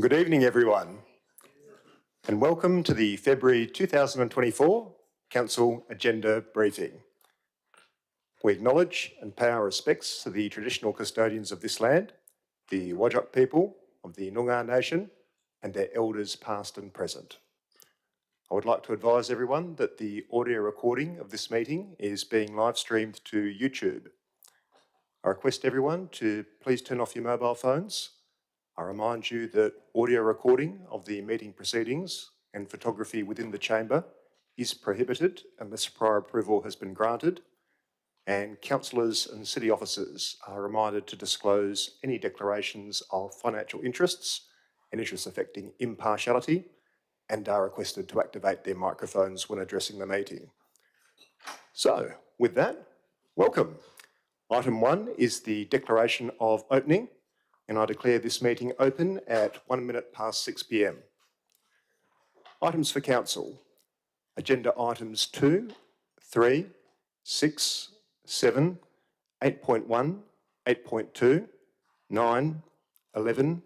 Good evening, everyone, and welcome to the February 2024 Council Agenda Briefing. We acknowledge and pay our respects to the traditional custodians of this land, the Whadjuk people of the Noongar Nation, and their elders past and present. I would like to advise everyone that the audio recording of this meeting is being live streamed to YouTube. I request everyone to please turn off your mobile phones. I remind you that audio recording of the meeting proceedings and photography within the chamber is prohibited unless prior approval has been granted, and councillors and city officers are reminded to disclose any declarations of financial interests and interests affecting impartiality, and are requested to activate their microphones when addressing the meeting. So, with that, welcome. Item 1 is the declaration of opening, and I declare this meeting open at 1 minute past 6 p.m. Items for Council. Agenda items 2, 3, 6, 7, 8.1, 8.2, 9, 11,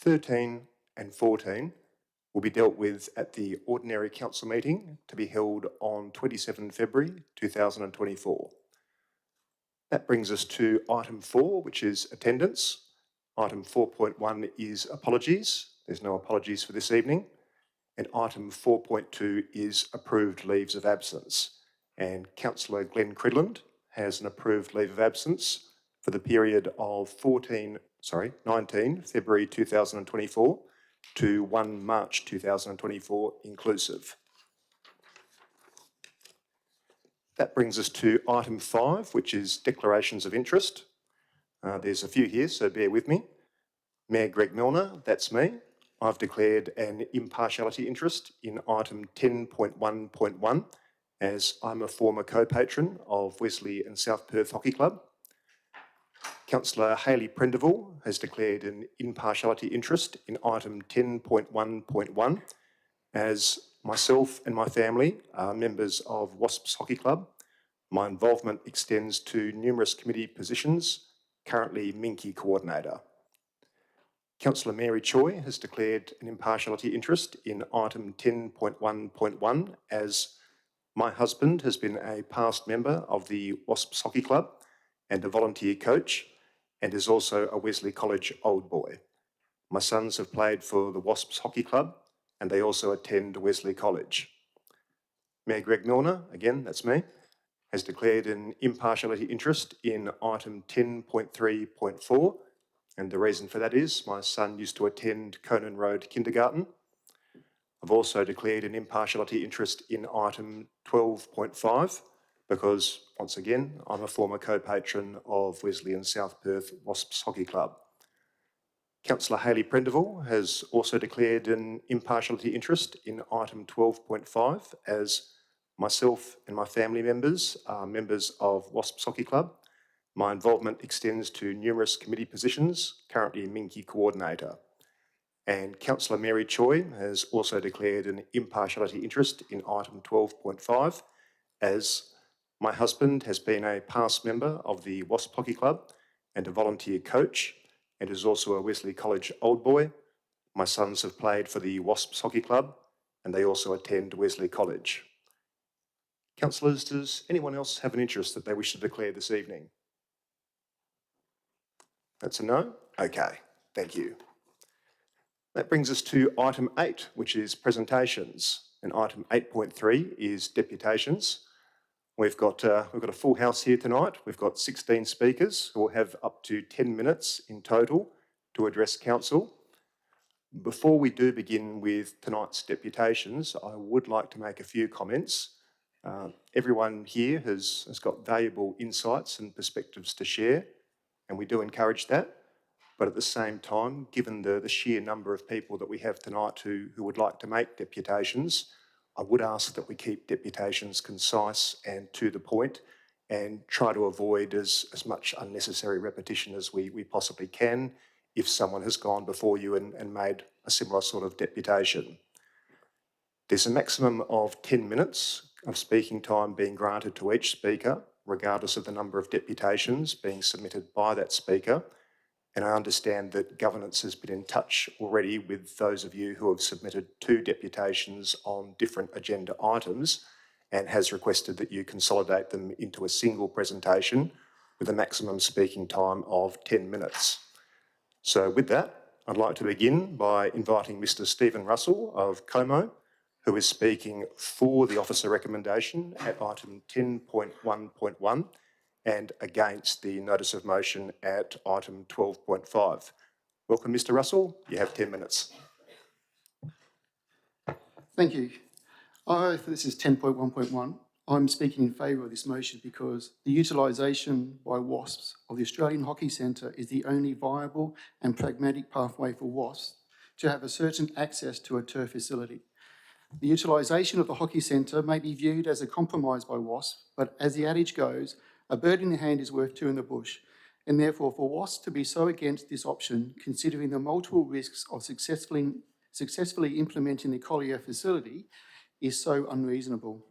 13 and 14 will be dealt with at the ordinary council meeting to be held on 27 February 2024. That brings us to item 4, which is attendance. Item 4.1 is apologies. There's no apologies for this evening. And item 4.2 is approved leaves of absence. And Councillor Glenn Cridland has an approved leave of absence for the period of 19 February 2024 to 1 March 2024 inclusive. That brings us to item 5, which is declarations of interest. There's a few here, so bear with me. Mayor Greg Milner, that's me. I've declared an impartiality interest in item 10.1.1 as I'm a former co-patron of Wesley and South Perth Hockey Club. Councillor Hayley Prendeville has declared an impartiality interest in item 10.1.1 as myself and my family are members of Wasps Hockey Club. My involvement extends to numerous committee positions, currently Minky Coordinator. Councillor Mary Choi has declared an impartiality interest in item 10.1.1 as my husband has been a past member of the Wasps Hockey Club and a volunteer coach, and is also a Wesley College Old Boy. My sons have played for the Wasps Hockey Club and they also attend Wesley College. Mayor Greg Milner, again, that's me, has declared an impartiality interest in item 10.3.4, and the reason for that is my son used to attend Conan Road Kindergarten. I've also declared an impartiality interest in item 12.5 because, once again, I'm a former co-patron of Wesley and South Perth Wasps Hockey Club. Councillor Hayley Prendeville has also declared an impartiality interest in item 12.5 as myself and my family members are members of Wasps Hockey Club. My involvement extends to numerous committee positions, currently Minky Coordinator. And Councillor Mary Choi has also declared an impartiality interest in item 12.5 as My husband has been a past member of the Wasp Hockey Club and a volunteer coach, and is also a Wesley College Old Boy. My sons have played for the Wasps Hockey Club, and they also attend Wesley College. Councillors, does anyone else have an interest that they wish to declare this evening? That's a no? Okay, thank you. That brings us to item 8, which is presentations, and item 8.3 is deputations. We've got a full house here tonight. We've got 16 speakers who will have up to 10 minutes in total to address council. Before we do begin with tonight's deputations, I would like to make a few comments. Everyone here has got valuable insights and perspectives to share, and we do encourage that. But at the same time, given the sheer number of people that we have tonight who would like to make deputations, I would ask that we keep deputations concise and to the point, and try to avoid as much unnecessary repetition as we possibly can if someone has gone before you and made a similar sort of deputation. There's a maximum of 10 minutes of speaking time being granted to each speaker, regardless of the number of deputations being submitted by that speaker. And I understand that governance has been in touch already with those of you who have submitted 2 deputations on different agenda items, and has requested that you consolidate them into a single presentation with a maximum speaking time of 10 minutes. So with that, I'd like to begin by inviting Mr. Stephen Russell of Como, who is speaking for the officer recommendation at item 10.1.1 and against the notice of motion at item 12.5. Welcome, Mr. Russell. You have 10 minutes. Thank you. This is 10.1.1. I'm speaking in favour of this motion because the utilisation by WASPs of the Australian Hockey Centre is the only viable and pragmatic pathway for WASPs to have a certain access to a turf facility. The utilisation of the Hockey Centre may be viewed as a compromise by WASP, but as the adage goes, a bird in the hand is worth 2 in the bush, and therefore for WASP to be so against this option, considering the multiple risks of successfully implementing the Collier facility, is so unreasonable.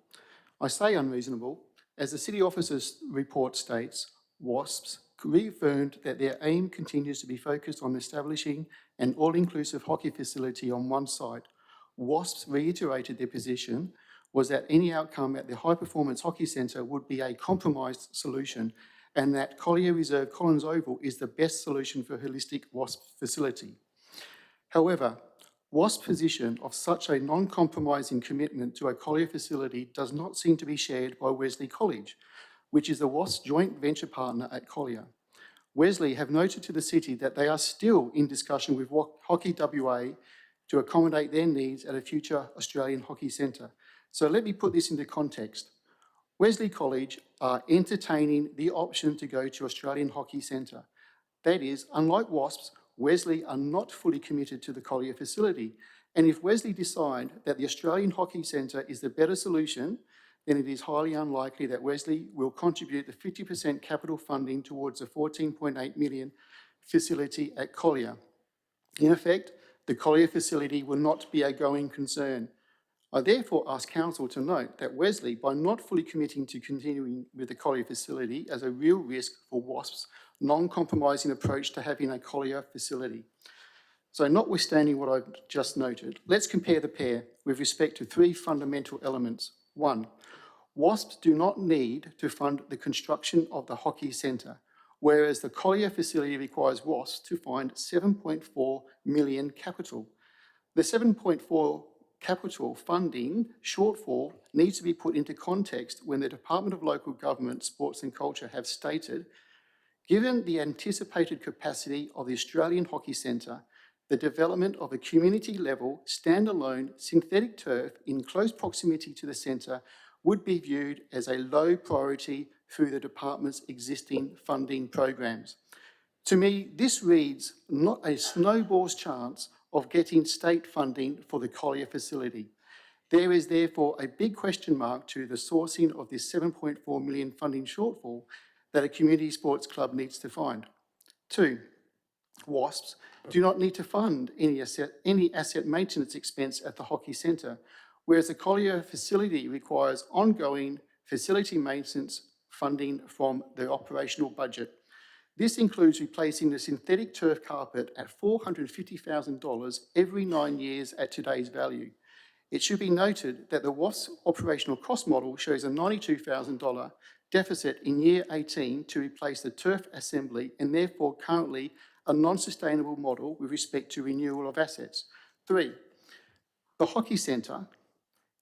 I say unreasonable, as the City Officer's report states, WASPs reaffirmed that their aim continues to be focused on establishing an all-inclusive hockey facility on one site. WASPs reiterated their position was that any outcome at the High Performance Hockey Centre would be a compromised solution, and that Collier Reserve Collins Oval is the best solution for a holistic WASP facility. However, WASP's position of such a non-compromising commitment to a Collier facility does not seem to be shared by Wesley College, which is the WASP joint venture partner at Collier. Wesley have noted to the City that they are still in discussion with Hockey WA to accommodate their needs at a future Australian Hockey Centre. So let me put this into context. Wesley College are entertaining the option to go to Australian Hockey Centre. That is, unlike WASPs, Wesley are not fully committed to the Collier facility. And if Wesley decide that the Australian Hockey Centre is the better solution, then it is highly unlikely that Wesley will contribute the 50% capital funding towards the $14.8 million facility at Collier. In effect, the Collier facility will not be a going concern. I therefore ask Council to note that Wesley, by not fully committing to continuing with the Collier facility, as a real risk for WASP's non-compromising approach to having a Collier facility. So notwithstanding what I've just noted, let's compare the pair with respect to 3 fundamental elements. 1, WASPs do not need to fund the construction of the hockey centre, whereas the Collier facility requires WASPs to find $7.4 million capital. The $7.4 capital funding shortfall needs to be put into context when the Department of Local Government, Sports and Culture have stated, given the anticipated capacity of the Australian Hockey Centre, the development of a community-level, standalone synthetic turf in close proximity to the centre would be viewed as a low priority through the department's existing funding programs. To me, this reads not a snowball's chance of getting state funding for the Collier facility. There is therefore a big question mark to the sourcing of this $7.4 million funding shortfall that a community sports club needs to find. 2, WASPs do not need to fund any asset maintenance expense at the hockey centre, whereas the Collier facility requires ongoing facility maintenance funding from their operational budget. This includes replacing the synthetic turf carpet at $450,000 every 9 years at today's value. It should be noted that the WASP operational cost model shows a $92,000 deficit in year 18 to replace the turf assembly, and therefore currently a non-sustainable model with respect to renewal of assets. 3, the hockey centre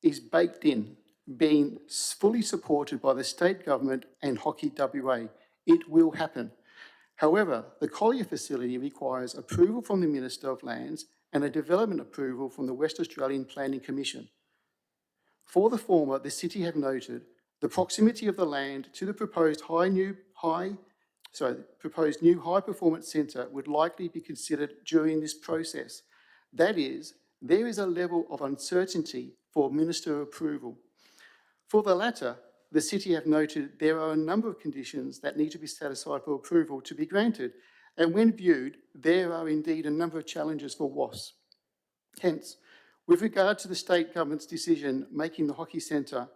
is baked in, being fully supported by the state government and Hockey WA. It will happen. However, the Collier facility requires approval from the Minister of Lands and a development approval from the West Australian Planning Commission. For the former, the city have noted the proximity of the land to the proposed new high performance centre would likely be considered during this process. That is, there is a level of uncertainty for minister approval. For the latter, the city have noted there are a number of conditions that need to be satisfied for approval to be granted, and when viewed, there are indeed a number of challenges for WASP. Hence, with regard to the state government's decision making the hockey centre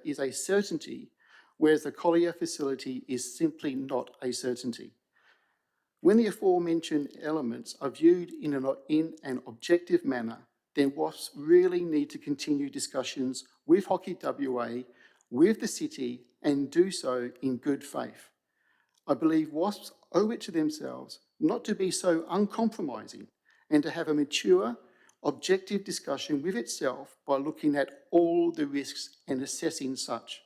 is a certainty, whereas the Collier facility is simply not a certainty. When the aforementioned elements are viewed in an objective manner, then WASP really need to continue discussions with Hockey WA, with the city, and do so in good faith. I believe WASPs owe it to themselves not to be so uncompromising and to have a mature, objective discussion with itself by looking at all the risks and assessing such.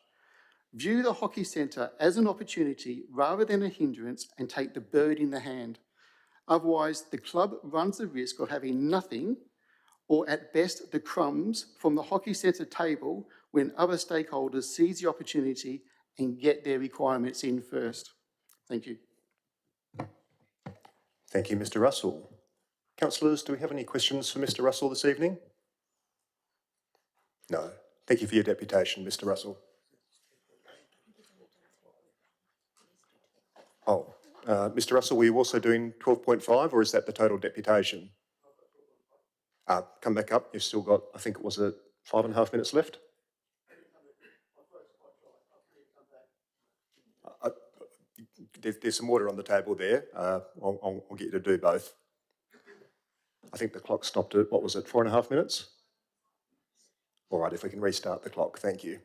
View the hockey centre as an opportunity rather than a hindrance and take the bird in the hand. Otherwise, the club runs the risk of having nothing, or at best the crumbs from the hockey centre table when other stakeholders seize the opportunity and get their requirements in first. Thank you. Thank you, Mr. Russell. Councillors, do we have any questions for Mr. Russell this evening? No. Thank you for your deputation, Mr. Russell. Oh, Mr. Russell, were you also doing 12.5, or is that the total deputation? Come back up. You've still got, I think it was 5.5 minutes left. There's some water on the table there. I'll get you to do both. I think the clock stopped at, what was it, 4.5 minutes? All right, if we can restart the clock, thank you.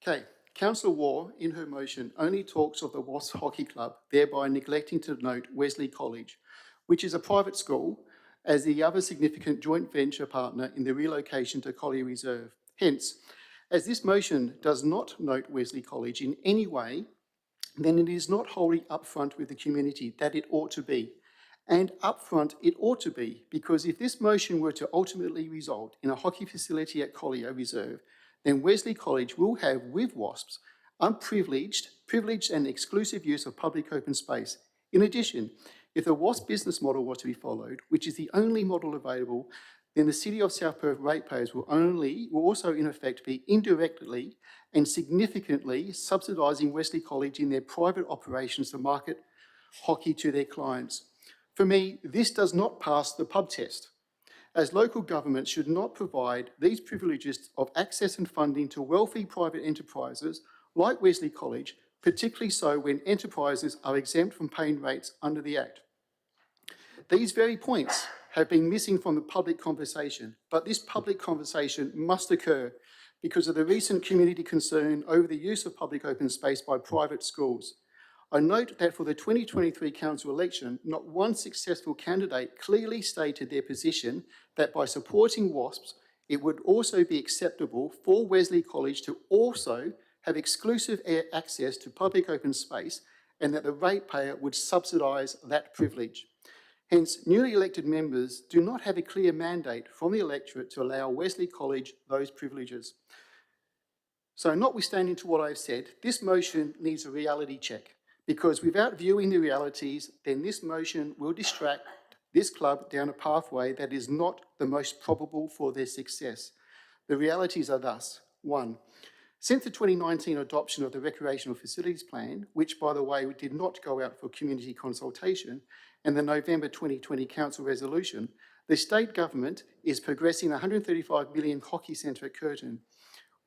Okay. Councillor Waugh, in her motion, only talks of the WASP Hockey Club, thereby neglecting to note Wesley College, which is a private school, as the other significant joint venture partner in the relocation to Collier Reserve. Hence, as this motion does not note Wesley College in any way, then it is not wholly upfront with the community that it ought to be. And upfront it ought to be, because if this motion were to ultimately result in a hockey facility at Collier Reserve, then Wesley College will have, with WASPs, privileged and exclusive use of public open space. In addition, if the WASP business model was to be followed, which is the only model available, then the City of South Perth ratepayers will also in effect be indirectly and significantly subsidising Wesley College in their private operations to market hockey to their clients. For me, this does not pass the pub test, as local governments should not provide these privileges of access and funding to wealthy private enterprises like Wesley College, particularly so when enterprises are exempt from paying rates under the Act. These very points have been missing from the public conversation, but this public conversation must occur because of the recent community concern over the use of public open space by private schools. I note that for the 2023 council election, not one successful candidate clearly stated their position that by supporting WASPs, it would also be acceptable for Wesley College to also have exclusive access to public open space and that the ratepayer would subsidise that privilege. Hence, newly elected members do not have a clear mandate from the electorate to allow Wesley College those privileges. So notwithstanding to what I've said, this motion needs a reality check, because without viewing the realities, then this motion will distract this club down a pathway that is not the most probable for their success. The realities are thus: 1. Since the 2019 adoption of the Recreational Facilities Plan, which, by the way, did not go out for community consultation, and the November 2020 Council resolution, the state government is progressing a $135 million hockey centre at Curtin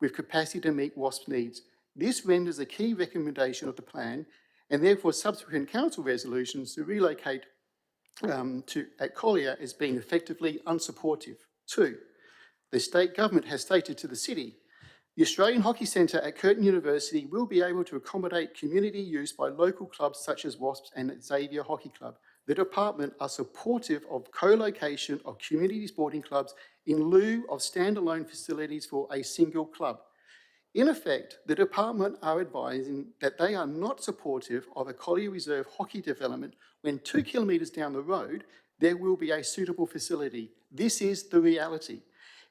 with capacity to meet WASP needs. This renders a key recommendation of the plan, and therefore subsequent council resolutions to relocate at Collier as being effectively unsupportive. 2. The state government has stated to the city, the Australian Hockey Centre at Curtin University will be able to accommodate community use by local clubs such as WASPs and Xavier Hockey Club. The department are supportive of co-location of community sporting clubs in lieu of standalone facilities for a single club. In effect, the department are advising that they are not supportive of a Collier Reserve hockey development when 2 kilometres down the road, there will be a suitable facility. This is the reality.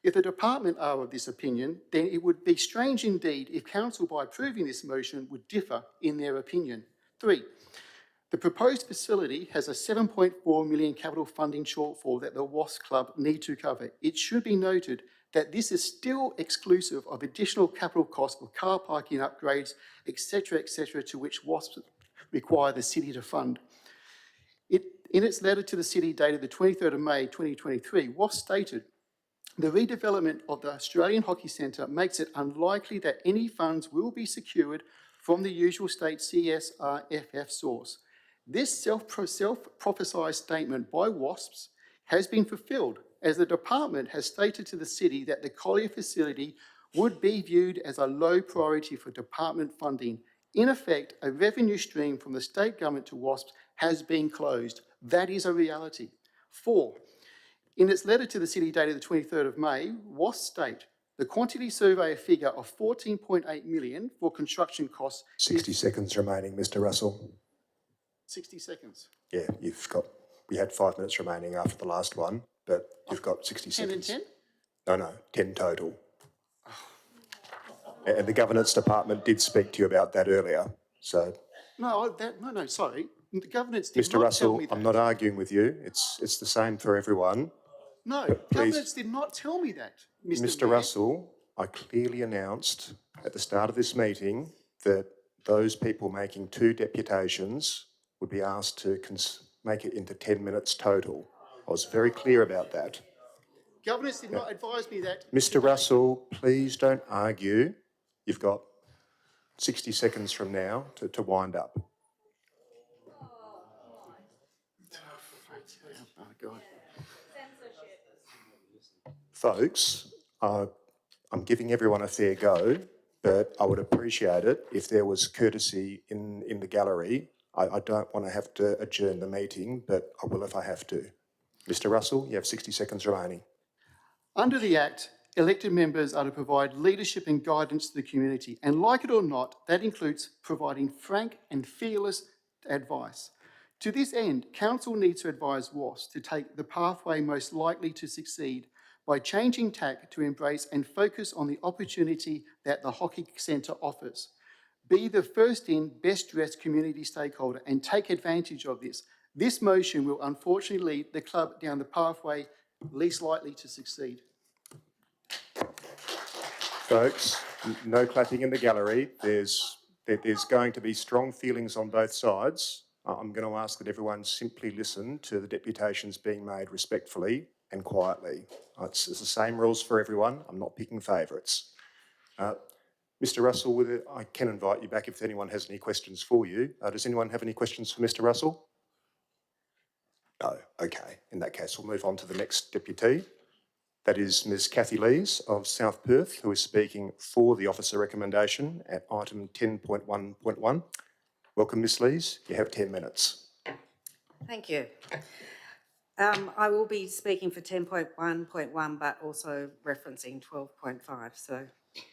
If the department are of this opinion, then it would be strange indeed if council, by approving this motion, would differ in their opinion. 3. The proposed facility has a $7.4 million capital funding shortfall that the WASP Club need to cover. It should be noted that this is still exclusive of additional capital costs for car parking upgrades, etc., to which WASP require the city to fund. In its letter to the city dated the 23rd of May 2023, WASP stated, the redevelopment of the Australian Hockey Centre makes it unlikely that any funds will be secured from the usual state CSRFF source. This self-prophesied statement by WASPs has been fulfilled, as the department has stated to the city that the Collier facility would be viewed as a low priority for department funding. In effect, a revenue stream from the state government to WASPs has been closed. That is a reality. 4. In its letter to the city dated the 23rd of May, WASP state the quantity survey figure of $14.8 million for construction costs. 60 seconds remaining, Mr. Russell. 60 seconds. Yeah, we had 5 minutes remaining after the last one, but you've got 60 seconds. 10 and 10? No, 10 total. And the governance department did speak to you about that earlier, so. No, sorry. The governance did Mr. not Russell, tell me that. I'm not arguing with you. It's the same for everyone. No, please, governance did not tell me that, Mr. Russell, I clearly announced at the start of this meeting that those people making 2 deputations would be asked to make it into 10 minutes total. I was very clear about that. Governance did not advise me that. Mr. Russell, please don't argue. You've got 60 seconds from now to wind up. Oh, God. Folks, I'm giving everyone a fair go, but I would appreciate it if there was courtesy in the gallery. I don't want to have to adjourn the meeting, but I will if I have to. Mr. Russell, you have 60 seconds remaining. Under the Act, elected members are to provide leadership and guidance to the community, and like it or not, that includes providing frank and fearless advice. To this end, Council needs to advise WASP to take the pathway most likely to succeed by changing tack to embrace and focus on the opportunity that the Hockey Centre offers. Be the first in, best dressed community stakeholder and take advantage of this. This motion will unfortunately lead the club down the pathway least likely to succeed. Folks, no clapping in the gallery. There's going to be strong feelings on both sides. I'm going to ask that everyone simply listen to the deputations being made respectfully and quietly. It's the same rules for everyone. I'm not picking favourites. Mr. Russell, I can invite you back if anyone has any questions for you. Does anyone have any questions for Mr. Russell? No, okay. In that case, we'll move on to the next deputy. That is Ms. Kathy Lees of South Perth, who is speaking for the officer recommendation at item 10.1.1. Welcome, Ms. Lees. You have 10 minutes. Thank you. I will be speaking for 10.1.1, but also referencing 12.5, so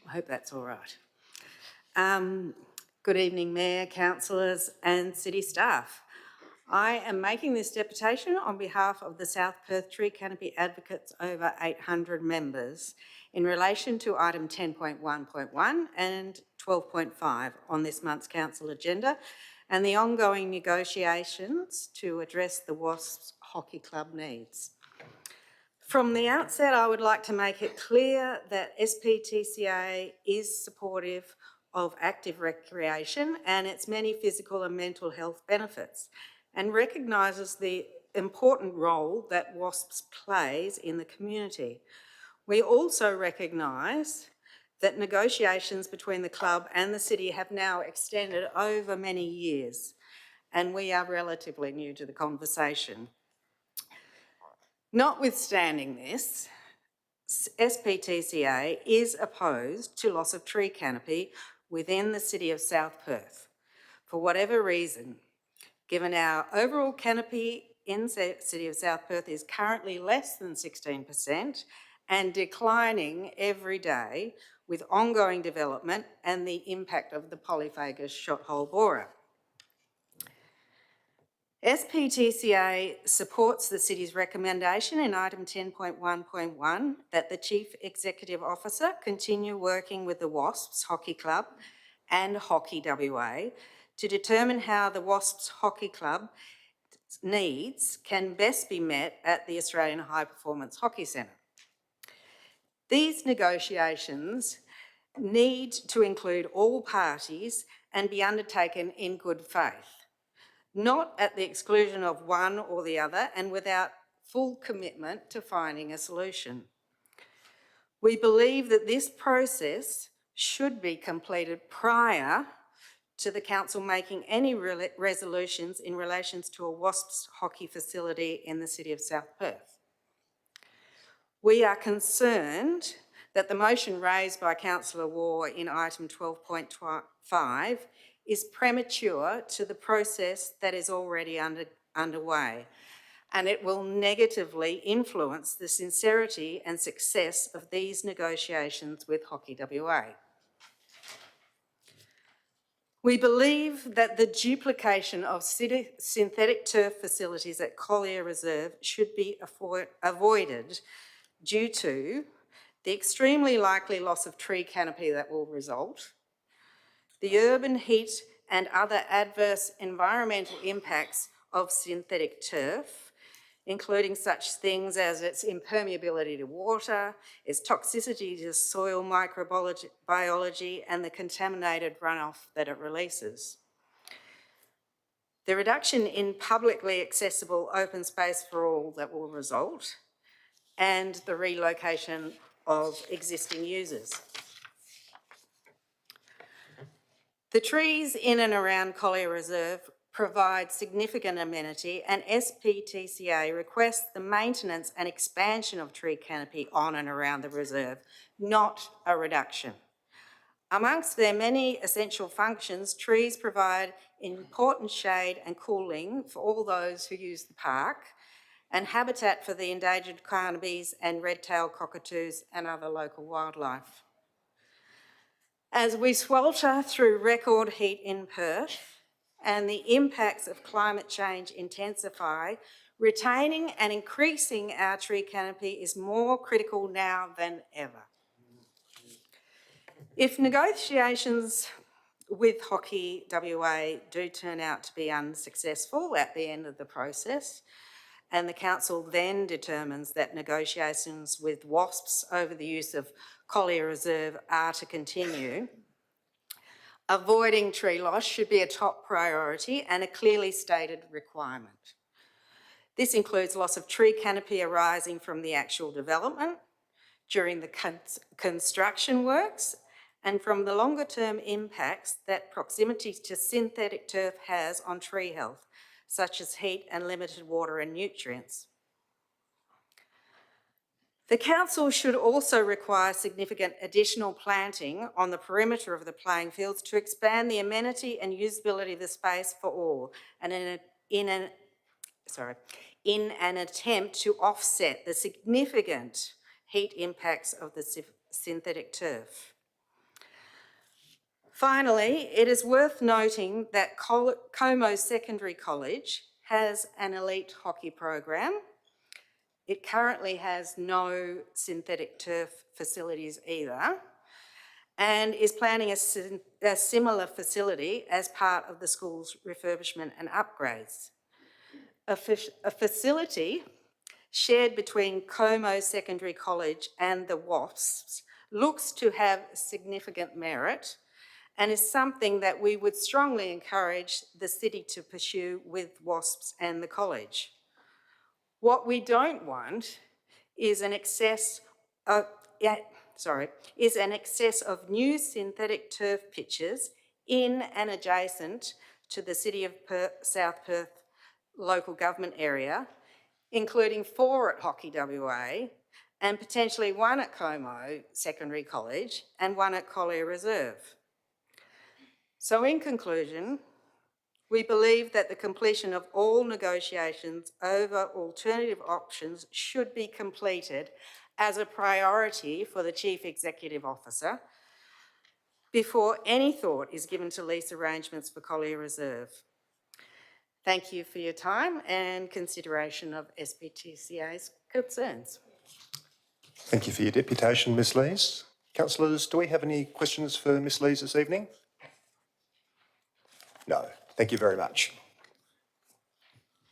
I hope that's all right. Good evening, Mayor, councillors and city staff. I am making this deputation on behalf of the South Perth Tree Canopy Advocates, over 800 members, in relation to item 10.1.1 and 12.5 on this month's council agenda, and the ongoing negotiations to address the Wasps Hockey Club needs. From the outset, I would like to make it clear that SPTCA is supportive of active recreation and its many physical and mental health benefits, and recognises the important role that WASPs plays in the community. We also recognise that negotiations between the club and the city have now extended over many years, and we are relatively new to the conversation. Notwithstanding this, SPTCA is opposed to loss of tree canopy within the city of South Perth. For whatever reason, given our overall canopy in the city of South Perth is currently less than 16% and declining every day with ongoing development and the impact of the polyphagous shot-hole borer. SPTCA supports the city's recommendation in item 10.1.1 that the Chief Executive Officer continue working with the Wasps Hockey Club and Hockey WA to determine how the Wasps Hockey Club needs can best be met at the Australian High Performance Hockey Centre. These negotiations need to include all parties and be undertaken in good faith, not at the exclusion of one or the other and without full commitment to finding a solution. We believe that this process should be completed prior to the council making any resolutions in relation to a Wasps hockey facility in the city of South Perth. We are concerned that the motion raised by Councillor Waugh in item 12.5 is premature to the process that is already underway, and it will negatively influence the sincerity and success of these negotiations with Hockey WA. We believe that the duplication of synthetic turf facilities at Collier Reserve should be avoided due to the extremely likely loss of tree canopy that will result, the urban heat and other adverse environmental impacts of synthetic turf, including such things as its impermeability to water, its toxicity to soil microbiology, and the contaminated runoff that it releases. The reduction in publicly accessible open space for all that will result, and the relocation of existing users. The trees in and around Collier Reserve provide significant amenity, and SPTCA requests the maintenance and expansion of tree canopy on and around the reserve, not a reduction. Amongst their many essential functions, trees provide important shade and cooling for all those who use the park, and habitat for the endangered carabees and red-tailed cockatoos and other local wildlife. As we swelter through record heat in Perth and the impacts of climate change intensify, retaining and increasing our tree canopy is more critical now than ever. If negotiations with Hockey WA do turn out to be unsuccessful at the end of the process, and the council then determines that negotiations with WASPs over the use of Collier Reserve are to continue, avoiding tree loss should be a top priority and a clearly stated requirement. This includes loss of tree canopy arising from the actual development, during the construction works, and from the longer term impacts that proximity to synthetic turf has on tree health, such as heat and limited water and nutrients. The council should also require significant additional planting on the perimeter of the playing fields to expand the amenity and usability of the space for all, and in an attempt to offset the significant heat impacts of the synthetic turf. Finally, it is worth noting that Como Secondary College has an elite hockey program. It currently has no synthetic turf facilities either, and is planning a similar facility as part of the school's refurbishment and upgrades. A facility shared between Como Secondary College and the WASPs looks to have significant merit and is something that we would strongly encourage the city to pursue with WASPs and the college. What we don't want is an excess of new synthetic turf pitches in and adjacent to the City of South Perth local government area, including 4 at Hockey WA and potentially 1 at Como Secondary College and 1 at Collier Reserve. So in conclusion, we believe that the completion of all negotiations over alternative options should be completed as a priority for the Chief Executive Officer before any thought is given to lease arrangements for Collier Reserve. Thank you for your time and consideration of SPTCA's concerns. Thank you for your deputation, Ms Lees. Councillors, do we have any questions for Ms Lees this evening? No, thank you very much.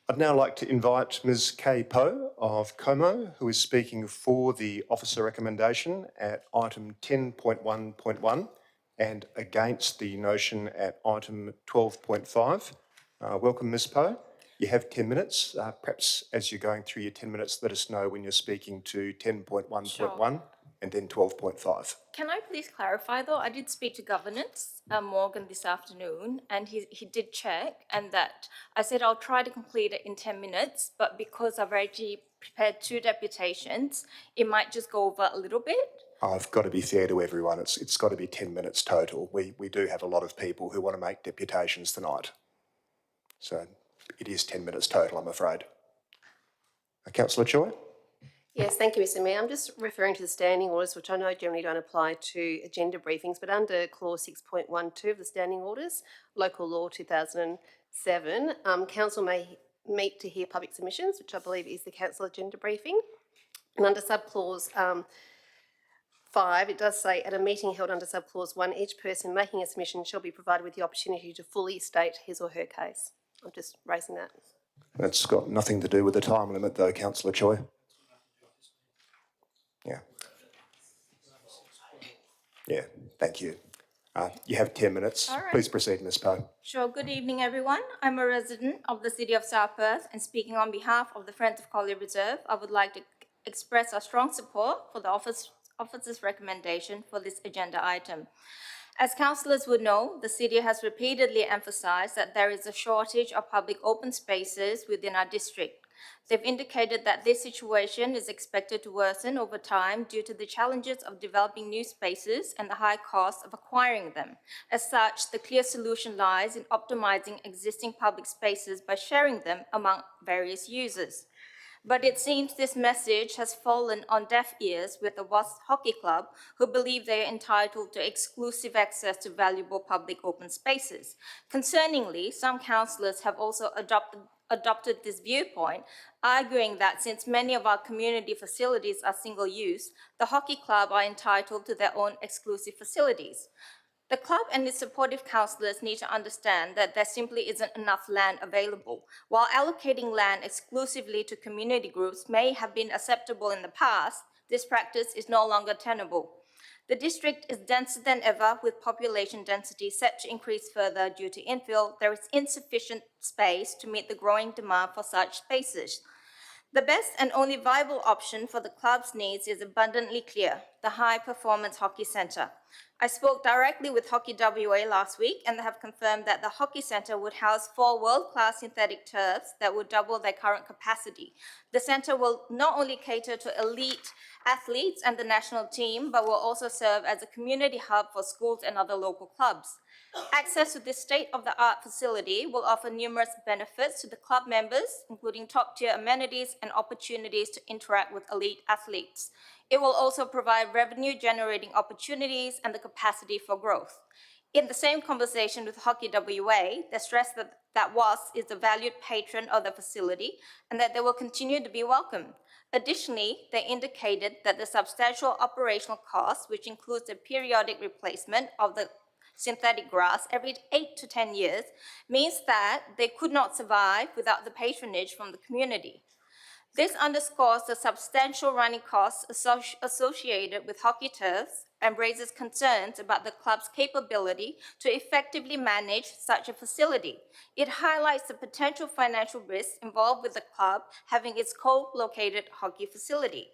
I'd now like to invite Ms Kay Poe of Como, who is speaking for the officer recommendation at item 10.1.1 and against the notion at item 12.5. Welcome, Ms Poe. You have 10 minutes. Perhaps as you're going through your 10 minutes, let us know when you're speaking to 10.1.1 Sure. and then 12.5. Can I please clarify though? I did speak to governance, Morgan, this afternoon, and he did check, and that I said I'll try to complete it in 10 minutes, but because I've already prepared 2 deputations, it might just go over a little bit. I've got to be fair to everyone. It's got to be 10 minutes total. We do have a lot of people who want to make deputations tonight. So it is 10 minutes total, I'm afraid. Councillor Choi? Yes, thank you, Mr Mayor. I'm just referring to the standing orders, which I know generally don't apply to agenda briefings, but under clause 6.12 of the standing orders, Local Law 2007, council may meet to hear public submissions, which I believe is the council agenda briefing. And under subclause 5, it does say, at a meeting held under subclause 1, each person making a submission shall be provided with the opportunity to fully state his or her case. I'm just raising that. That's got nothing to do with the time limit though, Councillor Choi. Yeah. Yeah, thank you. You have 10 minutes. All right. Please proceed, Ms Poe. Sure. Good evening, everyone. I'm a resident of the City of South Perth, and speaking on behalf of the Friends of Collier Reserve, I would like to express our strong support for the office's recommendation for this agenda item. As councillors would know, the city has repeatedly emphasised that there is a shortage of public open spaces within our district. They've indicated that this situation is expected to worsen over time due to the challenges of developing new spaces and the high cost of acquiring them. As such, the clear solution lies in optimising existing public spaces by sharing them among various users. But it seems this message has fallen on deaf ears with the Wasps Hockey Club, who believe they are entitled to exclusive access to valuable public open spaces. Concerningly, some councillors have also adopted this viewpoint, arguing that since many of our community facilities are single-use, the hockey club are entitled to their own exclusive facilities. The club and its supportive councillors need to understand that there simply isn't enough land available. While allocating land exclusively to community groups may have been acceptable in the past, this practice is no longer tenable. The district is denser than ever, with population density set to increase further due to infill. There is insufficient space to meet the growing demand for such spaces. The best and only viable option for the club's needs is abundantly clear: the High Performance Hockey Centre. I spoke directly with Hockey WA last week, and they have confirmed that the hockey centre would house 4 world-class synthetic turfs that would double their current capacity. The centre will not only cater to elite athletes and the national team, but will also serve as a community hub for schools and other local clubs. Access to this state-of-the-art facility will offer numerous benefits to the club members, including top-tier amenities and opportunities to interact with elite athletes. It will also provide revenue-generating opportunities and the capacity for growth. In the same conversation with Hockey WA, they stressed that WASP is a valued patron of the facility and that they will continue to be welcome. Additionally, they indicated that the substantial operational costs, which includes the periodic replacement of the synthetic grass every 8 to 10 years, means that they could not survive without the patronage from the community. This underscores the substantial running costs associated with hockey turfs and raises concerns about the club's capability to effectively manage such a facility. It highlights the potential financial risks involved with the club having its co-located hockey facility.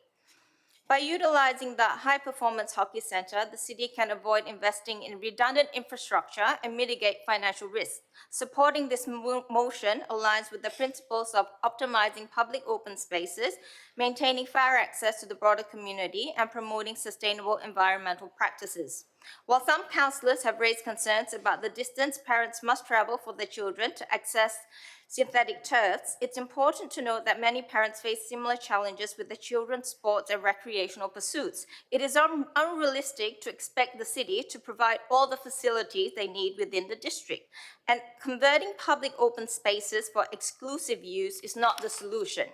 By utilizing the high-performance hockey center, the city can avoid investing in redundant infrastructure and mitigate financial risks. Supporting this motion aligns with the principles of optimizing public open spaces, maintaining fair access to the broader community, and promoting sustainable environmental practices. While some councillors have raised concerns about the distance parents must travel for their children to access synthetic turfs, it's important to note that many parents face similar challenges with their children's sports and recreational pursuits. It is unrealistic to expect the city to provide all the facilities they need within the district, and converting public open spaces for exclusive use is not the solution.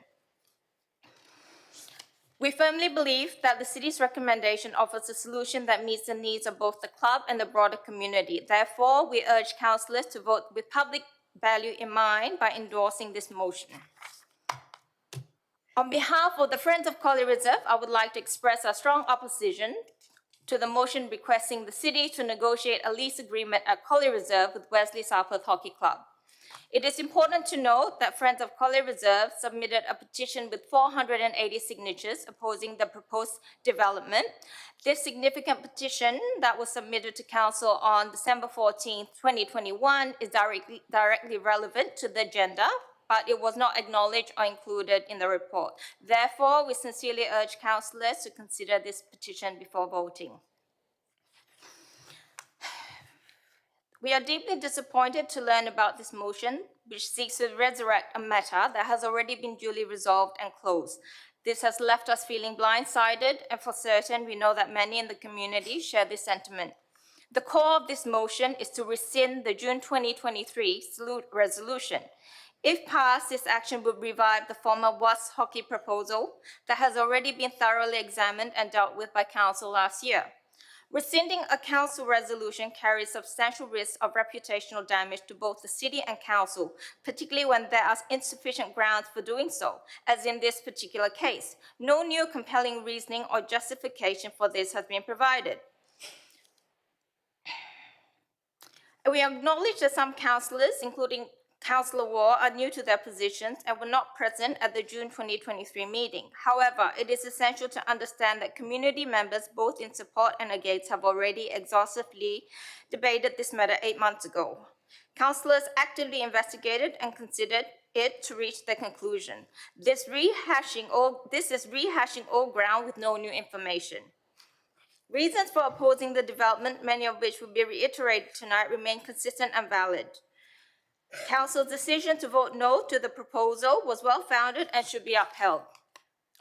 We firmly believe that the city's recommendation offers a solution that meets the needs of both the club and the broader community. Therefore, we urge councillors to vote with public value in mind by endorsing this motion. On behalf of the Friends of Collie Reserve, I would like to express our strong opposition to the motion requesting the city to negotiate a lease agreement at Collie Reserve with Wesley South Perth Hockey Club. It is important to note that Friends of Collie Reserve submitted a petition with 480 signatures opposing the proposed development. This significant petition that was submitted to Council on December 14, 2021 is directly relevant to the agenda, but it was not acknowledged or included in the report. Therefore, we sincerely urge councillors to consider this petition before voting. We are deeply disappointed to learn about this motion, which seeks to resurrect a matter that has already been duly resolved and closed. This has left us feeling blindsided, and for certain, we know that many in the community share this sentiment. The core of this motion is to rescind the June 2023 salute resolution. If passed, this action would revive the former WAS hockey proposal that has already been thoroughly examined and dealt with by Council last year. Rescinding a council resolution carries substantial risks of reputational damage to both the city and council, particularly when there are insufficient grounds for doing so, as in this particular case. No new compelling reasoning or justification for this has been provided. We acknowledge that some councillors, including Councillor Waugh, are new to their positions and were not present at the June 2023 meeting. However, it is essential to understand that community members, both in support and against, have already exhaustively debated this matter 8 months ago. Councillors actively investigated and considered it to reach their conclusion. This is rehashing old ground with no new information. Reasons for opposing the development, many of which will be reiterated tonight, remain consistent and valid. Council's decision to vote no to the proposal was well-founded and should be upheld.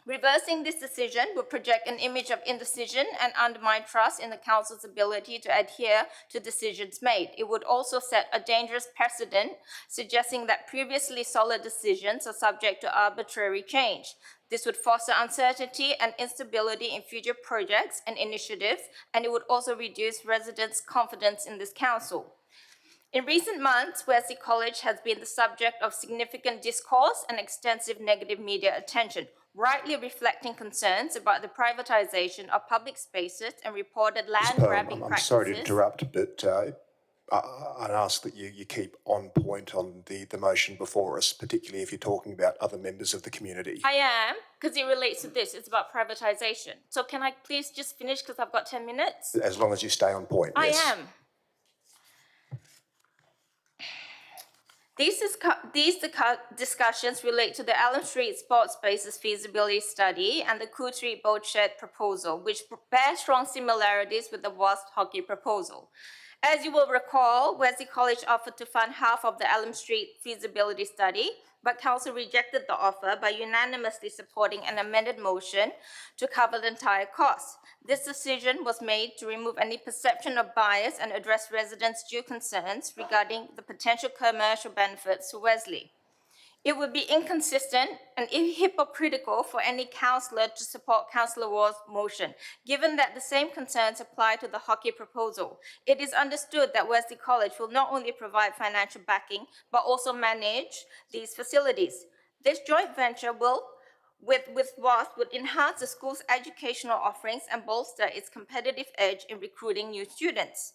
Reversing this decision would project an image of indecision and undermine trust in the Council's ability to adhere to decisions made. It would also set a dangerous precedent, suggesting that previously solid decisions are subject to arbitrary change. This would foster uncertainty and instability in future projects and initiatives, and it would also reduce residents' confidence in this Council. In recent months, Wesley College has been the subject of significant discourse and extensive negative media attention, rightly reflecting concerns about the privatisation of public spaces and reported land grabbing practices. I'm sorry to interrupt, but I'd ask that you keep on point on the motion before us, particularly if you're talking about other members of the community. I am, because it relates to this. It's about privatisation. So can I please just finish, because I've got 10 minutes? As long as you stay on point, yes. I am. These discussions relate to the Allen Street Sports Spaces feasibility study and the Coode Street boat shed proposal, which bear strong similarities with the WASP hockey proposal. As you will recall, Wesley College offered to fund half of the Allen Street feasibility study, but Council rejected the offer by unanimously supporting an amended motion to cover the entire cost. This decision was made to remove any perception of bias and address residents' due concerns regarding the potential commercial benefits to Wesley. It would be inconsistent and hypocritical for any councillor to support Councillor Ward's motion, given that the same concerns apply to the hockey proposal. It is understood that Wesley College will not only provide financial backing, but also manage these facilities. This joint venture with WASP would enhance the school's educational offerings and bolster its competitive edge in recruiting new students.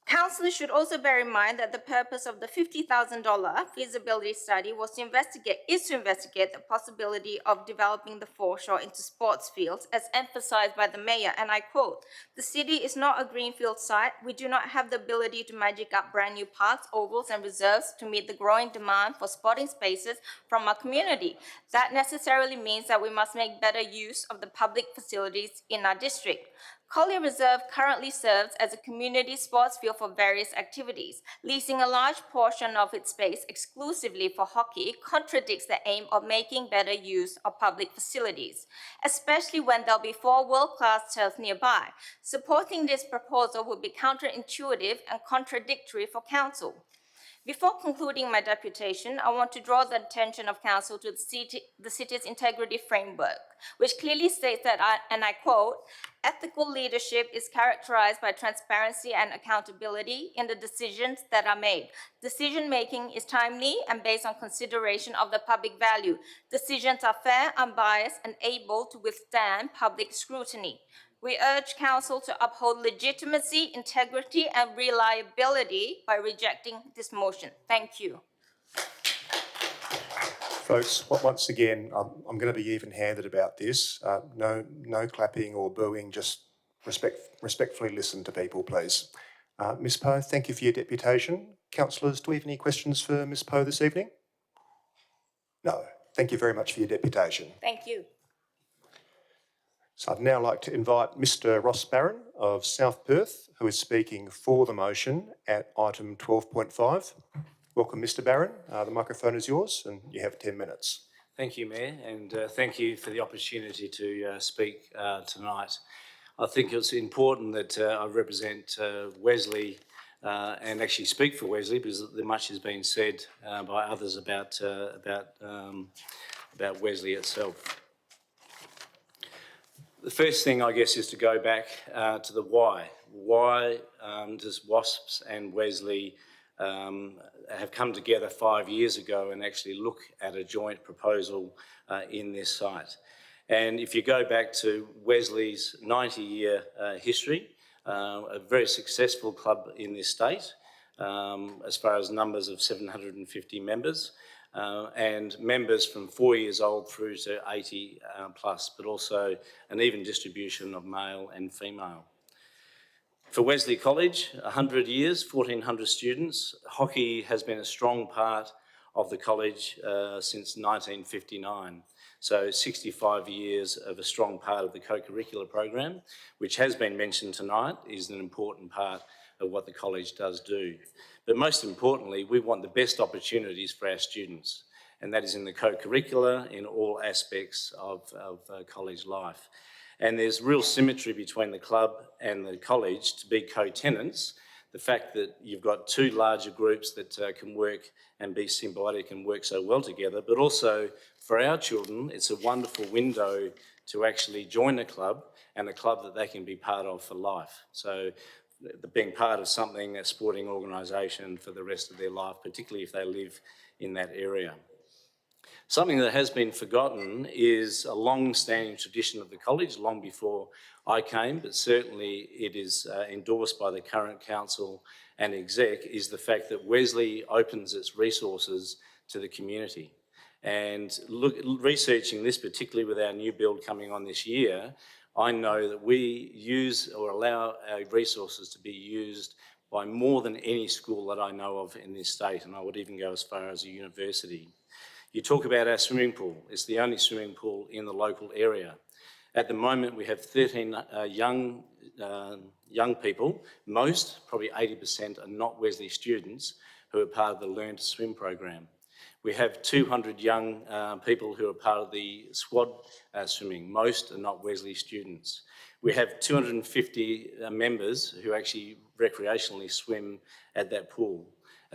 Councillors should also bear in mind that the purpose of the $50,000 feasibility study is to investigate the possibility of developing the foreshore into sports fields, as emphasized by the Mayor, and I quote, "The city is not a greenfield site. We do not have the ability to magic up brand new parks, ovals, and reserves to meet the growing demand for sporting spaces from our community. That necessarily means that we must make better use of the public facilities in our district. Collier Reserve currently serves as a community sports field for various activities. Leasing a large portion of its space exclusively for hockey contradicts the aim of making better use of public facilities, especially when there'll be 4 world-class turfs nearby. Supporting this proposal would be counterintuitive and contradictory for council." Before concluding my deputation, I want to draw the attention of Council to the city's integrity framework, which clearly states that, and I quote, "Ethical leadership is characterized by transparency and accountability in the decisions that are made. Decision-making is timely and based on consideration of the public value. Decisions are fair, unbiased, and able to withstand public scrutiny. We urge Council to uphold legitimacy, integrity, and reliability by rejecting this motion." Thank you. Folks, once again, I'm going to be even-handed about this. No clapping or booing, just respectfully listen to people, please. Ms Poe, thank you for your deputation. Councillors, do we have any questions for Ms Poe this evening? No. Thank you very much for your deputation. Thank you. So I'd now like to invite Mr Ross Barron of South Perth, who is speaking for the motion at item 12.5. Welcome, Mr Barron. The microphone is yours and you have 10 minutes. Thank you, Mayor, and thank you for the opportunity to speak tonight. I think it's important that I represent Wesley and actually speak for Wesley, because much has been said by others about Wesley itself. The first thing, I guess, is to go back to the why. Why does WASPs and Wesley have come together 5 years ago and actually look at a joint proposal in this site? And if you go back to Wesley's 90-year history, a very successful club in this state, as far as numbers of 750 members, and members from 4 years old through to 80 plus, but also an even distribution of male and female. For Wesley College, 100 years, 1,400 students. Hockey has been a strong part of the college since 1959. So 65 years of a strong part of the co-curricular program, which has been mentioned tonight, is an important part of what the college does do. But most importantly, we want the best opportunities for our students, and that is in the co-curricular, in all aspects of college life. And there's real symmetry between the club and the college to be co-tenants. The fact that you've got two larger groups that can work and be symbiotic and work so well together, but also for our children, it's a wonderful window to actually join a club, and a club that they can be part of for life. So being part of something, a sporting organisation for the rest of their life, particularly if they live in that area. Something that has been forgotten is a long-standing tradition of the college, long before I came, but certainly it is endorsed by the current council and exec, is the fact that Wesley opens its resources to the community. And researching this, particularly with our new build coming on this year, I know that we use or allow our resources to be used by more than any school that I know of in this state, and I would even go as far as a university. You talk about our swimming pool. It's the only swimming pool in the local area. At the moment, we have 13 young people. Most, probably 80%, are not Wesley students who are part of the Learn to Swim program. We have 200 young people who are part of the squad swimming. Most are not Wesley students. We have 250 members who actually recreationally swim at that pool.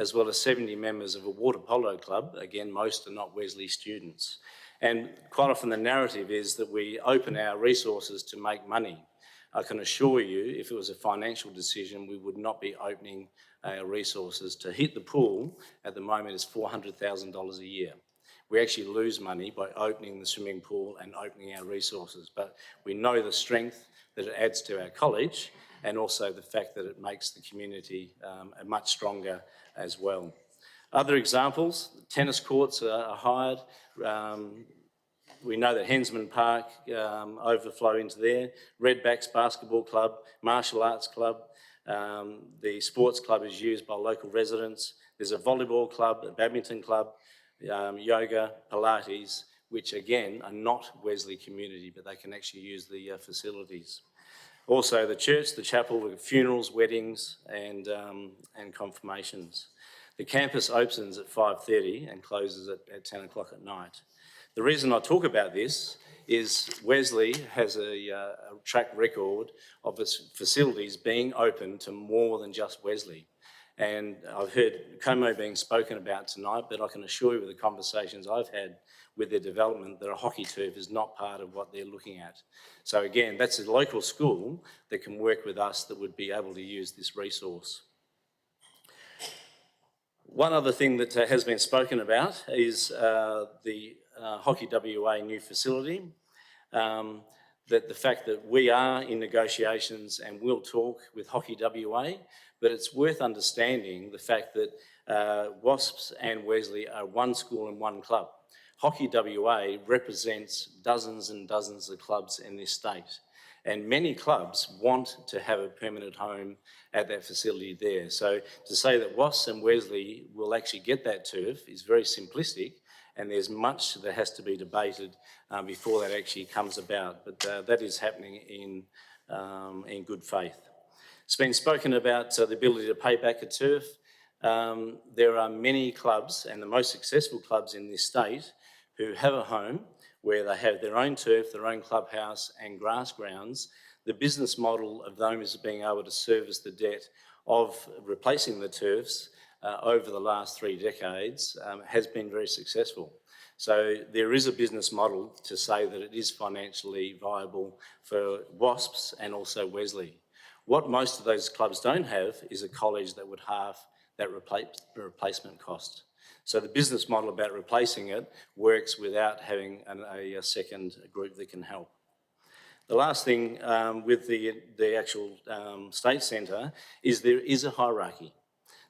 as well as 70 members of a water polo club. Again, most are not Wesley students. And quite often the narrative is that we open our resources to make money. I can assure you, if it was a financial decision, we would not be opening our resources. To hit the pool at the moment is $400,000 a year. We actually lose money by opening the swimming pool and opening our resources, but we know the strength that it adds to our college and also the fact that it makes the community much stronger as well. Other examples, tennis courts are hired. We know that Hensman Park overflow into there, Redbacks Basketball Club, Martial Arts Club. The sports club is used by local residents. There's a volleyball club, a badminton club, yoga, Pilates, which again are not Wesley community, but they can actually use the facilities. Also the church, the chapel, with funerals, weddings and confirmations. The campus opens at 5:30 and closes at 10 o'clock at night. The reason I talk about this is Wesley has a track record of its facilities being open to more than just Wesley. And I've heard Como being spoken about tonight, but I can assure you with the conversations I've had with their development that a hockey turf is not part of what they're looking at. So again, that's a local school that can work with us that would be able to use this resource. One other thing that has been spoken about is the Hockey WA new facility. That the fact that we are in negotiations and will talk with Hockey WA, but it's worth understanding the fact that WASPs and Wesley are one school and one club. Hockey WA represents dozens and dozens of clubs in this state, and many clubs want to have a permanent home at that facility there. So to say that WASPs and Wesley will actually get that turf is very simplistic, and there's much that has to be debated before that actually comes about. But that is happening in good faith. It's been spoken about the ability to pay back a turf. There are many clubs, and the most successful clubs in this state, who have a home where they have their own turf, their own clubhouse and grass grounds. The business model of them is being able to service the debt of replacing the turfs over the last 3 decades has been very successful. So there is a business model to say that it is financially viable for WASPs and also Wesley. What most of those clubs don't have is a college that would halve that replacement cost. So the business model about replacing it works without having a second group that can help. The last thing with the actual state centre is there is a hierarchy.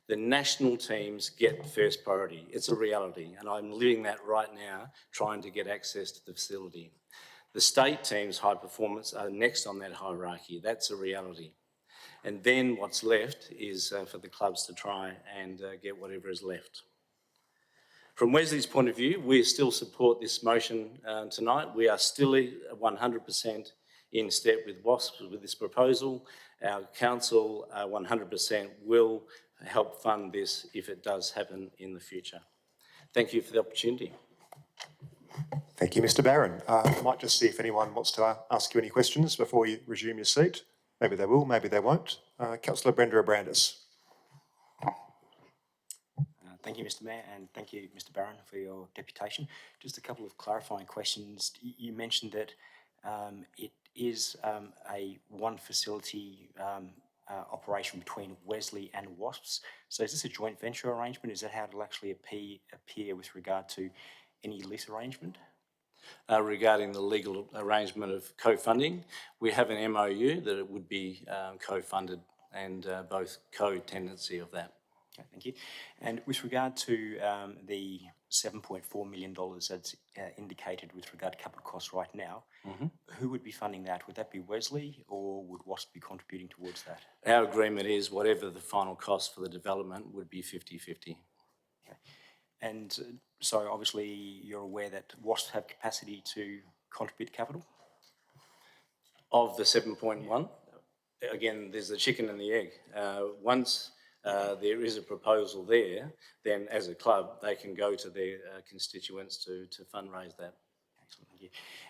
The national teams get first priority. It's a reality, and I'm living that right now, trying to get access to the facility. The state teams' high performance are next on that hierarchy. That's a reality. And then what's left is for the clubs to try and get whatever is left. From Wesley's point of view, we still support this motion tonight. We are still 100% in step with WASP with this proposal. Our council 100% will help fund this if it does happen in the future. Thank you for the opportunity. Thank you, Mr. Barron. I might just see if anyone wants to ask you any questions before you resume your seat. Maybe they will, maybe they won't. Councillor Brenda Abrandis. Thank you, Mr. Mayor, and thank you, Mr. Barron, for your deputation. Just a couple of clarifying questions. You mentioned that it is a one facility operation between Wesley and WASPs. So is this a joint venture arrangement? Is that how it'll actually appear with regard to any lease arrangement? Regarding the legal arrangement of co-funding, we have an MOU that it would be co-funded and both co-tenancy of that. Okay, thank you. And with regard to the $7.4 million that's indicated with regard to capital costs right now, who would be funding that? Would that be Wesley or would WASP be contributing towards that? Our agreement is whatever the final cost for the development would be 50-50. Okay. And so obviously you're aware that WASP have capacity to contribute capital? Of the 7.1, again, there's the chicken and the egg. Once there is a proposal there, then as a club, they can go to their constituents to fundraise that. Excellent, thank you.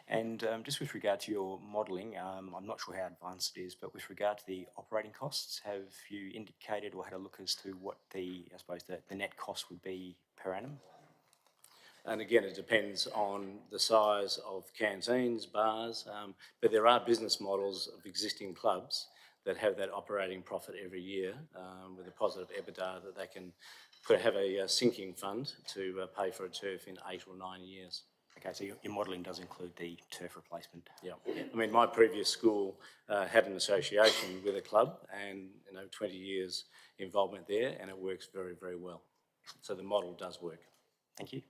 And just with regard to your modelling, I'm not sure how advanced it is, but with regard to the operating costs, have you indicated or had a look as to what the net cost would be per annum? And again, it depends on the size of canteens, bars, but there are business models of existing clubs that have that operating profit every year with a positive EBITDA that they can have a sinking fund to pay for a turf in 8 or 9 years. Okay, so your modelling does include the turf replacement. Yeah, I mean, my previous school had an association with a club and, 20 years involvement there, and it works very, very well. So the model does work. Thank you.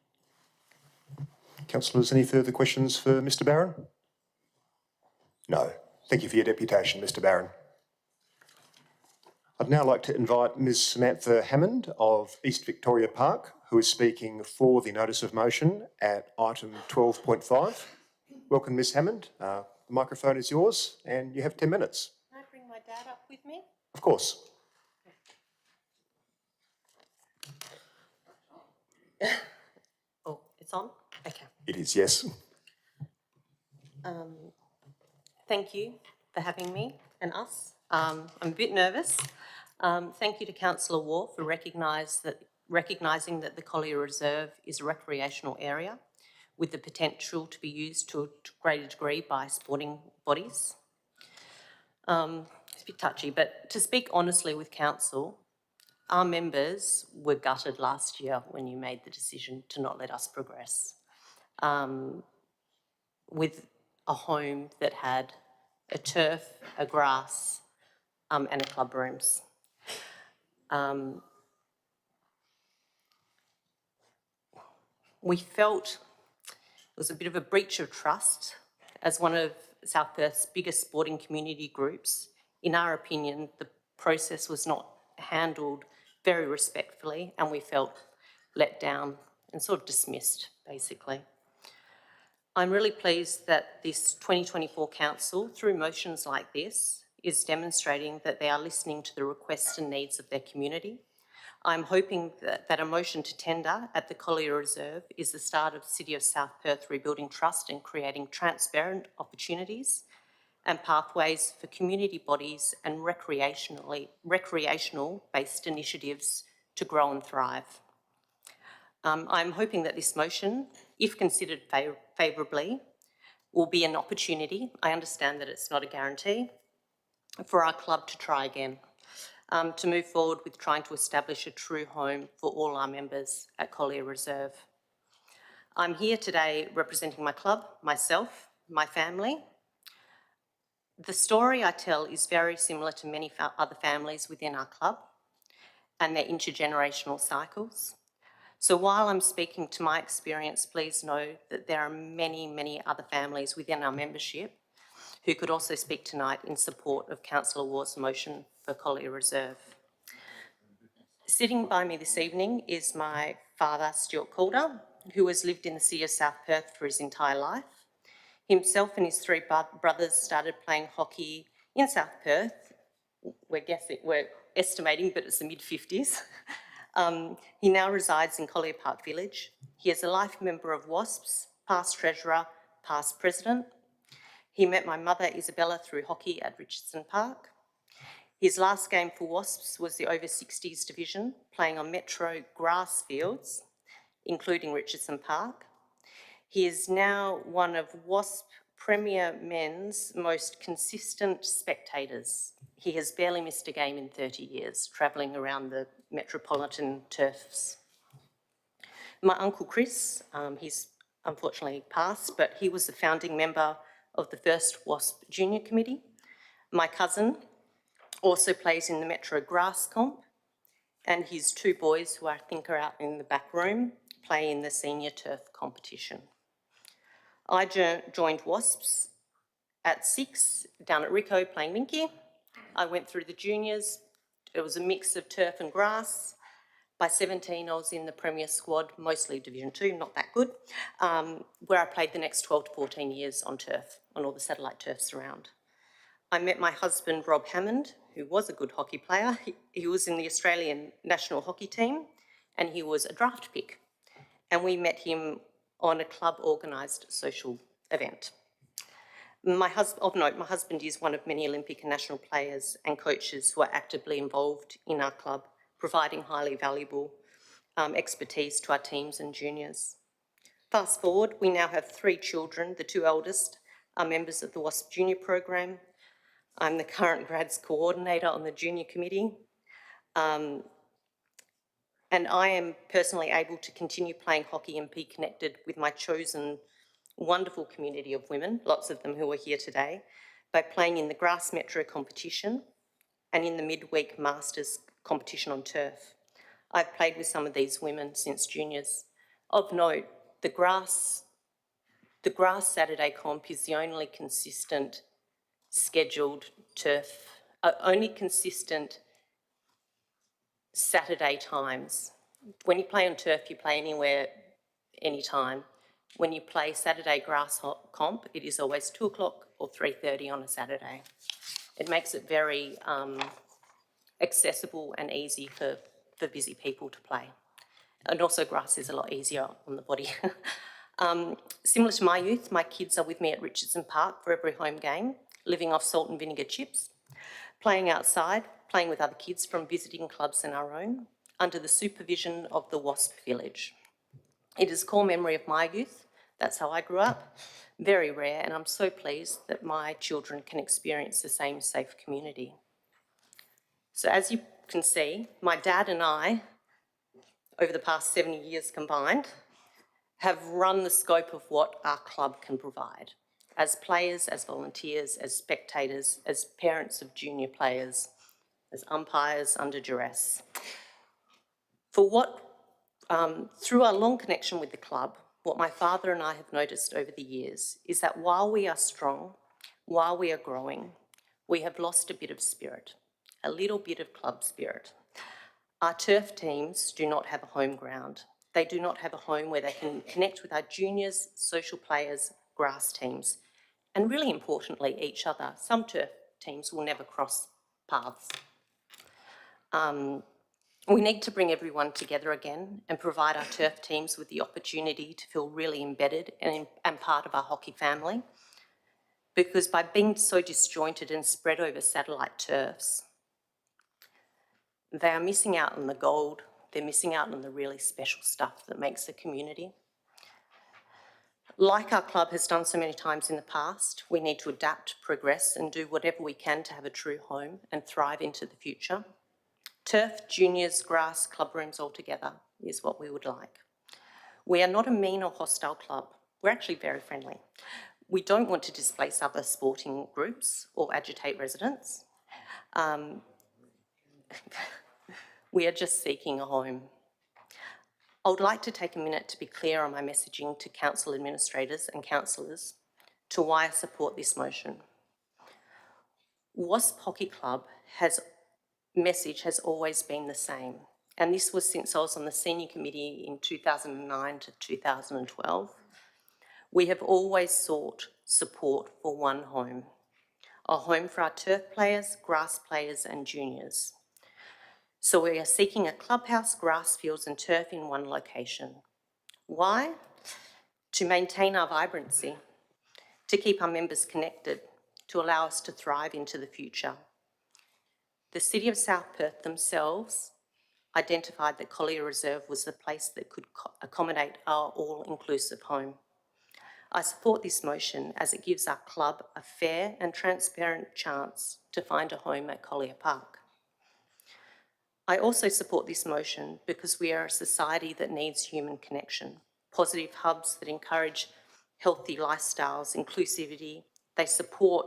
Councillors, any further questions for Mr Barron? No. Thank you for your deputation, Mr Barron. I'd now like to invite Ms Samantha Hammond of East Victoria Park, who is speaking for the notice of motion at item 12.5. Welcome, Ms Hammond. The microphone is yours and you have 10 minutes. Can I bring my dad up with me? Of course. Oh, it's on? Okay. It is, yes. Thank you for having me and us. I'm a bit nervous. Thank you to Councillor Waugh for recognising that the Collier Reserve is a recreational area with the potential to be used to a greater degree by sporting bodies. It's a bit touchy, but to speak honestly with Council, our members were gutted last year when you made the decision to not let us progress with a home that had a turf, a grass, and a club rooms. We felt it was a bit of a breach of trust as one of South Perth's biggest sporting community groups. In our opinion, the process was not handled very respectfully and we felt let down and sort of dismissed, basically. I'm really pleased that this 2024 Council, through motions like this, is demonstrating that they are listening to the requests and needs of their community. I'm hoping that a motion to tender at the Collier Reserve is the start of City of South Perth rebuilding trust and creating transparent opportunities and pathways for community bodies and recreational-based initiatives to grow and thrive. I'm hoping that this motion, if considered favourably, will be an opportunity, I understand that it's not a guarantee, for our club to try again, to move forward with trying to establish a true home for all our members at Collier Reserve. I'm here today representing my club, myself, my family. The story I tell is very similar to many other families within our club and their intergenerational cycles. So while I'm speaking to my experience, please know that there are many, many other families within our membership who could also speak tonight in support of Councillor Waugh's motion for Collier Reserve. Sitting by me this evening is my father, Stuart Calder, who has lived in the city of South Perth for his entire life. Himself and his three brothers started playing hockey in South Perth. We're estimating, but it's the mid-50s. He now resides in Collier Park Village. He is a life member of WASPs, past treasurer, past president. He met my mother, Isabella, through hockey at Richardson Park. His last game for WASPs was the over 60s division, playing on Metro grass fields, including Richardson Park. He is now one of WASP Premier Men's most consistent spectators. He has barely missed a game in 30 years, travelling around the metropolitan turfs. My uncle Chris, he's unfortunately passed, but he was the founding member of the first WASP Junior Committee. My cousin also plays in the Metro Grass Comp, and his two boys, who I think are out in the back room, play in the senior turf competition. I joined WASPs at 6 down at Rico playing Minky. I went through the juniors. It was a mix of turf and grass. By 17, I was in the Premier squad, mostly Division 2, not that good, where I played the next 12 to 14 years on turf, on all the satellite turfs around. I met my husband, Rob Hammond, who was a good hockey player. He was in the Australian national hockey team, and he was a draft pick. And we met him on a club organised social event. My husband is one of many Olympic and national players and coaches who are actively involved in our club, providing highly valuable expertise to our teams and juniors. Fast forward, we now have 3 children. The 2 eldest are members of the WASP Junior program. I'm the current grads coordinator on the junior committee. And I am personally able to continue playing hockey and be connected with my chosen wonderful community of women, lots of them who are here today, by playing in the Grass Metro competition and in the midweek Masters competition on turf. I've played with some of these women since juniors. Of note, the grass Saturday comp is the only consistent scheduled turf, only consistent Saturday times. When you play on turf, you play anywhere, anytime. When you play Saturday grass comp, it is always 2 o'clock or 3:30 on a Saturday. It makes it very accessible and easy for busy people to play. And also grass is a lot easier on the body. Similar to my youth, my kids are with me at Richardson Park for every home game, living off salt and vinegar chips, playing outside, playing with other kids from visiting clubs and our own, under the supervision of the WASP Village. It is a core memory of my youth. That's how I grew up. Very rare, and I'm so pleased that my children can experience the same safe community. So as you can see, my dad and I, over the past 70 years combined, have run the scope of what our club can provide. As players, as volunteers, as spectators, as parents of junior players, as umpires under duress. Through our long connection with the club, what my father and I have noticed over the years is that while we are strong, while we are growing, we have lost a bit of spirit, a little bit of club spirit. Our turf teams do not have a home ground. They do not have a home where they can connect with our juniors, social players, grass teams, and really importantly, each other. Some turf teams will never cross paths. We need to bring everyone together again and provide our turf teams with the opportunity to feel really embedded and part of our hockey family. Because by being so disjointed and spread over satellite turfs, they are missing out on the gold, they're missing out on the really special stuff that makes a community. Like our club has done so many times in the past, we need to adapt, progress, and do whatever we can to have a true home and thrive into the future. Turf, juniors, grass, club rooms all together is what we would like. We are not a mean or hostile club. We're actually very friendly. We don't want to displace other sporting groups or agitate residents. We are just seeking a home. I would like to take a minute to be clear on my messaging to council administrators and councillors to why I support this motion. WASP Hockey Club message has always been the same, and this was since I was on the senior committee in 2009 to 2012. We have always sought support for one home, a home for our turf players, grass players and juniors. So we are seeking a clubhouse, grass fields and turf in one location. Why? To maintain our vibrancy, to keep our members connected, to allow us to thrive into the future. The City of South Perth themselves identified that Collier Reserve was the place that could accommodate our all-inclusive home. I support this motion as it gives our club a fair and transparent chance to find a home at Collier Park. I also support this motion because we are a society that needs human connection, positive hubs that encourage healthy lifestyles, inclusivity. They support,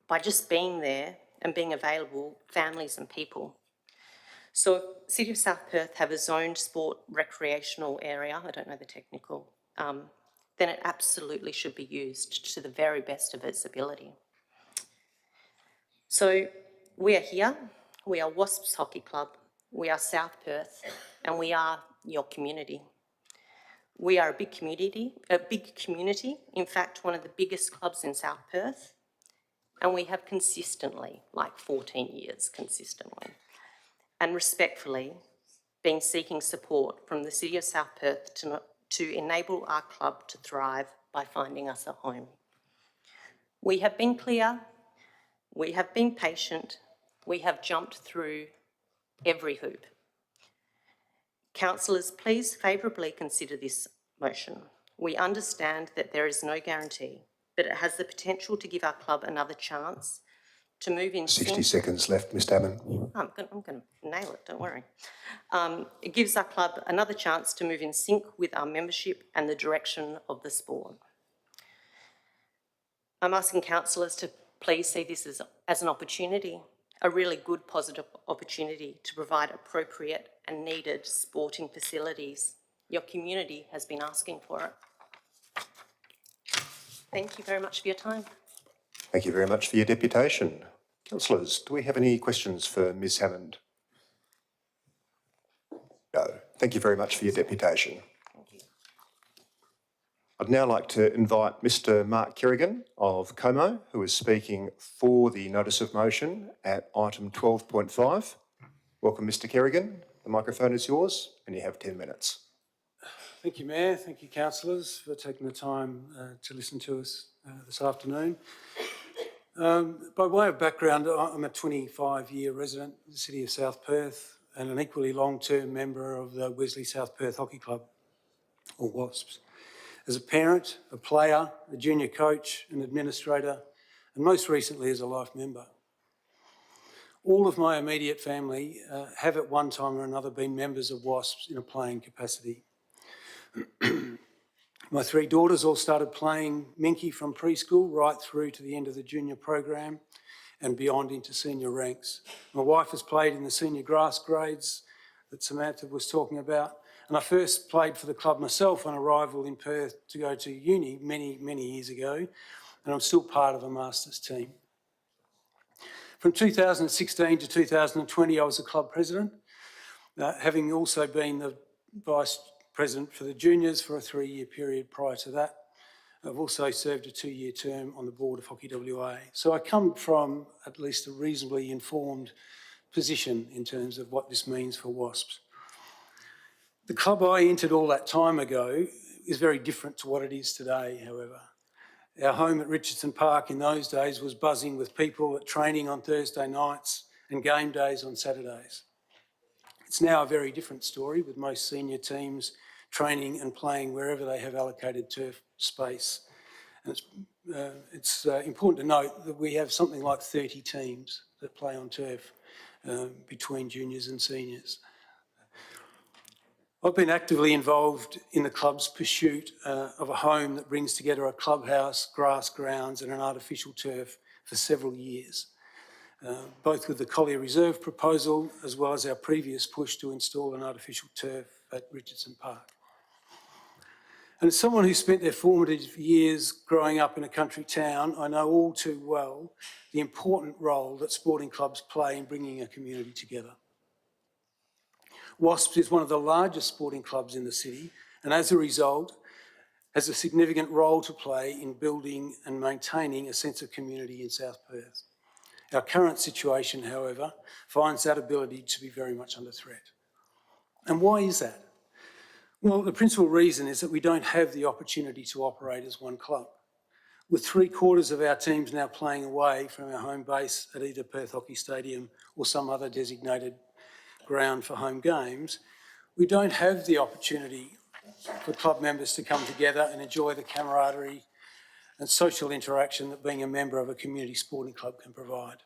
by just being there and being available, families and people. So if City of South Perth have a zoned sport recreational area, I don't know the technical, then it absolutely should be used to the very best of its ability. So we are here, we are WASP's Hockey Club, we are South Perth, and we are your community. We are a big community, in fact, one of the biggest clubs in South Perth, and we have consistently, like 14 years consistently, and respectfully been seeking support from the City of South Perth to enable our club to thrive by finding us a home. We have been clear, we have been patient, we have jumped through every hoop. Councillors, please favourably consider this motion. We understand that there is no guarantee, but it has the potential to give our club another chance to move in 60 seconds left, Ms Hammond. I'm going to nail it, don't worry. It gives our club another chance to move in sync with our membership and the direction of the sport. I'm asking councillors to please see this as an opportunity, a really good positive opportunity to provide appropriate and needed sporting facilities. Your community has been asking for it. Thank you very much for your time. Thank you very much for your deputation. Councillors, do we have any questions for Ms Hammond? No. Thank you very much for your deputation. Thank you. I'd now like to invite Mr Mark Kerrigan of Como, who is speaking for the notice of motion at item 12.5. Welcome, Mr Kerrigan. The microphone is yours and you have 10 minutes. Thank you, Mayor. Thank you, councillors, for taking the time to listen to us this afternoon. By way of background, I'm a 25-year resident of the City of South Perth and an equally long-term member of the Wesley South Perth Hockey Club, or WASPs. As a parent, a player, a junior coach, an administrator, and most recently as a life member. All of my immediate family have at one time or another been members of WASPs in a playing capacity. My three daughters all started playing Minky from preschool right through to the end of the junior program and beyond into senior ranks. My wife has played in the senior grass grades that Samantha was talking about, and I first played for the club myself on arrival in Perth to go to uni many years ago, and I'm still part of a Masters team. From 2016 to 2020, I was the club president, having also been the vice president for the juniors for a 3-year period prior to that. I've also served a 2-year term on the board of Hockey WA. So I come from at least a reasonably informed position in terms of what this means for WASPs. The club I entered all that time ago is very different to what it is today, however. Our home at Richardson Park in those days was buzzing with people at training on Thursday nights and game days on Saturdays. It's now a very different story, with most senior teams training and playing wherever they have allocated turf space. And it's important to note that we have something like 30 teams that play on turf between juniors and seniors. I've been actively involved in the club's pursuit of a home that brings together a clubhouse, grass grounds and an artificial turf for several years, both with the Collier Reserve proposal as well as our previous push to install an artificial turf at Richardson Park. And as someone who spent their formative years growing up in a country town, I know all too well the important role that sporting clubs play in bringing a community together. WASPs is one of the largest sporting clubs in the city, and as a result, has a significant role to play in building and maintaining a sense of community in South Perth. Our current situation, however, finds that ability to be very much under threat. And why is that? Well, the principal reason is that we don't have the opportunity to operate as one club. With 3/4 of our teams now playing away from our home base at either Perth Hockey Stadium or some other designated ground for home games, we don't have the opportunity for club members to come together and enjoy the camaraderie and social interaction that being a member of a community sporting club can provide.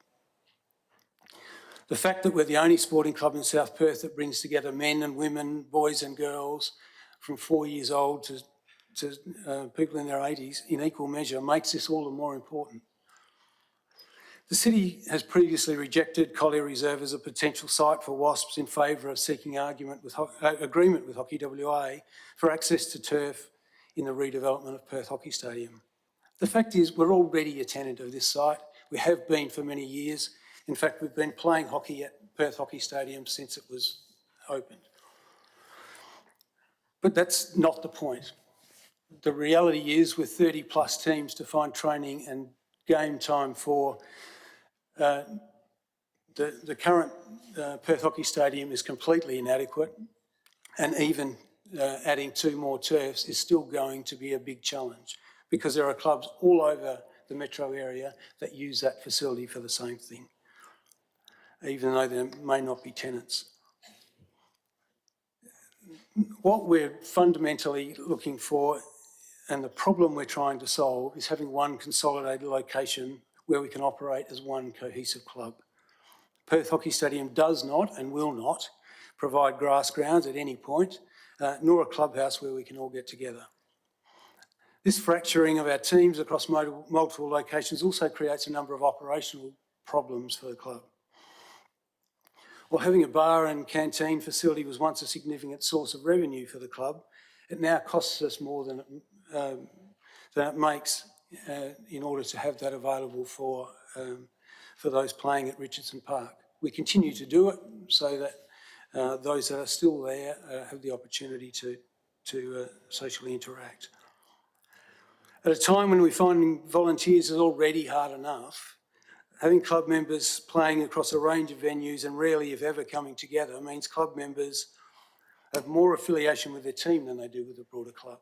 The fact that we're the only sporting club in South Perth that brings together men and women, boys and girls, from 4 years old to people in their 80s in equal measure makes this all the more important. The city has previously rejected Collier Reserve as a potential site for WASPs in favour of seeking agreement with Hockey WA for access to turf in the redevelopment of Perth Hockey Stadium. The fact is we're already a tenant of this site. We have been for many years. In fact, we've been playing hockey at Perth Hockey Stadium since it was opened. But that's not the point. The reality is, with 30 plus teams to find training and game time for the current Perth Hockey Stadium is completely inadequate, and even adding 2 more turfs is still going to be a big challenge because there are clubs all over the metro area that use that facility for the same thing, even though there may not be tenants. What we're fundamentally looking for and the problem we're trying to solve is having one consolidated location where we can operate as one cohesive club. Perth Hockey Stadium does not and will not provide grass grounds at any point, nor a clubhouse where we can all get together. This fracturing of our teams across multiple locations also creates a number of operational problems for the club. While having a bar and canteen facility was once a significant source of revenue for the club, it now costs us more than it makes in order to have that available for those playing at Richardson Park. We continue to do it so that those that are still there have the opportunity to socially interact. At a time when we're finding volunteers is already hard enough, having club members playing across a range of venues and rarely, if ever, coming together means club members have more affiliation with their team than they do with the broader club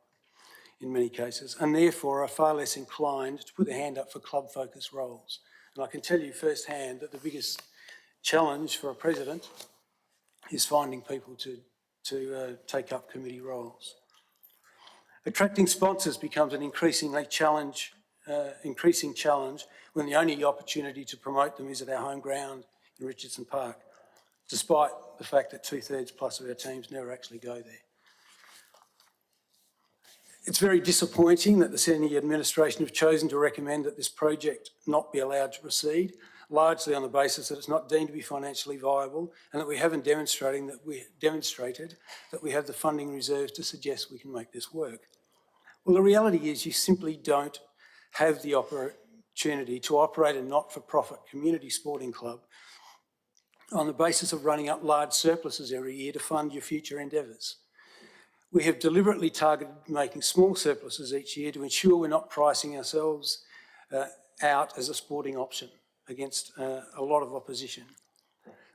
in many cases, and therefore are far less inclined to put their hand up for club-focused roles. And I can tell you firsthand that the biggest challenge for a president is finding people to take up committee roles. Attracting sponsors becomes an increasing challenge when the only opportunity to promote them is at our home ground in Richardson Park, despite the fact that 2/3 plus of our teams never actually go there. It's very disappointing that the senior administration have chosen to recommend that this project not be allowed to proceed, largely on the basis that it's not deemed to be financially viable and that we haven't demonstrated that we have the funding reserves to suggest we can make this work. Well, the reality is you simply don't have the opportunity to operate a not-for-profit community sporting club on the basis of running up large surpluses every year to fund your future endeavours. We have deliberately targeted making small surpluses each year to ensure we're not pricing ourselves out as a sporting option against a lot of opposition.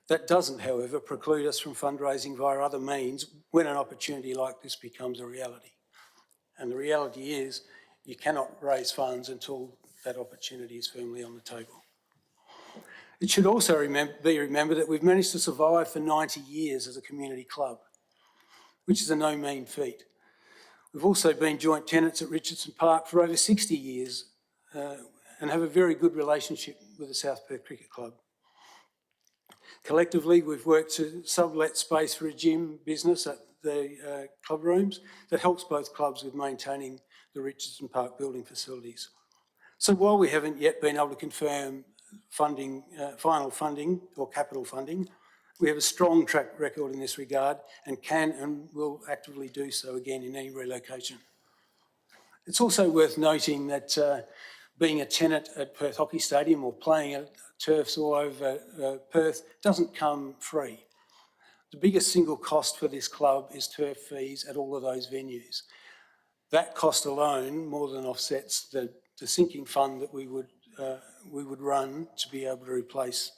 That doesn't, however, preclude us from fundraising via other means when an opportunity like this becomes a reality. And the reality is you cannot raise funds until that opportunity is firmly on the table. It should also be remembered that we've managed to survive for 90 years as a community club, which is a no mean feat. We've also been joint tenants at Richardson Park for over 60 years and have a very good relationship with the South Perth Cricket Club. Collectively, we've worked to sublet space for a gym business at the club rooms that helps both clubs with maintaining the Richardson Park building facilities. So while we haven't yet been able to confirm final funding or capital funding, we have a strong track record in this regard and can and will actively do so again in any relocation. It's also worth noting that being a tenant at Perth Hockey Stadium or playing at turfs all over Perth doesn't come free. The biggest single cost for this club is turf fees at all of those venues. That cost alone more than offsets the sinking fund that we would run to be able to replace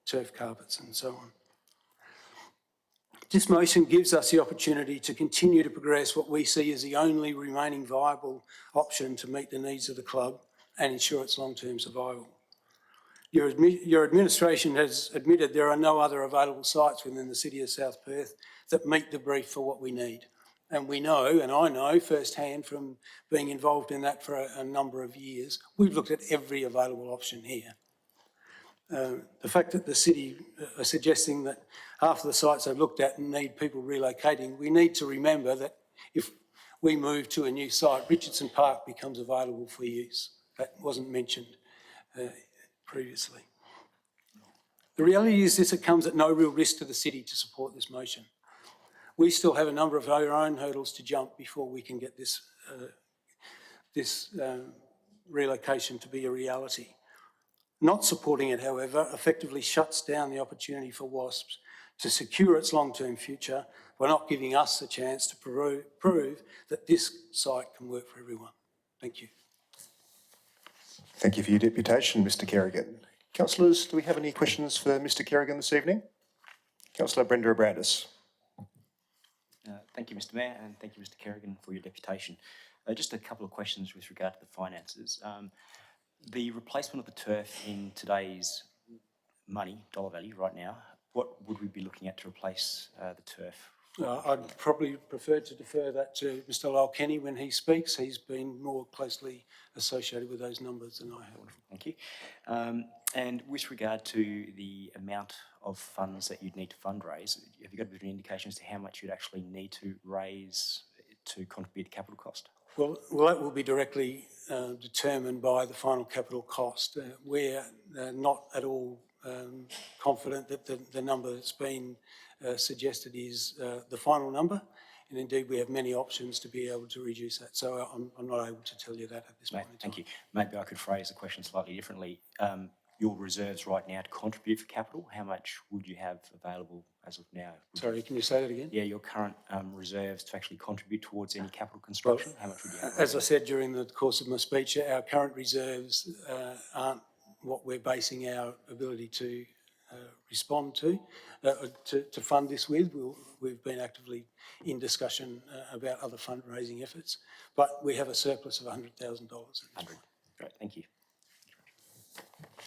turf carpets and so on. This motion gives us the opportunity to continue to progress what we see as the only remaining viable option to meet the needs of the club and ensure its long-term survival. Your administration has admitted there are no other available sites within the City of South Perth that meet the brief for what we need. And we know, and I know firsthand from being involved in that for a number of years, we've looked at every available option here. The fact that the City are suggesting that half of the sites they've looked at need people relocating, we need to remember that if we move to a new site, Richardson Park becomes available for use. That wasn't mentioned previously. The reality is this, it comes at no real risk to the City to support this motion. We still have a number of our own hurdles to jump before we can get this relocation to be a reality. Not supporting it, however, effectively shuts down the opportunity for WASPs to secure its long-term future by not giving us a chance to prove that this site can work for everyone. Thank you. Thank you for your deputation, Mr Kerrigan. Councillors, do we have any questions for Mr Kerrigan this evening? Councillor Brenda Abrandis. Thank you, Mr Mayor, and thank you, Mr Kerrigan, for your deputation. Just a couple of questions with regard to the finances. The replacement of the turf in today's money, dollar value right now, what would we be looking at to replace the turf? I'd probably prefer to defer that to Mr Lyle Kenny when he speaks. He's been more closely associated with those numbers than I have. Thank you. And with regard to the amount of funds that you'd need to fundraise, have you got a bit of an indication as to how much you'd actually need to raise to contribute to capital cost? Well, that will be directly determined by the final capital cost. We're not at all confident that the number that's been suggested is the final number, and indeed we have many options to be able to reduce that. So I'm not able to tell you that at this point in time. Thank you. Maybe I could phrase the question slightly differently. Your reserves right now to contribute for capital, how much would you have available as of now? Sorry, can you say that again? Yeah, your current reserves to actually contribute towards any capital construction, how much would you have? As I said during the course of my speech, our current reserves aren't what we're basing our ability to respond to fund this with. We've been actively in discussion about other fundraising efforts, but we have a surplus of $100,000. 100. Great, thank you.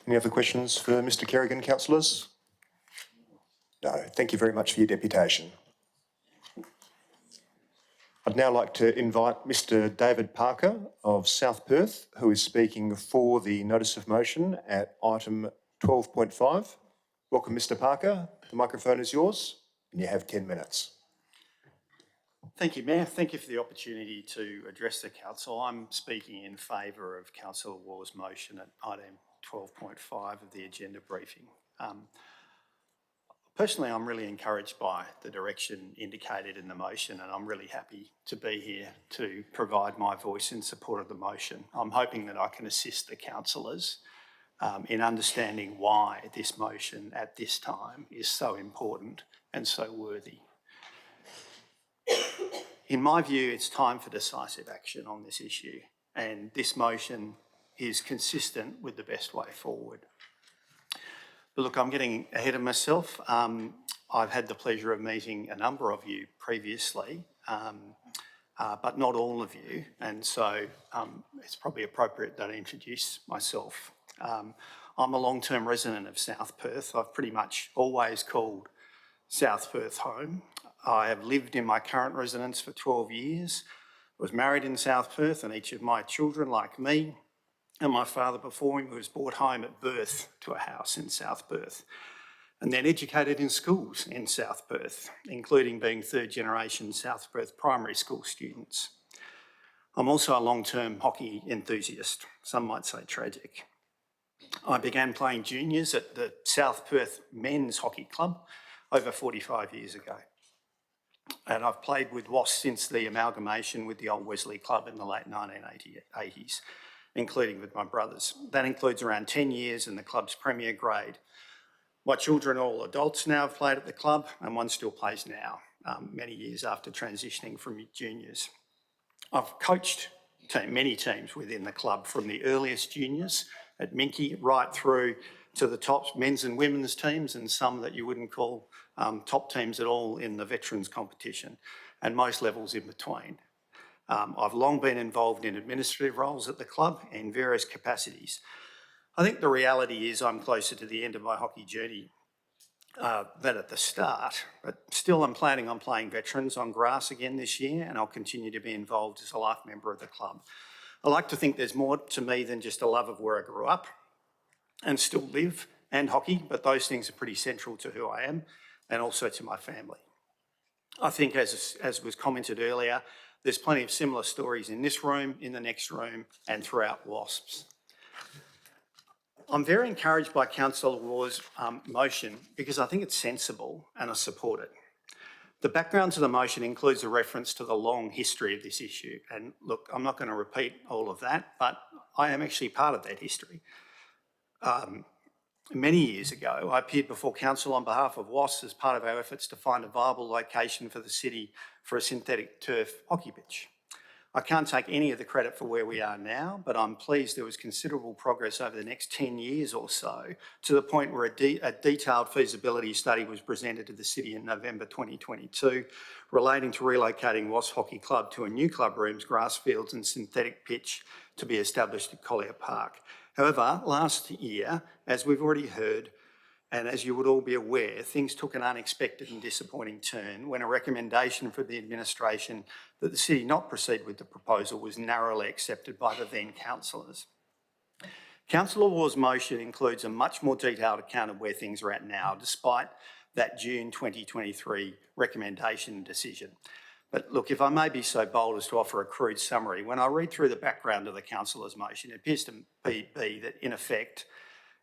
Any other questions for Mr Kerrigan, councillors? No, thank you very much for your deputation. I'd now like to invite Mr David Parker of South Perth, who is speaking for the notice of motion at item 12.5. Welcome, Mr Parker. The microphone is yours and you have 10 minutes. Thank you, Mayor. Thank you for the opportunity to address the council. I'm speaking in favour of Councillor Waugh's motion at item 12.5 of the agenda briefing. Personally, I'm really encouraged by the direction indicated in the motion, and I'm really happy to be here to provide my voice in support of the motion. I'm hoping that I can assist the councillors in understanding why this motion at this time is so important and so worthy. In my view, it's time for decisive action on this issue, and this motion is consistent with the best way forward. But look, I'm getting ahead of myself. I've had the pleasure of meeting a number of you previously, but not all of you, and so it's probably appropriate that I introduce myself. I'm a long-term resident of South Perth. I've pretty much always called South Perth home. I have lived in my current residence for 12 years, was married in South Perth, and each of my children, like me, and my father before him, was brought home at birth to a house in South Perth, and then educated in schools in South Perth, including being third generation South Perth primary school students. I'm also a long-term hockey enthusiast, some might say tragic. I began playing juniors at the South Perth Men's Hockey Club over 45 years ago. And I've played with Wasps since the amalgamation with the old Wesley Club in the late 1980s, including with my brothers. That includes around 10 years in the club's premier grade. My children are all adults now, have played at the club, and one still plays now, many years after transitioning from juniors. I've coached many teams within the club, from the earliest juniors at Minky right through to the top men's and women's teams, and some that you wouldn't call top teams at all in the veterans competition, and most levels in between. I've long been involved in administrative roles at the club in various capacities. I think the reality is I'm closer to the end of my hockey journey than at the start, but still I'm planning on playing veterans on grass again this year, and I'll continue to be involved as a life member of the club. I like to think there's more to me than just a love of where I grew up and still live, and hockey, but those things are pretty central to who I am and also to my family. I think, as was commented earlier, there's plenty of similar stories in this room, in the next room, and throughout WASPs. I'm very encouraged by Councillor Waugh's motion because I think it's sensible and I support it. The background to the motion includes a reference to the long history of this issue. And look, I'm not going to repeat all of that, but I am actually part of that history. Many years ago, I appeared before council on behalf of WASPs as part of our efforts to find a viable location for the city for a synthetic turf hockey pitch. I can't take any of the credit for where we are now, but I'm pleased there was considerable progress over the next 10 years or so, to the point where a detailed feasibility study was presented to the City in November 2022, relating to relocating Wasps Hockey Club to a new club rooms, grass fields and synthetic pitch to be established at Collier Park. However, last year, as we've already heard, and as you would all be aware, things took an unexpected and disappointing turn when a recommendation from the administration that the City not proceed with the proposal was narrowly accepted by the then councillors. Councillor Waugh's motion includes a much more detailed account of where things are at now, despite that June 2023 recommendation decision. But look, if I may be so bold as to offer a crude summary, when I read through the background of the councillor's motion, it appears to be that, in effect,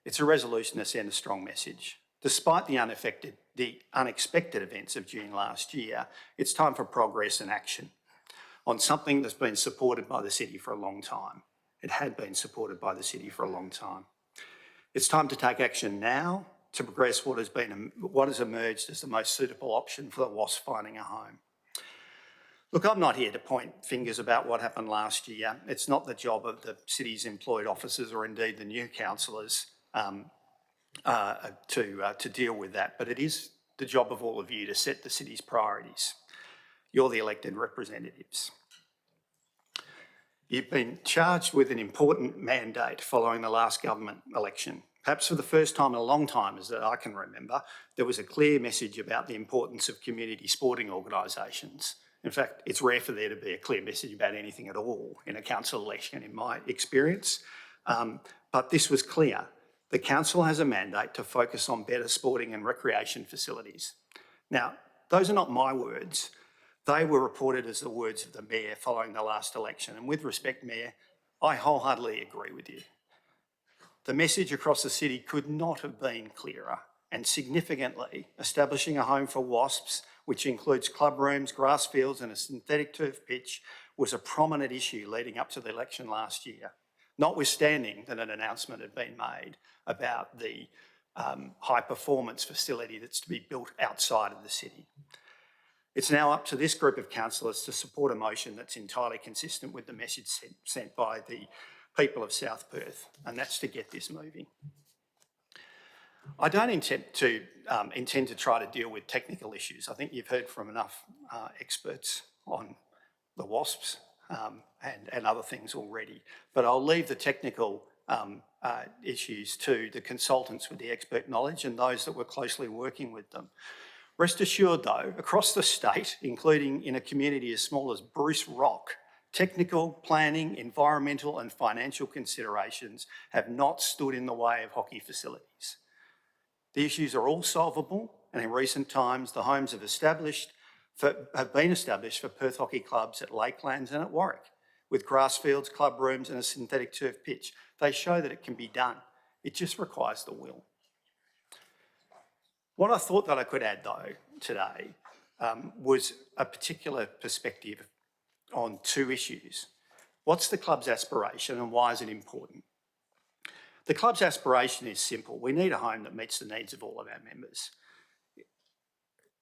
it's a resolution to send a strong message. Despite the unexpected events of June last year, it's time for progress and action on something that's been supported by the City for a long time. It had been supported by the City for a long time. It's time to take action now to progress what has emerged as the most suitable option for the Wasps finding a home. Look, I'm not here to point fingers about what happened last year. It's not the job of the City's employed officers or indeed the new councillors to deal with that, but it is the job of all of you to set the City's priorities. You're the elected representatives. You've been charged with an important mandate following the last government election. Perhaps for the first time in a long time, as that I can remember, there was a clear message about the importance of community sporting organisations. In fact, it's rare for there to be a clear message about anything at all in a council election, in my experience. But this was clear. The council has a mandate to focus on better sporting and recreation facilities. Now, those are not my words. They were reported as the words of the Mayor following the last election. And with respect, Mayor, I wholeheartedly agree with you. The message across the City could not have been clearer, and significantly, establishing a home for Wasps, which includes club rooms, grass fields and a synthetic turf pitch, was a prominent issue leading up to the election last year, notwithstanding that an announcement had been made about the high performance facility that's to be built outside of the City. It's now up to this group of councillors to support a motion that's entirely consistent with the message sent by the people of South Perth, and that's to get this moving. I don't intend to try to deal with technical issues. I think you've heard from enough experts on the Wasps and other things already, but I'll leave the technical issues to the consultants with the expert knowledge and those that were closely working with them. Rest assured though, across the state, including in a community as small as Bruce Rock, technical, planning, environmental and financial considerations have not stood in the way of hockey facilities. The issues are all solvable, and in recent times the homes have been established for Perth hockey clubs at Lakelands and at Warwick, with grass fields, club rooms and a synthetic turf pitch. They show that it can be done. It just requires the will. What I thought that I could add though today was a particular perspective on two issues. What's the club's aspiration and why is it important? The club's aspiration is simple. We need a home that meets the needs of all of our members.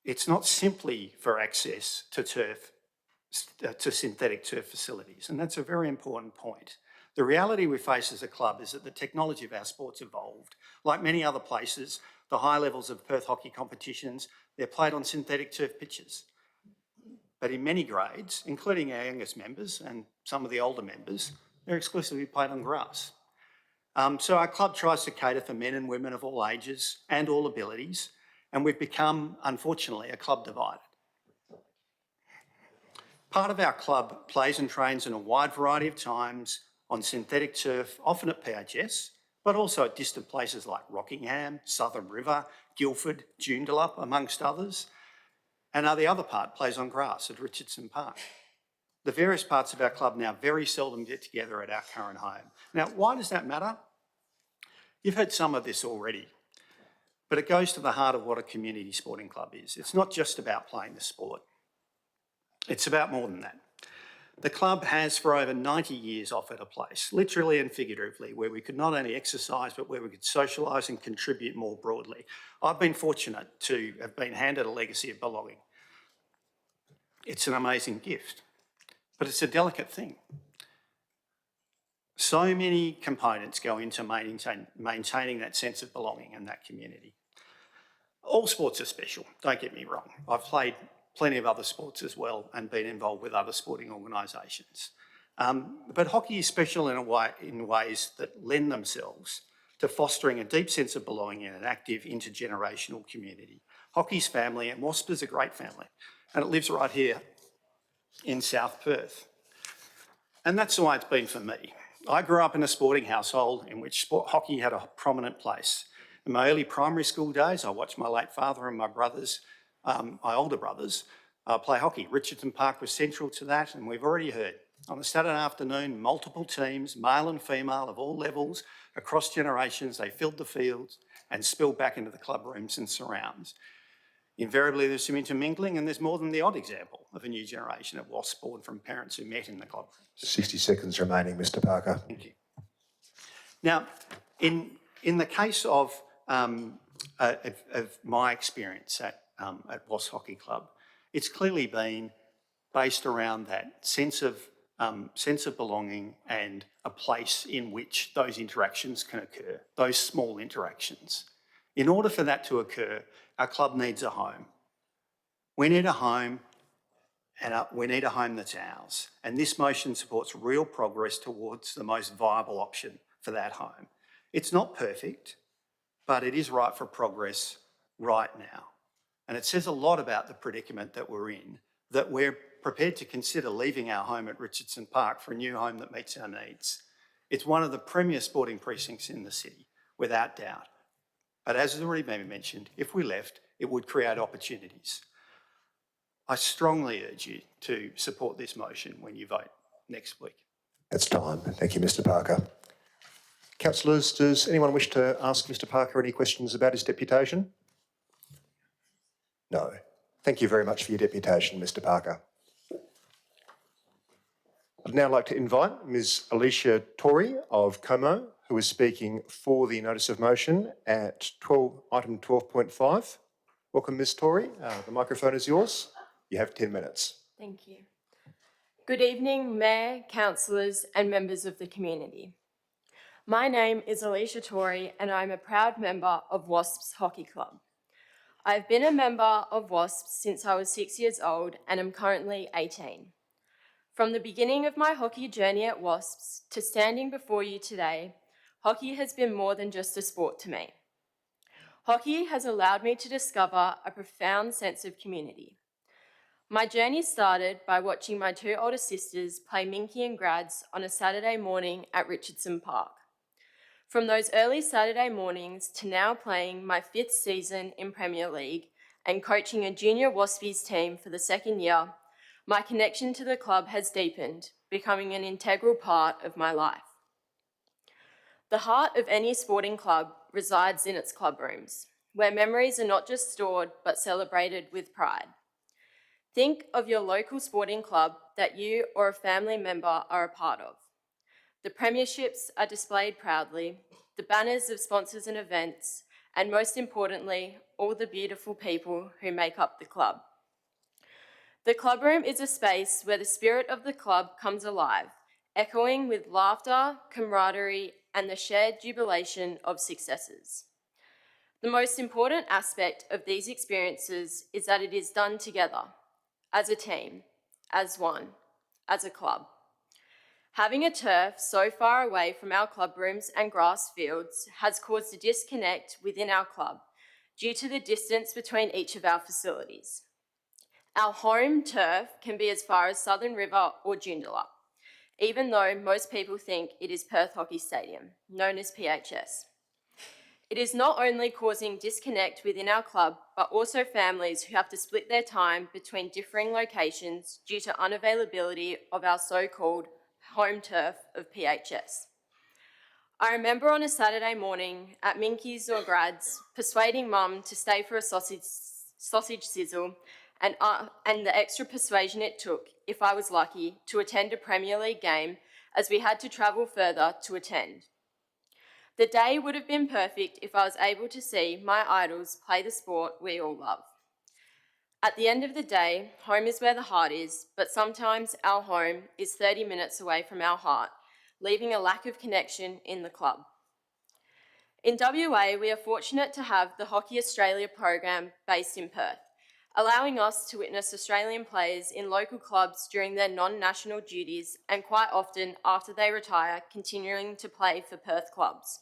It's not simply for access to turf, to synthetic turf facilities, and that's a very important point. The reality we face as a club is that the technology of our sport's evolved. Like many other places, the high levels of Perth hockey competitions, they're played on synthetic turf pitches. But in many grades, including our youngest members and some of the older members, they're exclusively played on grass. So our club tries to cater for men and women of all ages and all abilities, and we've become, unfortunately, a club divided. Part of our club plays and trains in a wide variety of times on synthetic turf, often at PHS, but also at distant places like Rockingham, Southern River, Guildford, Joondalup, amongst others. And the other part plays on grass at Richardson Park. The various parts of our club now very seldom get together at our current home. Now, why does that matter? You've heard some of this already, but it goes to the heart of what a community sporting club is. It's not just about playing the sport. It's about more than that. The club has for over 90 years offered a place, literally and figuratively, where we could not only exercise, but where we could socialise and contribute more broadly. I've been fortunate to have been handed a legacy of belonging. It's an amazing gift. but it's a delicate thing. So many components go into maintaining that sense of belonging in that community. All sports are special, don't get me wrong. I've played plenty of other sports as well and been involved with other sporting organisations. But hockey is special in ways that lend themselves to fostering a deep sense of belonging in an active intergenerational community. Hockey's family, and Wasps is a great family, and it lives right here in South Perth. And that's the way it's been for me. I grew up in a sporting household in which hockey had a prominent place. In my early primary school days, I watched my late father and my brothers, my older brothers, play hockey. Richardson Park was central to that, and we've already heard on a Saturday afternoon, multiple teams, male and female of all levels, across generations, they filled the fields and spilled back into the club rooms and surrounds. Invariably, there's some intermingling, and there's more than the odd example of a new generation of Wasps born from parents who met in the club rooms. 60 seconds remaining, Mr Parker. Thank you. Now, in the case of my experience at Wasps Hockey Club, it's clearly been based around that sense of belonging and a place in which those interactions can occur, those small interactions. In order for that to occur, our club needs a home. We need a home, and we need a home that's ours. And this motion supports real progress towards the most viable option for that home. It's not perfect, but it is right for progress right now. And it says a lot about the predicament that we're in, that we're prepared to consider leaving our home at Richardson Park for a new home that meets our needs. It's one of the premier sporting precincts in the city, without doubt. But as has already been mentioned, if we left, it would create opportunities. I strongly urge you to support this motion when you vote next week. That's time. Thank you, Mr Parker. Councillors, does anyone wish to ask Mr Parker any questions about his deputation? No. Thank you very much for your deputation, Mr Parker. I'd now like to invite Ms Alicia Torrey of Como, who is speaking for the notice of motion at item 12.5. Welcome, Ms Torrey. The microphone is yours. You have 10 minutes. Thank you. Good evening, Mayor, councillors and members of the community. My name is Alicia Torrey and I'm a proud member of Wasps Hockey Club. I've been a member of Wasps since I was 6 years old and am currently 18. From the beginning of my hockey journey at Wasps to standing before you today, hockey has been more than just a sport to me. Hockey has allowed me to discover a profound sense of community. My journey started by watching my two older sisters play Minky and Grads on a Saturday morning at Richardson Park. From those early Saturday mornings to now playing my 5th season in Premier League and coaching a junior Waspies team for the 2nd year, my connection to the club has deepened, becoming an integral part of my life. The heart of any sporting club resides in its club rooms, where memories are not just stored but celebrated with pride. Think of your local sporting club that you or a family member are a part of. The premierships are displayed proudly, the banners of sponsors and events, and most importantly, all the beautiful people who make up the club. The club room is a space where the spirit of the club comes alive, echoing with laughter, camaraderie, and the shared jubilation of successes. The most important aspect of these experiences is that it is done together, as a team, as one, as a club. Having a turf so far away from our club rooms and grass fields has caused a disconnect within our club due to the distance between each of our facilities. Our home turf can be as far as Southern River or Joondalup, even though most people think it is Perth Hockey Stadium, known as PHS. It is not only causing disconnect within our club, but also families who have to split their time between differing locations due to unavailability of our so-called home turf of PHS. I remember on a Saturday morning at Minky's or Grad's, persuading Mum to stay for a sausage sizzle and the extra persuasion it took, if I was lucky, to attend a Premier League game, as we had to travel further to attend. The day would have been perfect if I was able to see my idols play the sport we all love. At the end of the day, home is where the heart is, but sometimes our home is 30 minutes away from our heart, leaving a lack of connection in the club. In WA, we are fortunate to have the Hockey Australia program based in Perth, allowing us to witness Australian players in local clubs during their non-national duties and quite often after they retire, continuing to play for Perth clubs.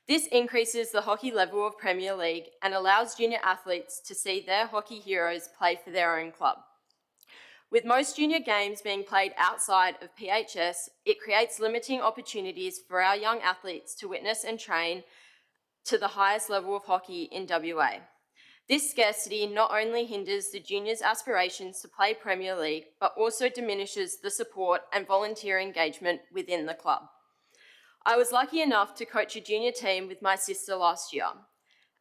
This increases the hockey level of Premier League and allows junior athletes to see their hockey heroes play for their own club. With most junior games being played outside of PHS, it creates limiting opportunities for our young athletes to witness and train to the highest level of hockey in WA. This scarcity not only hinders the juniors' aspirations to play Premier League, but also diminishes the support and volunteer engagement within the club. I was lucky enough to coach a junior team with my sister last year,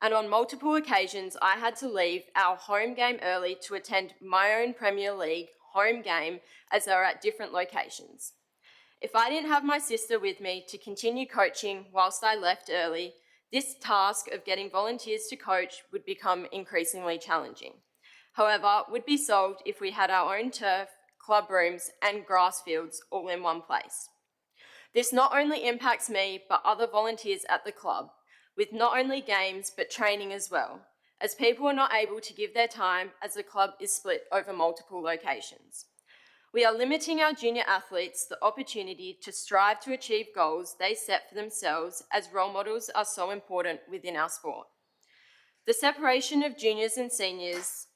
and on multiple occasions I had to leave our home game early to attend my own Premier League home game as they were at different locations. If I didn't have my sister with me to continue coaching whilst I left early, this task of getting volunteers to coach would become increasingly challenging. However, would be solved if we had our own turf, club rooms and grass fields all in one place. This not only impacts me, but other volunteers at the club, with not only games, but training as well, as people are not able to give their time as the club is split over multiple locations. We are limiting our junior athletes the opportunity to strive to achieve goals they set for themselves, as role models are so important within our sport. The separation of juniors and seniors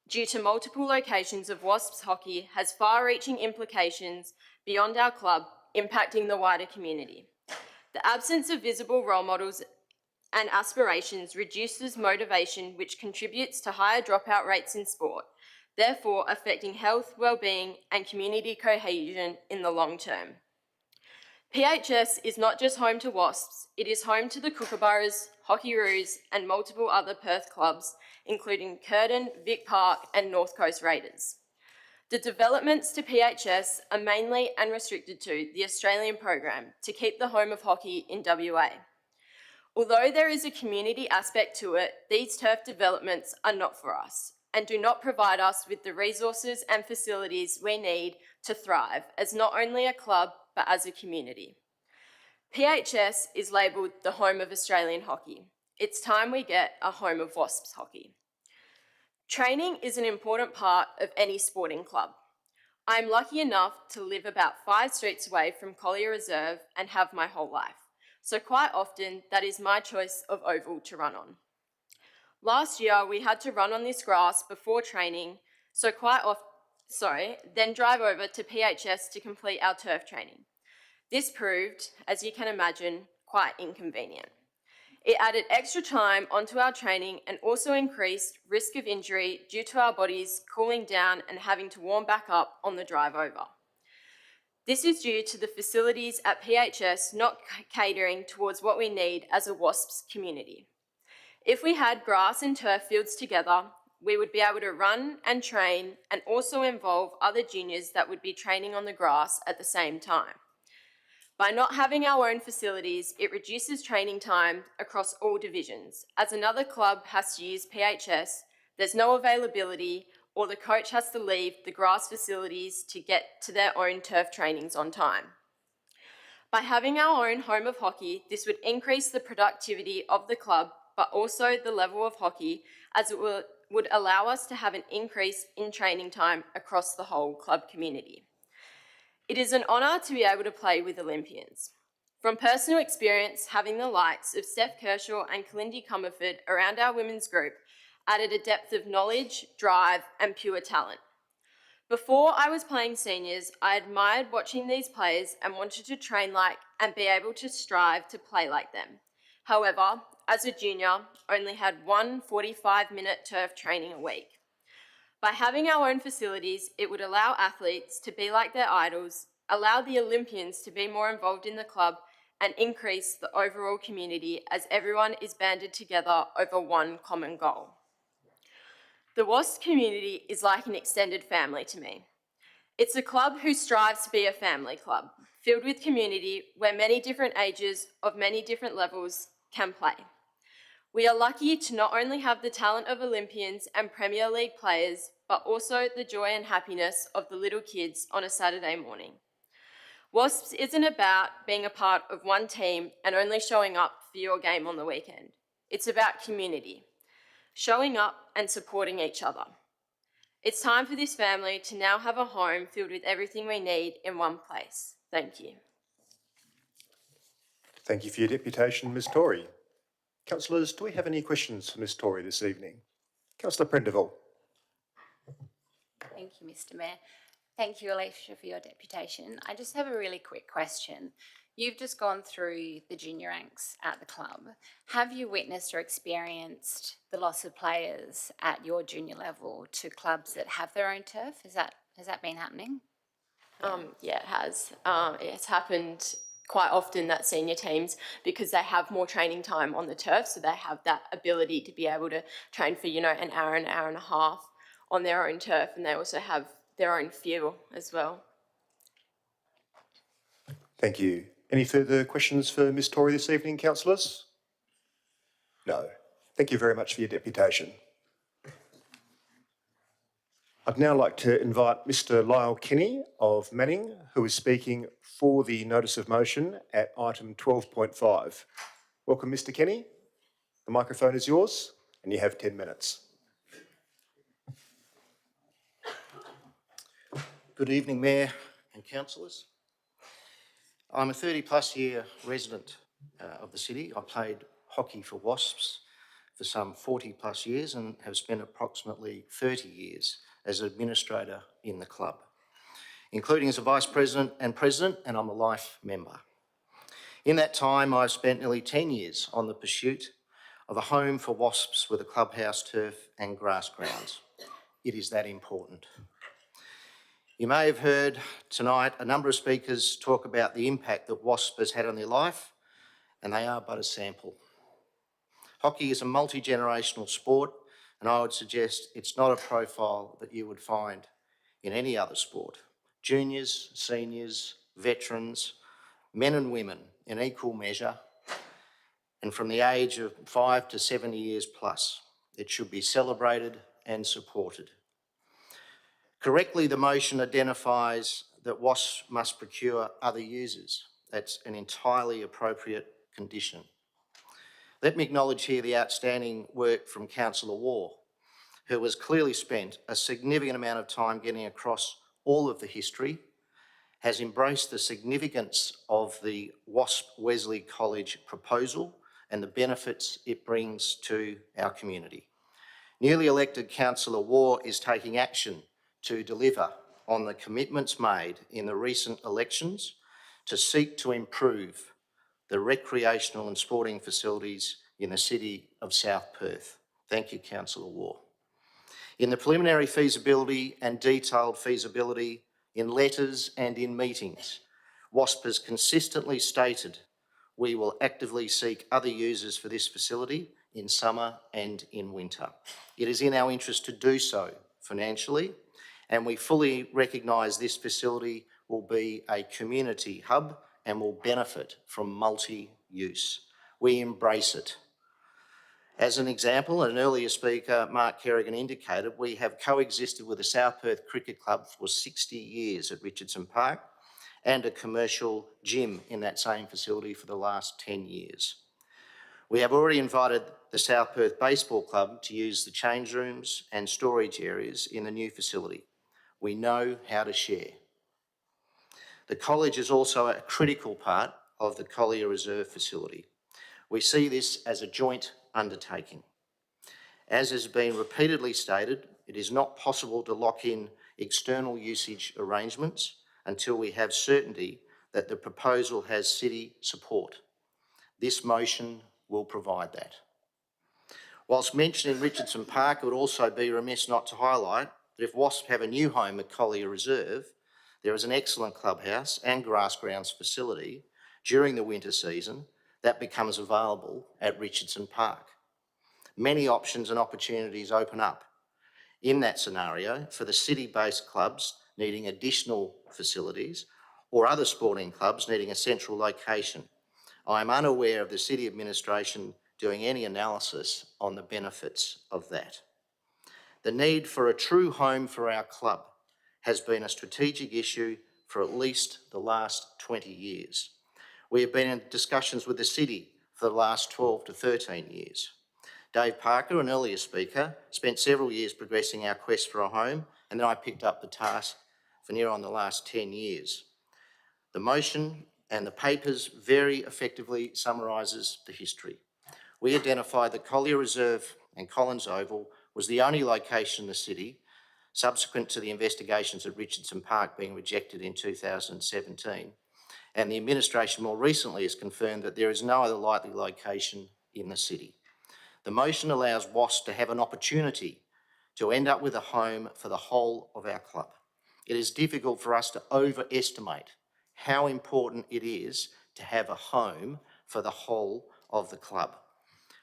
due to multiple locations of Wasps hockey has far-reaching implications beyond our club, impacting the wider community. The absence of visible role models and aspirations reduces motivation, which contributes to higher dropout rates in sport, therefore affecting health, well-being and community cohesion in the long term. PHS is not just home to Wasps, it is home to the Kookaburras, Hockeyroos and multiple other Perth clubs, including Curtin, Vic Park and North Coast Raiders. The developments to PHS are mainly and restricted to the Australian program to keep the home of hockey in WA. Although there is a community aspect to it, these turf developments are not for us and do not provide us with the resources and facilities we need to thrive as not only a club, but as a community. PHS is labelled the home of Australian hockey. It's time we get a home of Wasps hockey. Training is an important part of any sporting club. I'm lucky enough to live about 5 streets away from Collier Reserve and have my whole life. So quite often, that is my choice of oval to run on. Last year, we had to run on this grass before training, then drive over to PHS to complete our turf training. This proved, as you can imagine, quite inconvenient. It added extra time onto our training and also increased risk of injury due to our bodies cooling down and having to warm back up on the drive over. This is due to the facilities at PHS not catering towards what we need as a Wasps community. If we had grass and turf fields together, we would be able to run and train and also involve other juniors that would be training on the grass at the same time. By not having our own facilities, it reduces training time across all divisions. As another club has to use PHS, there's no availability, or the coach has to leave the grass facilities to get to their own turf trainings on time. By having our own home of hockey, this would increase the productivity of the club, but also the level of hockey, as it would allow us to have an increase in training time across the whole club community. It is an honour to be able to play with Olympians. From personal experience, having the likes of Steph Kershaw and Kalindi Comerford around our women's group added a depth of knowledge, drive and pure talent. Before I was playing seniors, I admired watching these players and wanted to train like and be able to strive to play like them. However, as a junior, only had one 45-minute turf training a week. By having our own facilities, it would allow athletes to be like their idols, allow the Olympians to be more involved in the club, and increase the overall community as everyone is banded together over one common goal. The Wasps community is like an extended family to me. It's a club who strives to be a family club, filled with community where many different ages of many different levels can play. We are lucky to not only have the talent of Olympians and Premier League players, but also the joy and happiness of the little kids on a Saturday morning. WASPs isn't about being a part of one team and only showing up for your game on the weekend. It's about community, showing up and supporting each other. It's time for this family to now have a home filled with everything we need in one place. Thank you. Thank you for your deputation, Ms Tory. Councillors, do we have any questions for Ms Tory this evening? Councillor Prendeville. Thank you, Mr Mayor. Thank you, Alicia, for your deputation. I just have a really quick question. You've just gone through the junior ranks at the club. Have you witnessed or experienced the loss of players at your junior level to clubs that have their own turf? Has that been happening? Yeah, it has. It's happened quite often that senior teams, because they have more training time on the turf, so they have that ability to be able to train for, an hour and a half on their own turf, and they also have their own fuel as well. Thank you. Any further questions for Ms Tory this evening, councillors? No. Thank you very much for your deputation. I'd now like to invite Mr Lyle Kinney of Manning, who is speaking for the notice of motion at item 12.5. Welcome, Mr Kinney. The microphone is yours and you have 10 minutes. Good evening, Mayor and councillors. I'm a 30-plus year resident of the city. I played hockey for Wasps for some 40-plus years and have spent approximately 30 years as an administrator in the club, including as a vice president, and I'm a life member. In that time, I've spent nearly 10 years on the pursuit of a home for Wasps with a clubhouse, turf and grass grounds. It is that important. You may have heard tonight a number of speakers talk about the impact that WASP has had on their life, and they are but a sample. Hockey is a multi-generational sport, and I would suggest it's not a profile that you would find in any other sport. Juniors, seniors, veterans, men and women in equal measure, and from the age of 5 to 70 years plus. It should be celebrated and supported. Correctly, the motion identifies that WASP must procure other users. That's an entirely appropriate condition. Let me acknowledge here the outstanding work from Councillor Waugh, who has clearly spent a significant amount of time getting across all of the history, has embraced the significance of the WASP Wesley College proposal and the benefits it brings to our community. Newly elected Councillor Waugh is taking action to deliver on the commitments made in the recent elections to seek to improve the recreational and sporting facilities in the city of South Perth. Thank you, Councillor Waugh. In the preliminary feasibility and detailed feasibility, in letters and in meetings, WASP has consistently stated we will actively seek other users for this facility in summer and in winter. It is in our interest to do so financially, and we fully recognise this facility will be a community hub and will benefit from multi-use. We embrace it. As an example, an earlier speaker, Mark Kerrigan, indicated, we have coexisted with the South Perth Cricket Club for 60 years at Richardson Park and a commercial gym in that same facility for the last 10 years. We have already invited the South Perth Baseball Club to use the change rooms and storage areas in the new facility. We know how to share. The college is also a critical part of the Collier Reserve facility. We see this as a joint undertaking. As has been repeatedly stated, it is not possible to lock in external usage arrangements until we have certainty that the proposal has city support. This motion will provide that. Whilst mentioning Richardson Park, it would also be remiss not to highlight that if WASP have a new home at Collier Reserve, there is an excellent clubhouse and grass grounds facility during the winter season that becomes available at Richardson Park. Many options and opportunities open up in that scenario for the city-based clubs needing additional facilities or other sporting clubs needing a central location. I am unaware of the city administration doing any analysis on the benefits of that. The need for a true home for our club has been a strategic issue for at least the last 20 years. We have been in discussions with the city for the last 12 to 13 years. Dave Parker, an earlier speaker, spent several years progressing our quest for a home, and then I picked up the task for near on the last 10 years. The motion and the papers very effectively summarises the history. We identified that Collier Reserve and Collins Oval was the only location in the city, subsequent to the investigations at Richardson Park being rejected in 2017. And the administration more recently has confirmed that there is no other likely location in the city. The motion allows WASP to have an opportunity to end up with a home for the whole of our club. It is difficult for us to overestimate how important it is to have a home for the whole of the club.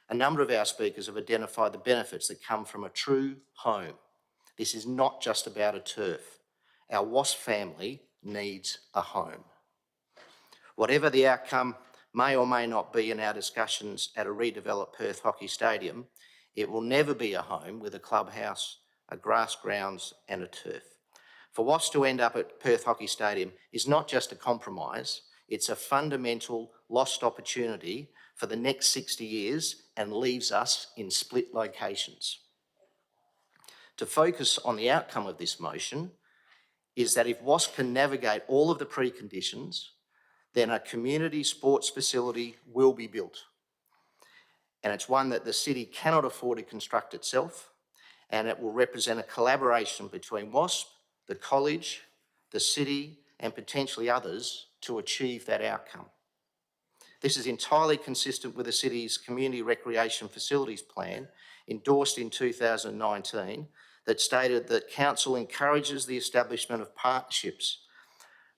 A number of our speakers have identified the benefits that come from a true home. This is not just about a turf. Our WASP family needs a home. Whatever the outcome may or may not be in our discussions at a redeveloped Perth Hockey Stadium, it will never be a home with a clubhouse, a grass grounds and a turf. For WASP to end up at Perth Hockey Stadium is not just a compromise, it's a fundamental lost opportunity for the next 60 years and leaves us in split locations. To focus on the outcome of this motion is that if WASP can navigate all of the preconditions, then a community sports facility will be built. And it's one that the city cannot afford to construct itself, and it will represent a collaboration between WASP, the college, the city, and potentially others to achieve that outcome. This is entirely consistent with the city's Community Recreation Facilities Plan, endorsed in 2019, that stated that council encourages the establishment of partnerships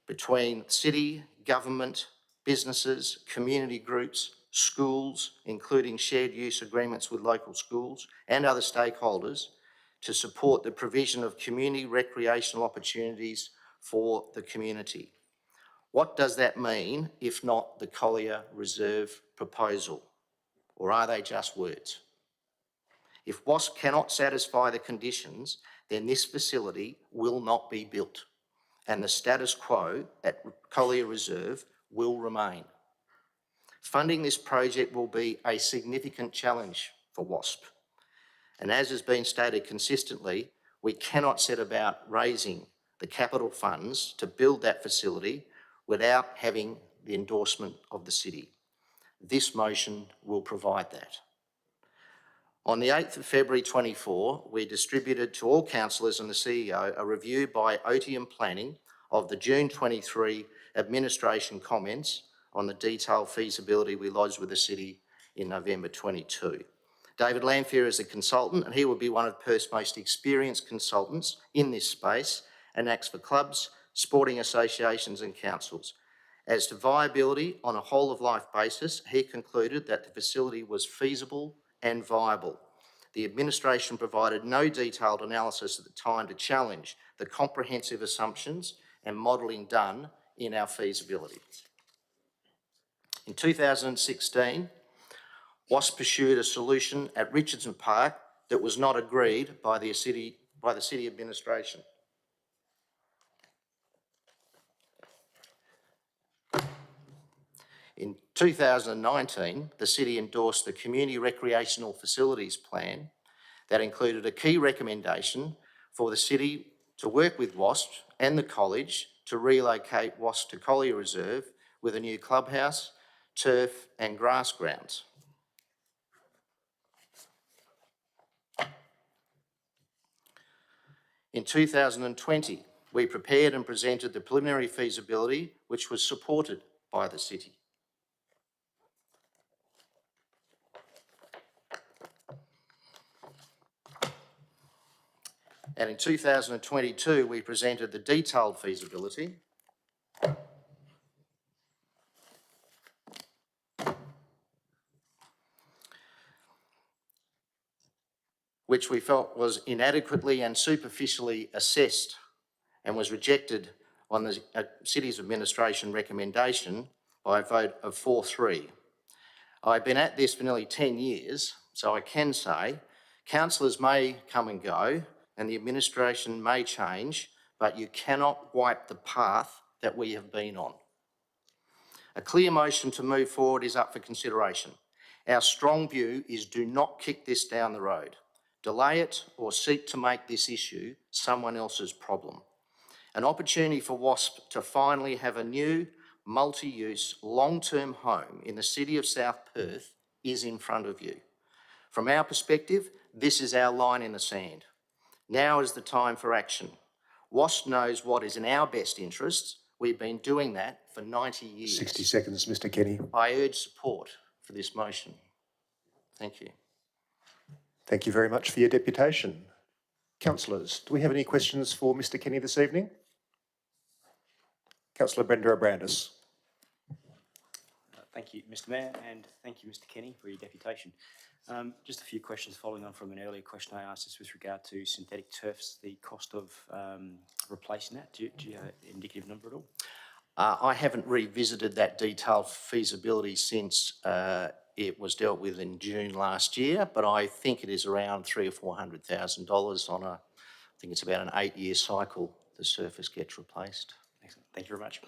between city, government, businesses, community groups, schools, including shared use agreements with local schools and other stakeholders, to support the provision of community recreational opportunities for the community. What does that mean if not the Collier Reserve proposal? Or are they just words? If WASP cannot satisfy the conditions, then this facility will not be built and the status quo at Collier Reserve will remain. Funding this project will be a significant challenge for WASP. And as has been stated consistently, we cannot set about raising the capital funds to build that facility without having the endorsement of the city. This motion will provide that. On the 8th of February 24, we distributed to all councillors and the CEO a review by Otium Planning of the June 23 administration comments on the detailed feasibility we lodged with the city in November 22. David Lanfear is a consultant, and he will be one of Perth's most experienced consultants in this space and acts for clubs, sporting associations and councils. As to viability on a whole-of-life basis, he concluded that the facility was feasible and viable. The administration provided no detailed analysis at the time to challenge the comprehensive assumptions and modelling done in our feasibility. In 2016, WASP pursued a solution at Richardson Park that was not agreed by the city administration. In 2019, the city endorsed the Community Recreational Facilities Plan that included a key recommendation for the city to work with WASP and the college to relocate WASP to Collier Reserve with a new clubhouse, turf and grass grounds. In 2020, we prepared and presented the preliminary feasibility, which was supported by the city. And in 2022, we presented the detailed feasibility, which we felt was inadequately and superficially assessed and was rejected on the city's administration recommendation by a vote of 4-3. I've been at this for nearly 10 years, so I can say councillors may come and go and the administration may change, but you cannot wipe the path that we have been on. A clear motion to move forward is up for consideration. Our strong view is do not kick this down the road. Delay it or seek to make this issue someone else's problem. An opportunity for WASP to finally have a new, multi-use, long-term home in the city of South Perth is in front of you. From our perspective, this is our line in the sand. Now is the time for action. WASP knows what is in our best interests. We've been doing that for 90 years. 60 seconds, Mr Kenny. I urge support for this motion. Thank you. Thank you very much for your deputation. Councillors, do we have any questions for Mr Kenny this evening? Councillor Brenda O'Brandis. Thank you, Mr Mayor, and thank you, Mr Kenny, for your deputation. Just a few questions following on from an earlier question I asked just with regard to synthetic turfs, the cost of replacing that. Do you have an indicative number at all? I haven't revisited that detailed feasibility since it was dealt with in June last year, but I think it is around $300,000 or $400,000 on I think it's about an 8-year cycle the surface gets replaced. Excellent, thank you very much.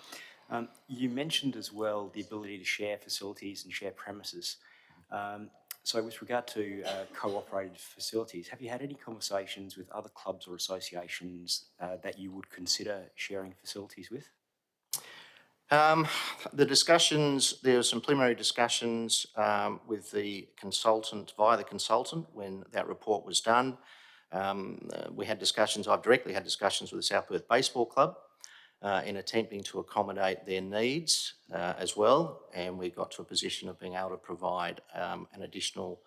You mentioned as well the ability to share facilities and share premises. So with regard to cooperated facilities, have you had any conversations with other clubs or associations that you would consider sharing facilities with? The discussions, there were some preliminary discussions with the consultant, via the consultant, when that report was done. We had discussions, I've directly had discussions with the South Perth Baseball Club in attempting to accommodate their needs as well, and we got to a position of being able to provide an additional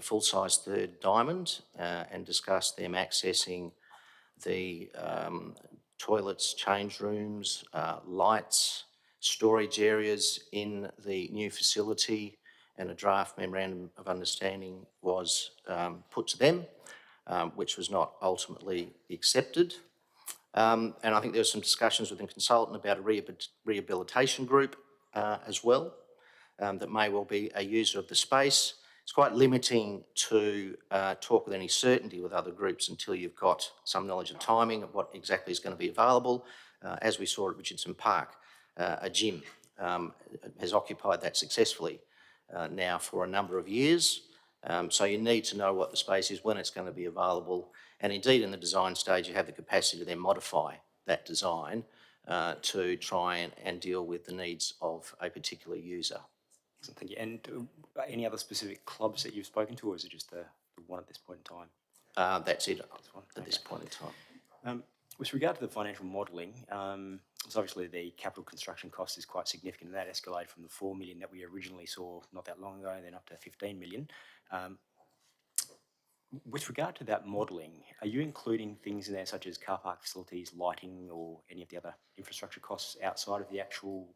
full-size third diamond and discuss them accessing the toilets, change rooms, lights, storage areas in the new facility, and a draft memorandum of understanding was put to them, which was not ultimately accepted. And I think there were some discussions with the consultant about a rehabilitation group as well that may well be a user of the space. It's quite limiting to talk with any certainty with other groups until you've got some knowledge of timing of what exactly is going to be available. As we saw at Richardson Park, a gym has occupied that successfully now for a number of years. So you need to know what the space is, when it's going to be available, and indeed in the design stage you have the capacity to then modify that design to try and deal with the needs of a particular user. Thank you. And any other specific clubs that you've spoken to, or is it just the one at this point in time? That's it at this point in time. With regard to the financial modelling, so obviously the capital construction cost is quite significant, and that escalated from the 4 million that we originally saw not that long ago, then up to 15 million. With regard to that modelling, are you including things in there such as car park facilities, lighting, or any of the other infrastructure costs outside of the actual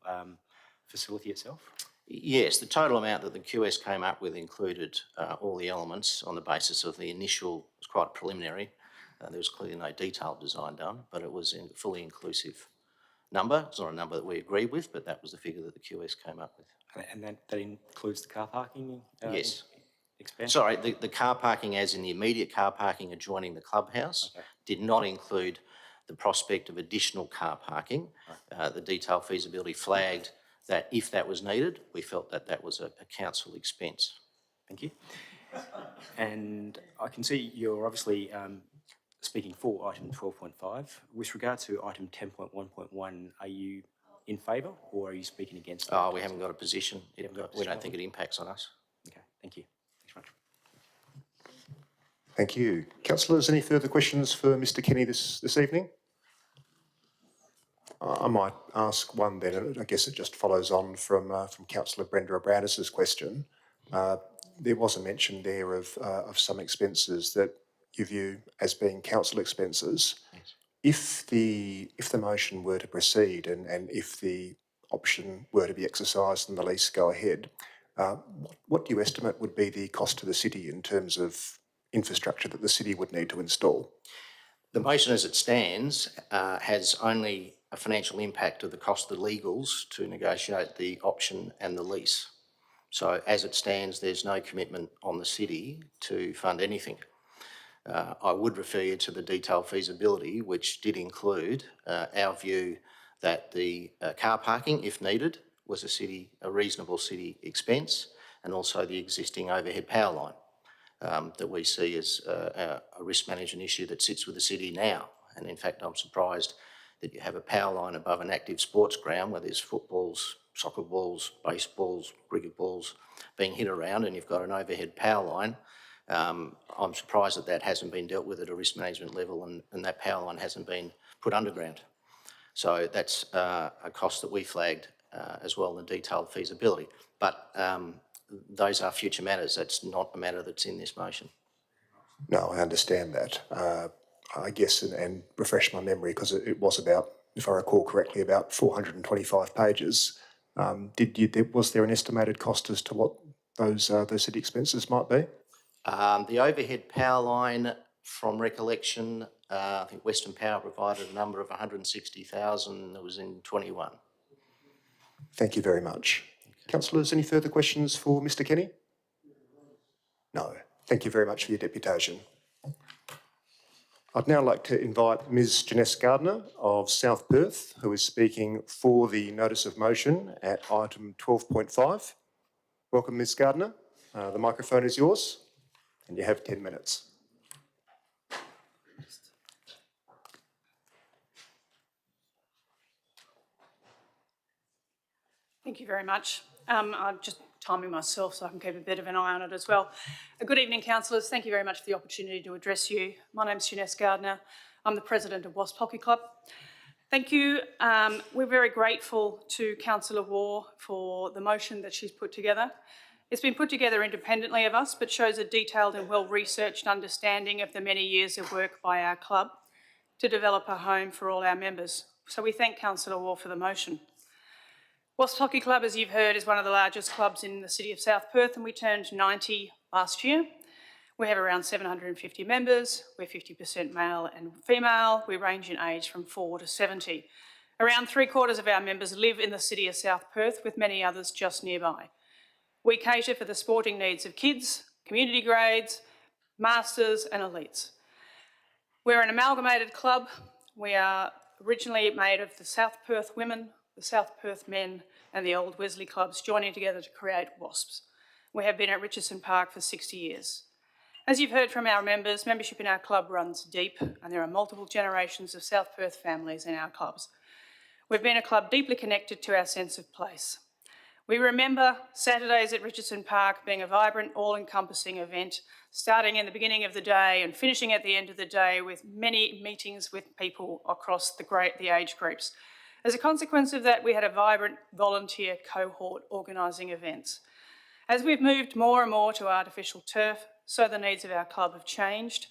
facility itself? Yes, the total amount that the QS came up with included all the elements on the basis of the initial, it was quite preliminary. There was clearly no detailed design done, but it was a fully inclusive number. It's not a number that we agreed with, but that was the figure that the QS came up with. And that includes the car parking? Yes. Expansion? Sorry, the car parking as in the immediate car parking adjoining the clubhouse did not include the prospect of additional car parking. The detailed feasibility flagged that if that was needed, we felt that that was a council expense. Thank you. And I can see you're obviously speaking for item 12.5. With regard to item 10.1.1, are you in favour or are you speaking against that? Oh, we haven't got a position. We don't think it impacts on us. Okay, thank you. Thanks very much. Thank you. Councillors, any further questions for Mr Kenny this evening? I might ask one then, and I guess it just follows on from Councillor Brenda O'Brandis's question. There was a mention there of some expenses that you view as being council expenses. Yes. If the motion were to proceed and if the option were to be exercised and the lease go ahead, what do you estimate would be the cost to the city in terms of infrastructure that the city would need to install? The motion as it stands has only a financial impact of the cost of the legals to negotiate the option and the lease. So as it stands, there's no commitment on the city to fund anything. I would refer you to the detailed feasibility, which did include our view that the car parking, if needed, was a reasonable city expense, and also the existing overhead power line that we see as a risk management issue that sits with the city now. And in fact, I'm surprised that you have a power line above an active sports ground where there's footballs, soccer balls, baseballs, cricket balls being hit around, and you've got an overhead power line. I'm surprised that that hasn't been dealt with at a risk management level, and that power line hasn't been put underground. So that's a cost that we flagged as well in the detailed feasibility. But those are future matters. That's not a matter that's in this motion. No, I understand that. I guess, and refresh my memory, because it was about, if I recall correctly, about 425 pages. Was there an estimated cost as to what those city expenses might be? The overhead power line, from recollection, I think Western Power provided a number of 160,000. That was in 21. Thank you very much. Councillors, any further questions for Mr Kenny? No. Thank you very much for your deputation. I'd now like to invite Ms Janesse Gardner of South Perth, who is speaking for the notice of motion at item 12.5. Welcome, Ms Gardner. The microphone is yours, and you have 10 minutes. Thank you very much. I'm just timing myself so I can keep a bit of an eye on it as well. Good evening, councillors. Thank you very much for the opportunity to address you. My name's Janesse Gardner. I'm the president of Wasp Hockey Club. Thank you. We're very grateful to Councillor Waugh for the motion that she's put together. It's been put together independently of us, but shows a detailed and well-researched understanding of the many years of work by our club to develop a home for all our members. So we thank Councillor Waugh for the motion. Wasp Hockey Club, as you've heard, is one of the largest clubs in the city of South Perth, and we turned 90 last year. We have around 750 members. We're 50% male and female. We range in age from 4 to 70. Around 3/4 of our members live in the city of South Perth, with many others just nearby. We cater for the sporting needs of kids, community grades, masters and elites. We're an amalgamated club. We are originally made of the South Perth women, the South Perth men and the old Wesley clubs joining together to create Wasps. We have been at Richardson Park for 60 years. As you've heard from our members, membership in our club runs deep, and there are multiple generations of South Perth families in our clubs. We've been a club deeply connected to our sense of place. We remember Saturdays at Richardson Park being a vibrant, all-encompassing event, starting in the beginning of the day and finishing at the end of the day with many meetings with people across the age groups. As a consequence of that, we had a vibrant volunteer cohort organising events. As we've moved more and more to artificial turf, so the needs of our club have changed.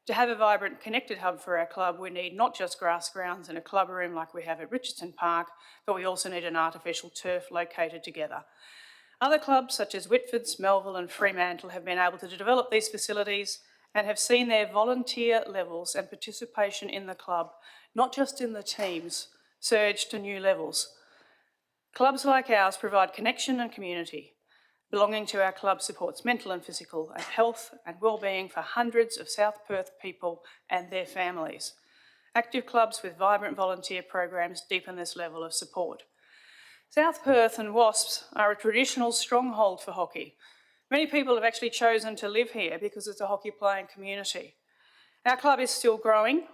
To have a vibrant, connected hub for our club, we need not just grass grounds and a club room like we have at Richardson Park, but we also need an artificial turf located together. Other clubs, such as Whitfords, Melville and Fremantle, have been able to develop these facilities and have seen their volunteer levels and participation in the club, not just in the teams, surge to new levels. Clubs like ours provide connection and community. Belonging to our club supports mental and physical and health and well-being for hundreds of South Perth people and their families. Active clubs with vibrant volunteer programs deepen this level of support. South Perth and Wasps are a traditional stronghold for hockey. Many people have actually chosen to live here because it's a hockey playing community. Our club is still growing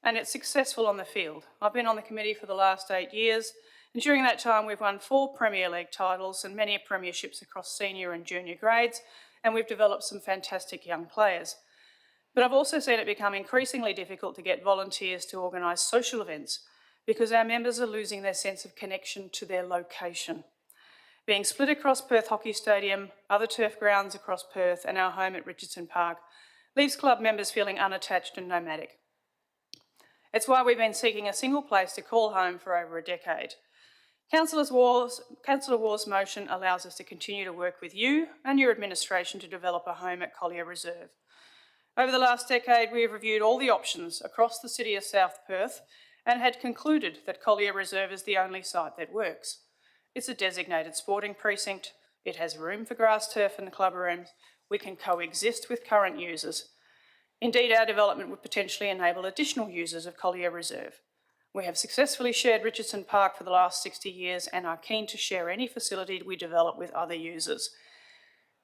and it's successful on the field. I've been on the committee for the last 8 years, and during that time we've won 4 Premier League titles and many premierships across senior and junior grades, and we've developed some fantastic young players. But I've also seen it become increasingly difficult to get volunteers to organise social events because our members are losing their sense of connection to their location. Being split across Perth Hockey Stadium, other turf grounds across Perth and our home at Richardson Park leaves club members feeling unattached and nomadic. It's why we've been seeking a single place to call home for over a decade. Councillor Waugh's motion allows us to continue to work with you and your administration to develop a home at Collier Reserve. Over the last decade, we have reviewed all the options across the city of South Perth and had concluded that Collier Reserve is the only site that works. It's a designated sporting precinct, It has room for grass turf in the club rooms. We can coexist with current users. Indeed, our development would potentially enable additional users of Collier Reserve. We have successfully shared Richardson Park for the last 60 years and are keen to share any facility we develop with other users.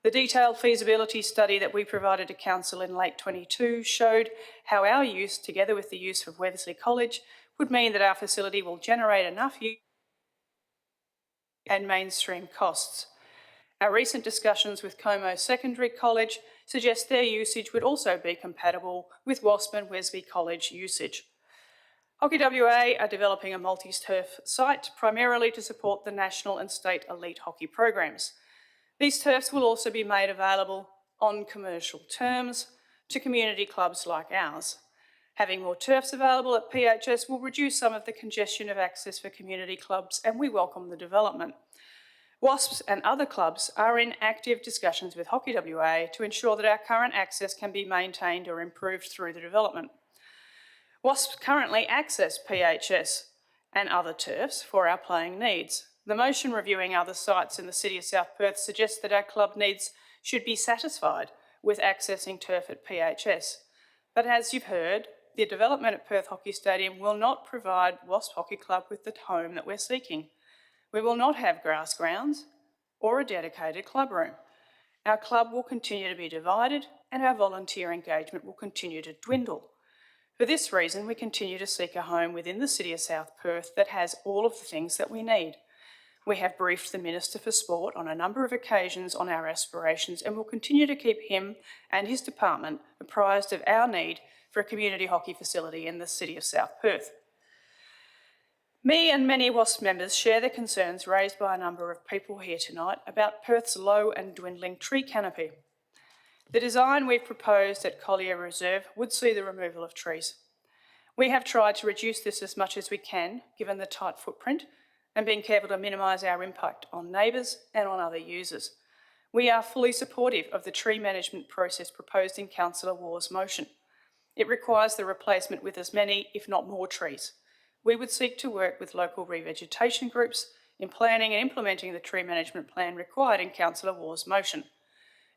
The detailed feasibility study that we provided to Council in late 22 showed how our use, together with the use of Wesley College, would mean that our facility will generate enough use and mainstream costs. Our recent discussions with Como Secondary College suggest their usage would also be compatible with WASP and Wesley College usage. Hockey WA are developing a multi-turf site primarily to support the national and state elite hockey programs. These turfs will also be made available on commercial terms to community clubs like ours. Having more turfs available at PHS will reduce some of the congestion of access for community clubs, and we welcome the development. WASPs and other clubs are in active discussions with Hockey WA to ensure that our current access can be maintained or improved through the development. WASPs currently access PHS and other turfs for our playing needs. The motion reviewing other sites in the City of South Perth suggests that our club needs should be satisfied with accessing turf at PHS. But as you've heard, the development at Perth Hockey Stadium will not provide WASP Hockey Club with the home that we're seeking. We will not have grass grounds or a dedicated club room. Our club will continue to be divided and our volunteer engagement will continue to dwindle. For this reason, we continue to seek a home within the City of South Perth that has all of the things that we need. We have briefed the Minister for Sport on a number of occasions on our aspirations and will continue to keep him and his department apprised of our need for a community hockey facility in the City of South Perth. Me and many WASP members share the concerns raised by a number of people here tonight about Perth's low and dwindling tree canopy. The design we've proposed at Collier Reserve would see the removal of trees. We have tried to reduce this as much as we can, given the tight footprint, and being careful to minimise our impact on neighbours and on other users. We are fully supportive of the tree management process proposed in Councillor Waugh's motion. It requires the replacement with as many, if not more, trees. We would seek to work with local revegetation groups in planning and implementing the tree management plan required in Councillor Waugh's motion.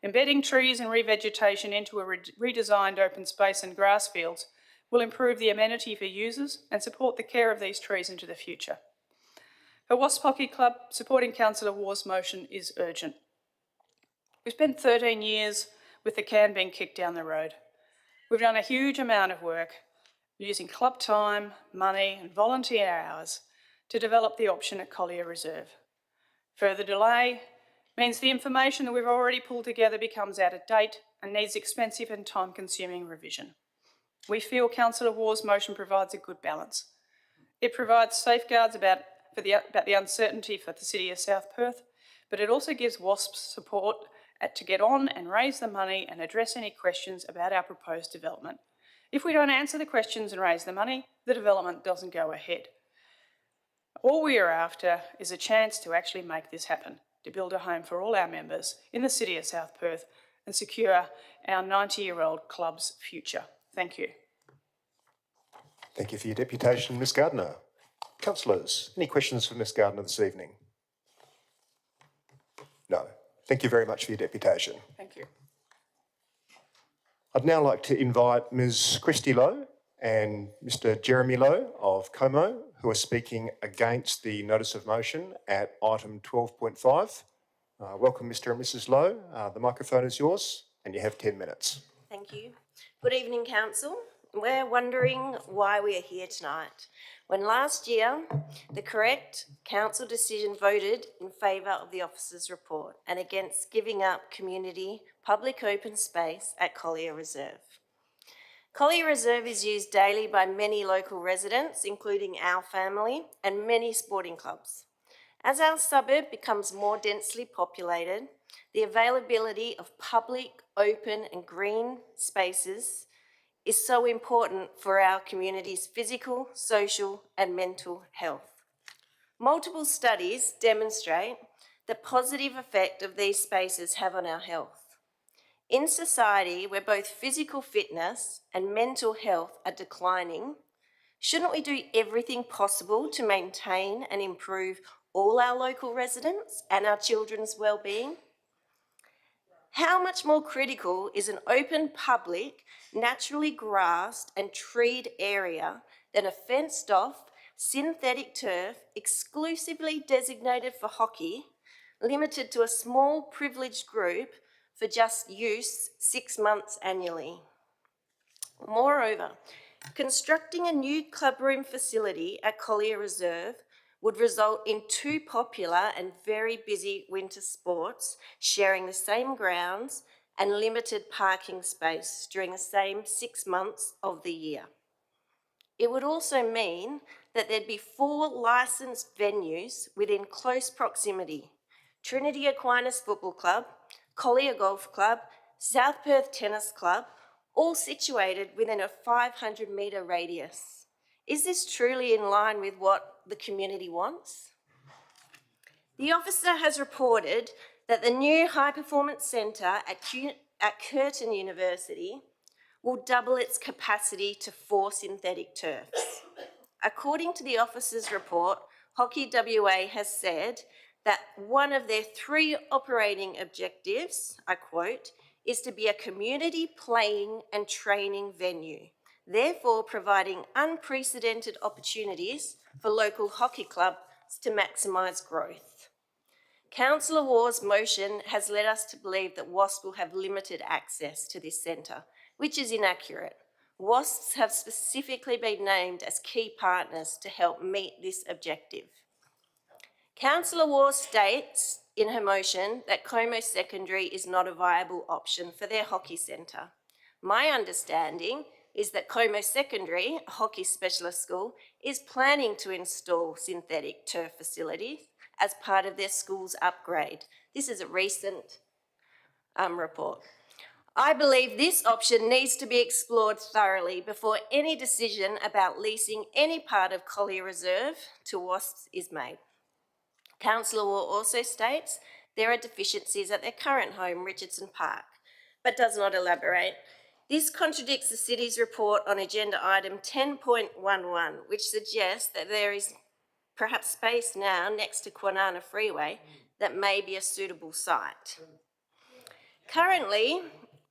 Embedding trees and revegetation into a redesigned open space and grass fields will improve the amenity for users and support the care of these trees into the future. For WASP Hockey Club, supporting Councillor Waugh's motion is urgent. We've spent 13 years with the can being kicked down the road. We've done a huge amount of work using club time, money and volunteer hours to develop the option at Collier Reserve. Further delay means the information that we've already pulled together becomes out of date and needs expensive and time-consuming revision. We feel Councillor Waugh's motion provides a good balance. It provides safeguards about the uncertainty for the City of South Perth, but it also gives WASP support to get on and raise the money and address any questions about our proposed development. If we don't answer the questions and raise the money, the development doesn't go ahead. All we are after is a chance to actually make this happen, to build a home for all our members in the City of South Perth and secure our 90-year-old club's future. Thank you. Thank you for your deputation, Ms Gardner. Councillors, any questions for Ms Gardner this evening? No. Thank you very much for your deputation. Thank you. I'd now like to invite Ms Christy Lowe and Mr Jeremy Lowe of Como, who are speaking against the notice of motion at item 12.5. Welcome, Mr and Mrs Lowe. The microphone is yours and you have 10 minutes. Thank you. Good evening, Council. We're wondering why we are here tonight, when last year the correct Council decision voted in favour of the officer's report and against giving up community public open space at Collier Reserve. Collier Reserve is used daily by many local residents, including our family and many sporting clubs. As our suburb becomes more densely populated, the availability of public, open and green spaces is so important for our community's physical, social and mental health. Multiple studies demonstrate the positive effect of these spaces have on our health. In society where both physical fitness and mental health are declining, shouldn't we do everything possible to maintain and improve all our local residents and our children's well-being? How much more critical is an open, public, naturally grassed and treed area than a fenced-off, synthetic turf exclusively designated for hockey, limited to a small privileged group for just use 6 months annually? Moreover, constructing a new clubroom facility at Collier Reserve would result in 2 popular and very busy winter sports sharing the same grounds and limited parking space during the same 6 months of the year. It would also mean that there'd be 4 licensed venues within close proximity: Trinity Aquinas Football Club, Collier Golf Club, South Perth Tennis Club, all situated within a 500-metre radius. Is this truly in line with what the community wants? The officer has reported that the new high-performance centre at Curtin University will double its capacity to 4 synthetic turfs. According to the officer's report, Hockey WA has said that one of their 3 operating objectives, I quote, is to be a community playing and training venue, therefore providing unprecedented opportunities for local hockey clubs to maximise growth. Councillor Waugh's motion has led us to believe that WASP will have limited access to this centre, which is inaccurate. WASPs have specifically been named as key partners to help meet this objective. Councillor Waugh states in her motion that Como Secondary is not a viable option for their hockey centre. My understanding is that Como Secondary, a hockey specialist school, is planning to install synthetic turf facilities as part of their school's upgrade. This is a recent report. I believe this option needs to be explored thoroughly before any decision about leasing any part of Collier Reserve to WASPs is made. Councillor Waugh also states there are deficiencies at their current home, Richardson Park, but does not elaborate. This contradicts the city's report on agenda item 10.11, which suggests that there is perhaps space now next to Kwinana Freeway that may be a suitable site. Currently,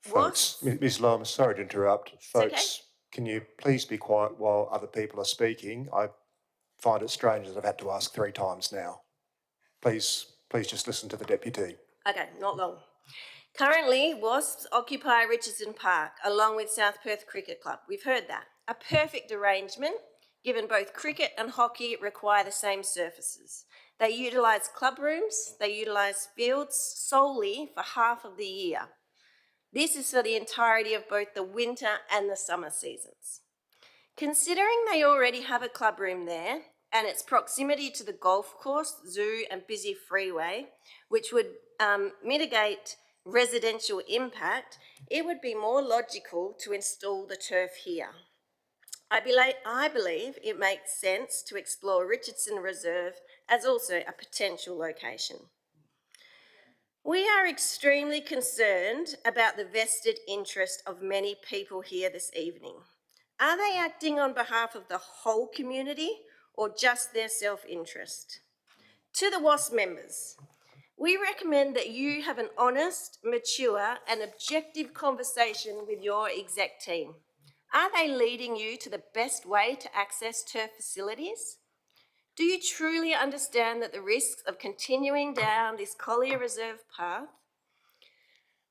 Folks, Ms Lowe, I'm sorry to interrupt. Folks, okay. Can you please be quiet while other people are speaking? I find it strange that I've had to ask 3 times now. Please just listen to the deputy. Okay, not long. Currently, WASPs occupy Richardson Park along with South Perth Cricket Club. We've heard that. A perfect arrangement, given both cricket and hockey require the same surfaces. They utilise club rooms, they utilise fields solely for half of the year. This is for the entirety of both the winter and the summer seasons. Considering they already have a club room there and its proximity to the golf course, zoo and busy freeway, which would mitigate residential impact, it would be more logical to install the turf here. I believe it makes sense to explore Richardson Reserve as also a potential location. We are extremely concerned about the vested interest of many people here this evening. Are they acting on behalf of the whole community or just their self-interest? To the WASP members, we recommend that you have an honest, mature and objective conversation with your exec team. Are they leading you to the best way to access turf facilities? Do you truly understand that the risks of continuing down this Collier Reserve path?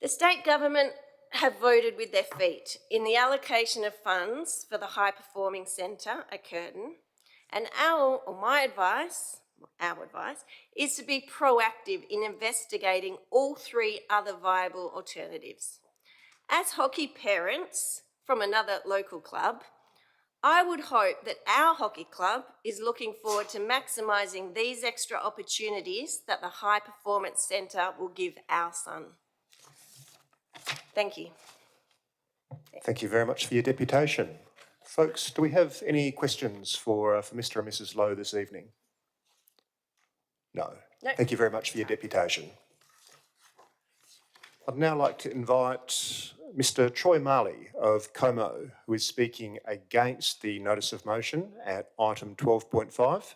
The state government have voted with their feet in the allocation of funds for the high performing centre at Curtin, and our advice is to be proactive in investigating all 3 other viable alternatives. As hockey parents from another local club, I would hope that our hockey club is looking forward to maximising these extra opportunities that the High Performance Centre will give our son. Thank you. Thank you very much for your deputation. Folks, do we have any questions for Mr and Mrs Lowe this evening? No. Thank you very much for your deputation. I'd now like to invite Mr Troy Marley of Como, who is speaking against the notice of motion at item 12.5.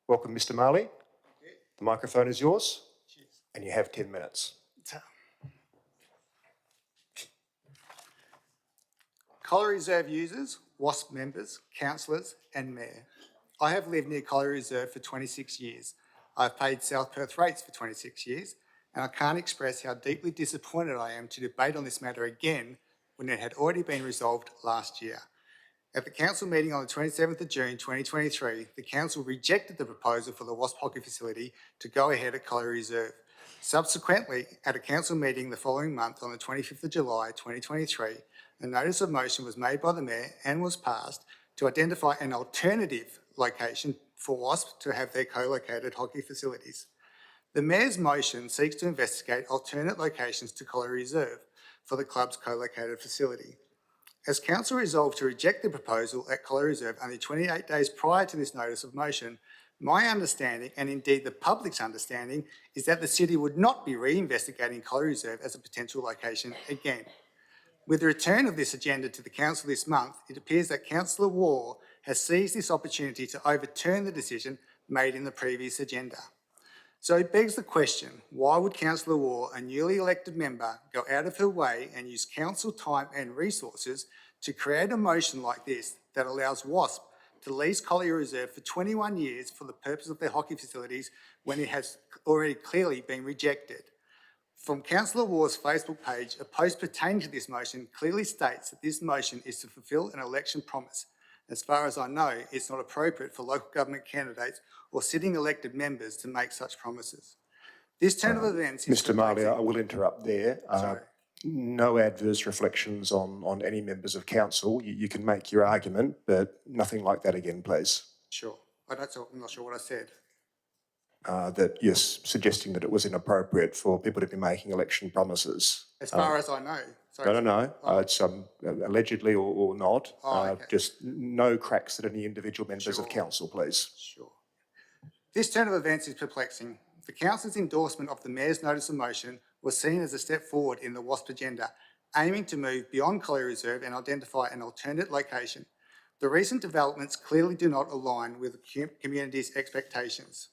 Welcome, Mr Marley. The microphone is yours, and you have 10 minutes. Colliery Reserve users, WASP members, councillors and mayor. I have lived near Colliery Reserve for 26 years. I've paid South Perth rates for 26 years, and I can't express how deeply disappointed I am to debate on this matter again when it had already been resolved last year. At the council meeting on the 27th of June 2023, the council rejected the proposal for the WASP hockey facility to go ahead at Colliery Reserve. Subsequently, at a council meeting the following month on the 25th of July 2023, a notice of motion was made by the mayor and was passed to identify an alternative location for WASP to have their co-located hockey facilities. The mayor's motion seeks to investigate alternate locations to Colliery Reserve for the club's co-located facility. As council resolved to reject the proposal at Colliery Reserve only 28 days prior to this notice of motion, my understanding, and indeed the public's understanding, is that the city would not be re-investigating Colliery Reserve as a potential location again. With the return of this agenda to the council this month, it appears that Councillor Waugh has seized this opportunity to overturn the decision made in the previous agenda. So it begs the question, why would Councillor Waugh, a newly elected member, go out of her way and use council time and resources to create a motion like this that allows WASP to lease Colliery Reserve for 21 years for the purpose of their hockey facilities when it has already clearly been rejected? From Councillor Waugh's Facebook page, a post pertaining to this motion clearly states that this motion is to fulfil an election promise. As far as I know, it's not appropriate for local government candidates or sitting elected members to make such promises. This turn of events is... Mr Marley, I will interrupt there. No adverse reflections on any members of council. You can make your argument, but nothing like that again, please. Sure. I'm not sure what I said. That you're suggesting that it was inappropriate for people to be making election promises. As far as I know. Sorry. No. It's allegedly or not. Okay. Just no cracks at any individual members of council, please. Sure. This turn of events is perplexing. The council's endorsement of the mayor's notice of motion was seen as a step forward in the WASP agenda, aiming to move beyond Colliery Reserve and identify an alternate location. The recent developments clearly do not align with the community's expectations.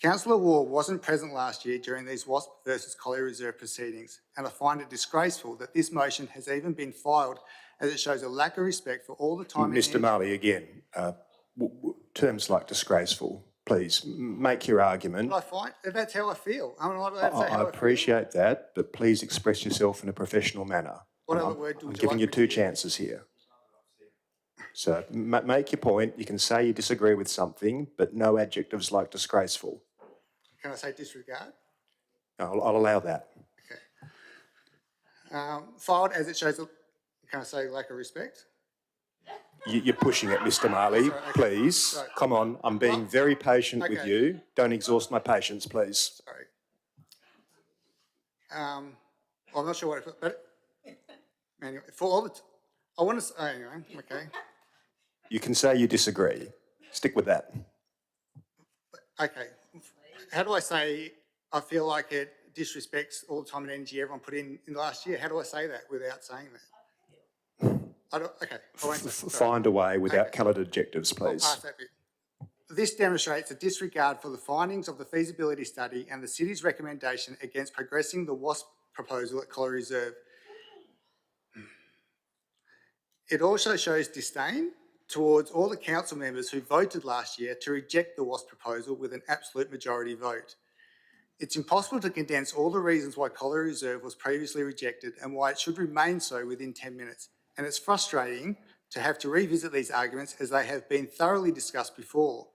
Councillor Waugh wasn't present last year during these WASP versus Colliery Reserve proceedings, and I find it disgraceful that this motion has even been filed, as it shows a lack of respect for all the time... Mr Marley, again, terms like disgraceful, please, make your argument. But I find that's how I feel. I appreciate that, but please express yourself in a professional manner. What other word I'm giving you two chances here. So make your point. You can say you disagree with something, but no adjectives like disgraceful. Can I say disregard? I'll allow that. Okay. Filed as it shows, can I say lack of respect? You're pushing it, Mr Marley. Sorry, okay. Please, Sorry. come on. I'm being very patient with Okay. you. Don't exhaust my patience, please. Sorry. I'm not sure what it, but anyway, for all the, I want to say, anyway, okay. You can say you disagree. Stick with that. Okay. How do I say I feel like it disrespects all the time and energy everyone put in the last year? How do I say that without saying that? Okay. I won't say, Find a way without coloured adjectives, please. I'll pass that bit. This demonstrates a disregard for the findings of the feasibility study and the city's recommendation against progressing the WASP proposal at Colliery Reserve. It also shows disdain towards all the council members who voted last year to reject the WASP proposal with an absolute majority vote. It's impossible to condense all the reasons why Colliery Reserve was previously rejected and why it should remain so within 10 minutes. And it's frustrating to have to revisit these arguments as they have been thoroughly discussed before.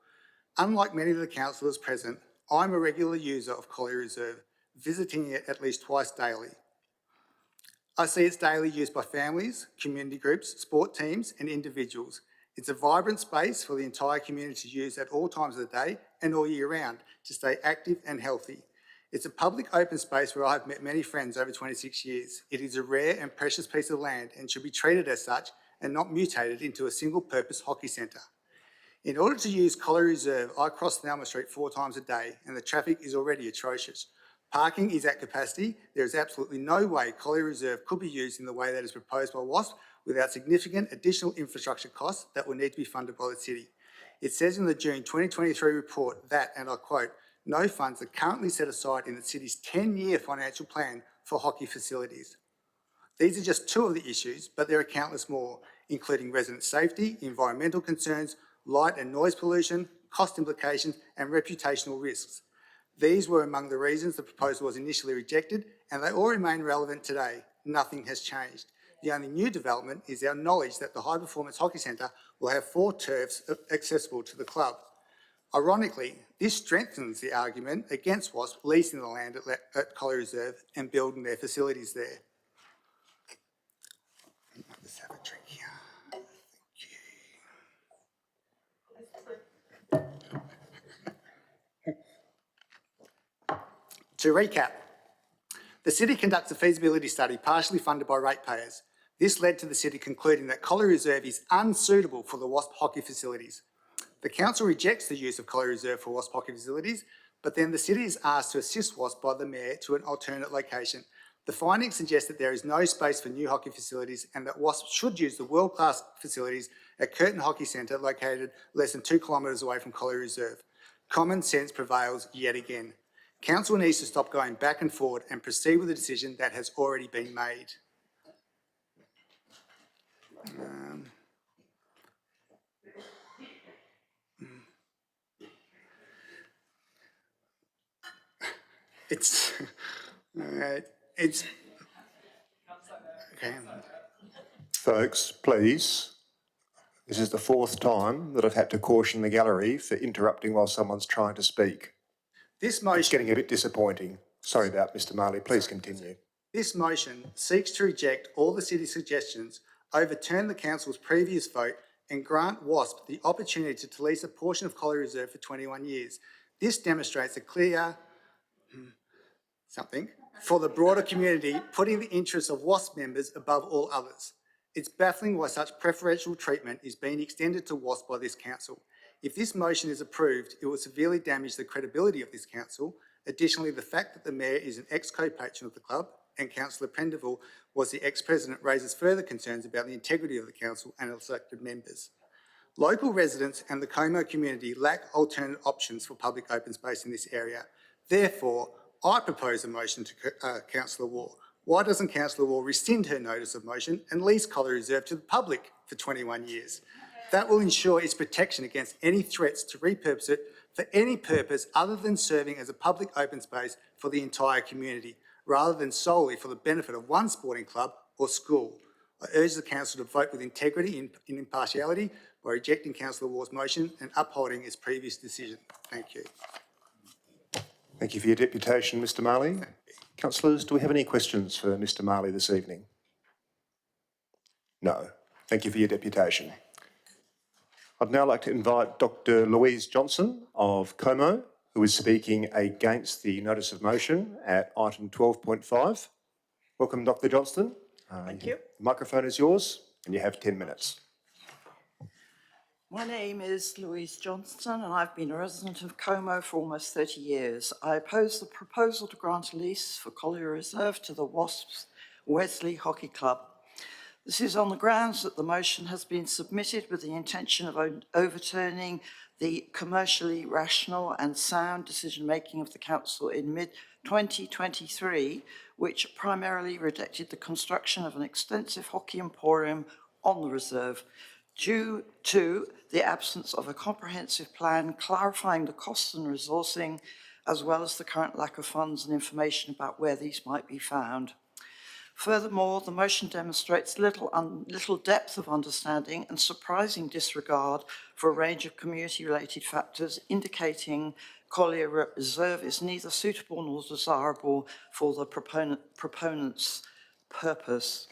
Unlike many of the councillors present, I'm a regular user of Colliery Reserve, visiting it at least twice daily. I see it's daily used by families, community groups, sport teams and individuals. It's a vibrant space for the entire community to use at all times of the day and all year round to stay active and healthy. It's a public open space where I've met many friends over 26 years. It is a rare and precious piece of land and should be treated as such and not mutated into a single-purpose hockey centre. In order to use Colliery Reserve, I cross Thelma Street 4 times a day and the traffic is already atrocious. Parking is at capacity. There is absolutely no way Colliery Reserve could be used in the way that is proposed by WASP without significant additional infrastructure costs that will need to be funded by the city. It says in the June 2023 report that, and I quote, no funds are currently set aside in the city's 10-year financial plan for hockey facilities. These are just two of the issues, but there are countless more, including resident safety, environmental concerns, light and noise pollution, cost implications, and reputational risks. These were among the reasons the proposal was initially rejected, and they all remain relevant today. Nothing has changed. The only new development is our knowledge that the High Performance Hockey Centre will have 4 turfs accessible to the club. Ironically, this strengthens the argument against WASP leasing the land at Colliery Reserve and building their facilities there. Let's have a drink here. To recap, the city conducts a feasibility study partially funded by ratepayers. This led to the city concluding that Colliery Reserve is unsuitable for the WASP hockey facilities. The council rejects the use of Colliery Reserve for WASP hockey facilities, but then the city is asked to assist WASP by the Mayor to an alternate location. The findings suggest that there is no space for new hockey facilities and that WASP should use the world-class facilities at Curtin Hockey Centre located less than 2 kilometres away from Colliery Reserve. Common sense prevails yet again. Council needs to stop going back and forward and proceed with a decision that has already been made. Okay. Folks, please. This is the 4th time that I've had to caution the gallery for interrupting while someone's trying to speak. This motion... It's getting a bit disappointing. Sorry about Mr. Marley. Please continue. This motion seeks to reject all the city's suggestions, overturn the council's previous vote and grant WASP the opportunity to lease a portion of Colliery Reserve for 21 years. This demonstrates a clear... for the broader community, putting the interests of WASP members above all others. It's baffling why such preferential treatment is being extended to WASP by this council. If this motion is approved, it will severely damage the credibility of this council. Additionally, the fact that the Mayor is an ex-co-patron of the club and Councillor Prendeville was the ex-president raises further concerns about the integrity of the council and its elected members. Local residents and the Como community lack alternate options for public open space in this area. Therefore, I propose a motion to Councillor Waugh. Why doesn't Councillor Waugh rescind her notice of motion and lease Colliery Reserve to the public for 21 years? That will ensure its protection against any threats to repurpose it for any purpose other than serving as a public open space for the entire community, rather than solely for the benefit of one sporting club or school. I urge the council to vote with integrity and impartiality by rejecting Councillor Waugh's motion and upholding its previous decision. Thank you. Thank you for your deputation, Mr. Marley. Councillors, do we have any questions for Mr. Marley this evening? No. Thank you for your deputation. I'd now like to invite Dr. Louise Johnson of Como, who is speaking against the notice of motion at item 12.5. Welcome, Dr. Johnston. Thank you. The microphone is yours and you have 10 minutes. My name is Louise Johnston and I've been a resident of Como for almost 30 years. I oppose the proposal to grant a lease for Colliery Reserve to the WASP's Wesley Hockey Club. This is on the grounds that the motion has been submitted with the intention of overturning the commercially rational and sound decision-making of the council in mid-2023, which primarily rejected the construction of an extensive hockey emporium on the reserve, due to the absence of a comprehensive plan clarifying the costs and resourcing, as well as the current lack of funds and information about where these might be found. Furthermore, the motion demonstrates little depth of understanding and surprising disregard for a range of community-related factors, indicating Colliery Reserve is neither suitable nor desirable for the proponent's purpose.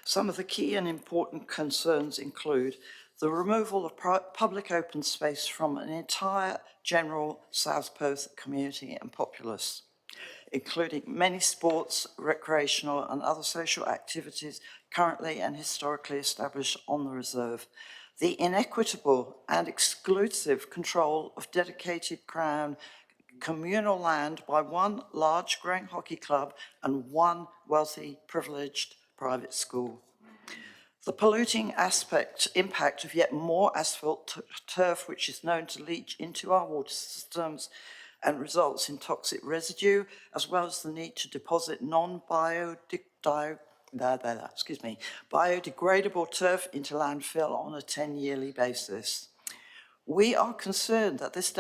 Some of the key and important concerns include the removal of public open space from an entire general South Perth community and populace, including many sports, recreational and other social activities currently and historically established on the reserve. The inequitable and exclusive control of dedicated Crown communal land by one large growing hockey club and one wealthy, privileged private school. The polluting impact of yet more asphalt turf, which is known to leach into our water systems and results in toxic residue, as well as the need to deposit biodegradable turf into landfill on a 10-yearly basis. We are concerned that this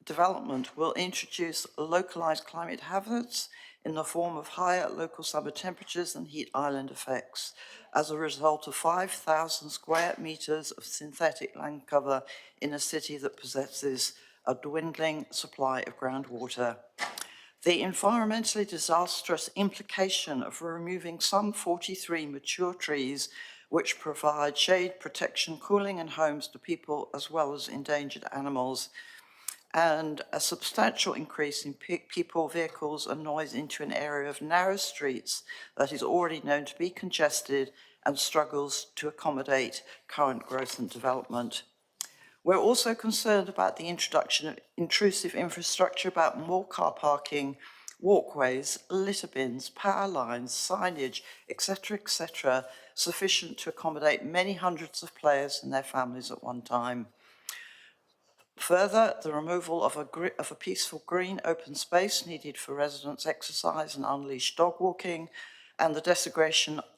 development will introduce localised climate hazards in the form of higher local summer temperatures and heat island effects as a result of 5,000 square metres of synthetic land cover in a city that possesses a dwindling supply of groundwater. The environmentally disastrous implication of removing some 43 mature trees which provide shade, protection, cooling and homes to people as well as endangered animals, and a substantial increase in people, vehicles and noise into an area of narrow streets that is already known to be congested and struggles to accommodate current growth and development. We're also concerned about the introduction of intrusive infrastructure, about more car parking, walkways, litter bins, power lines, signage, etc., sufficient to accommodate many hundreds of players and their families at one time. Further, the removal of a peaceful green open space needed for residents' exercise and unleashed dog walking, and the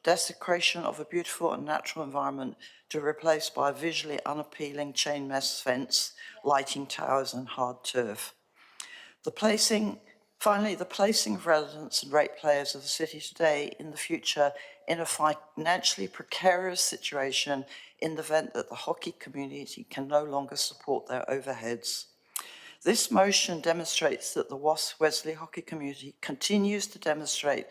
desecration of a beautiful and natural environment to replace by a visually unappealing chain mesh fence, lighting towers and hard turf. Finally, the placing of residents and ratepayers of the city today in the future in a financially precarious situation in the event that the hockey community can no longer support their overheads. This motion demonstrates that the Wesley hockey community continues to demonstrate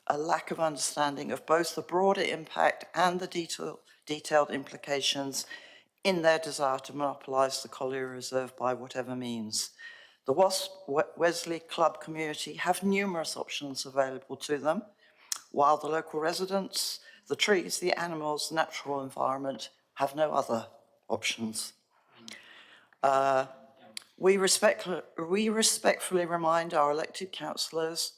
a lack of understanding of both the broader impact and the detailed implications in their desire to monopolise the Colliery Reserve by whatever means. The Wesley Club community have numerous options available to them, while the local residents, the trees, the animals, the natural environment have no other options. We respectfully remind our elected councillors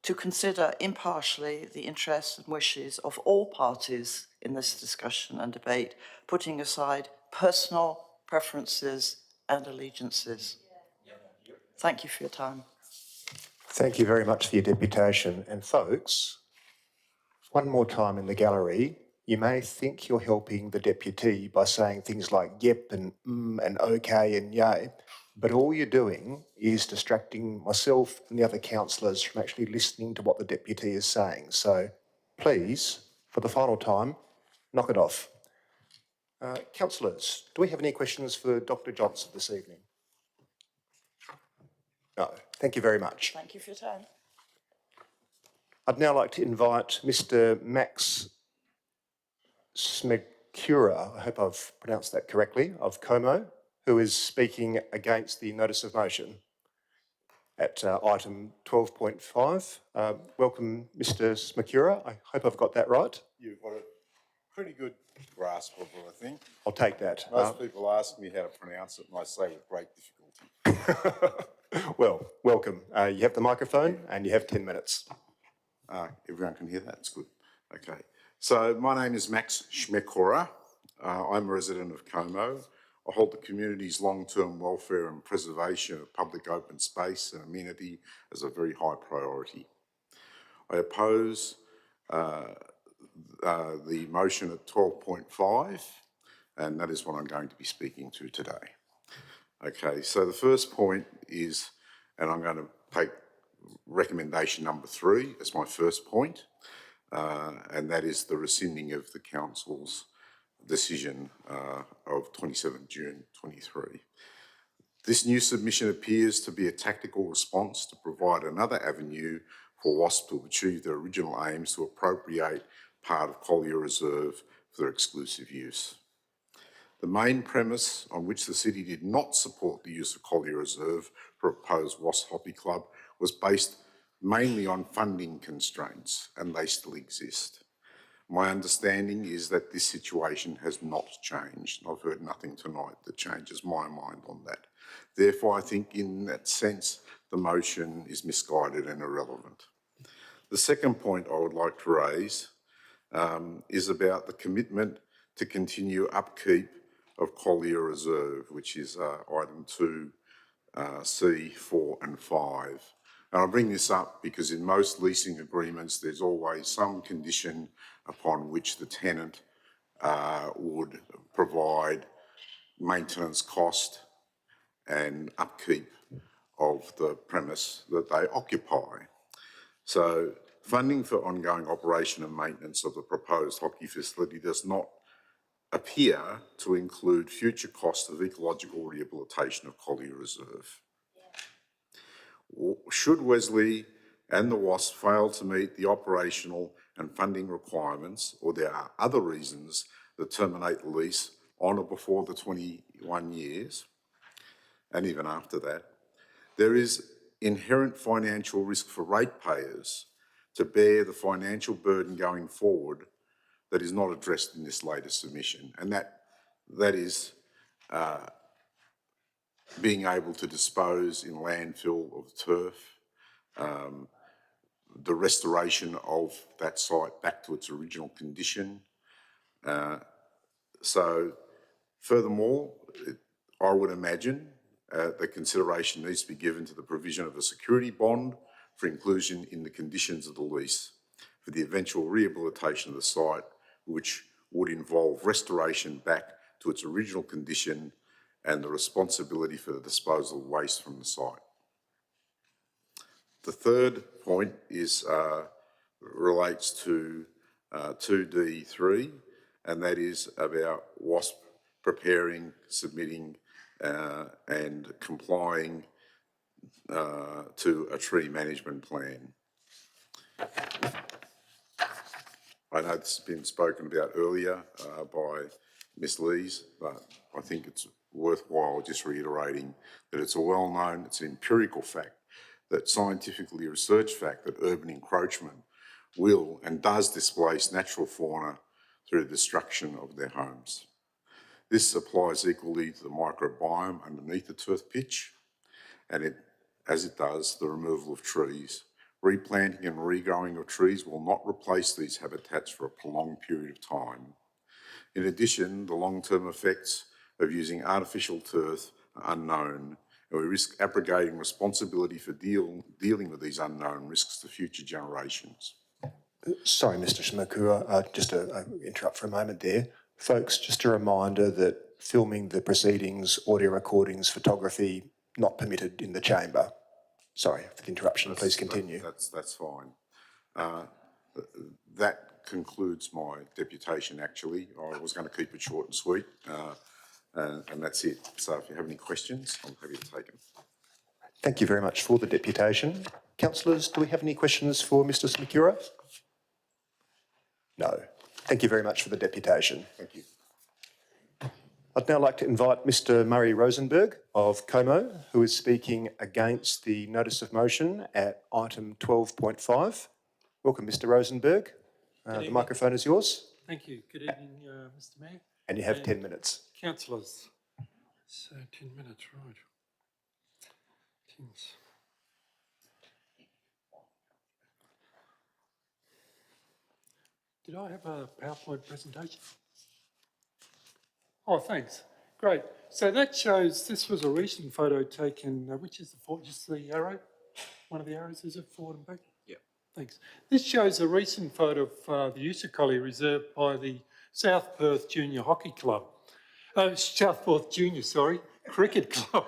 to consider impartially the interests and wishes of all parties in this discussion and debate, putting aside personal preferences and allegiances. Thank you for your time. Thank you very much for your deputation. And folks, one more time in the gallery, you may think you're helping the deputy by saying things like yep and okay and yay, but all you're doing is distracting myself and the other councillors from actually listening to what the deputy is saying. So please, for the final time, knock it off. Councillors, do we have any questions for Dr. Johnson this evening? No. Thank you very much. Thank you for your time. I'd now like to invite Mr. Max Smekura, I hope I've pronounced that correctly, of Como, who is speaking against the notice of motion at item 12.5. Welcome, Mr. Smekura. I hope I've got that right. You've got a pretty good grasp of it, I think. I'll take that. Most people ask me how to pronounce it, and I say with great difficulty. Well, welcome. You have the microphone and you have 10 minutes. Everyone can hear that? It's good. Okay. So my name is Max Smekura. I'm a resident of Como. I hold the community's long-term welfare and preservation of public open space and amenity as a very high priority. I oppose the motion at 12.5, and that is what I'm going to be speaking to today. Okay, so the first point is, and I'm going to take recommendation number 3 as my first point, and that is the rescinding of the council's decision of 27 June 23. This new submission appears to be a tactical response to provide another avenue for WASP to achieve their original aims to appropriate part of Collier Reserve for their exclusive use. The main premise on which the city did not support the use of Collier Reserve for a proposed WASP Hockey Club was based mainly on funding constraints, and they still exist. My understanding is that this situation has not changed. I've heard nothing tonight that changes my mind on that. Therefore, I think in that sense, the motion is misguided and irrelevant. The second point I would like to raise is about the commitment to continue upkeep of Collier Reserve, which is item 2 C, 4 and 5. And I bring this up because in most leasing agreements, there's always some condition upon which the tenant would provide maintenance cost and upkeep of the premise that they occupy. So funding for ongoing operation and maintenance of the proposed hockey facility does not appear to include future costs of ecological rehabilitation of Collier Reserve. Should Wesley and the WASP fail to meet the operational and funding requirements, or there are other reasons that terminate the lease on or before the 21 years, and even after that, there is inherent financial risk for ratepayers to bear the financial burden going forward that is not addressed in this latest submission, and that is being able to dispose in landfill of turf, the restoration of that site back to its original condition. So furthermore, I would imagine that consideration needs to be given to the provision of a security bond for inclusion in the conditions of the lease for the eventual rehabilitation of the site, which would involve restoration back to its original condition and the responsibility for the disposal of waste from the site. The third point is relates to 2D3, and that is about WASP preparing, submitting and complying to a tree management plan. I know this has been spoken about earlier by Ms Lees, but I think it's worthwhile just reiterating that it's a well-known, it's an empirical fact, that scientifically researched fact that urban encroachment will and does displace natural fauna through the destruction of their homes. This applies equally to the microbiome underneath the turf pitch, and as it does, the removal of trees. Replanting and regrowing of trees will not replace these habitats for a prolonged period of time. In addition, the long-term effects of using artificial turf are unknown, and we risk abrogating responsibility for dealing with these unknown risks to future generations. Sorry, Mr Shimokura, just to interrupt for a moment there. Folks, just a reminder that filming the proceedings, audio recordings, photography, not permitted in the chamber. Sorry for the interruption, please continue. That's fine. That concludes my deputation, actually. I was going to keep it short and sweet, and that's it. So if you have any questions, I'm happy to take them. Thank you very much for the deputation. Councillors, do we have any questions for Mr Shimokura? No. Thank you very much for the deputation. Thank you. I'd now like to invite Mr Murray Rosenberg of Como, who is speaking against the notice of motion at item 12.5. Welcome, Mr Rosenberg. The microphone is yours. Thank you. Good evening, Mr Mayor. And you have 10 minutes. Councillors. So 10 minutes, right. Did I have a PowerPoint presentation? Oh, thanks. Great. So that shows, this was a recent photo taken, which is just the arrow? One of the arrows, is it forward and back? Yeah. Thanks. This shows a recent photo of the use of Collier Reserve by the South Perth Junior Hockey Club. South Perth Junior, sorry, Cricket Club.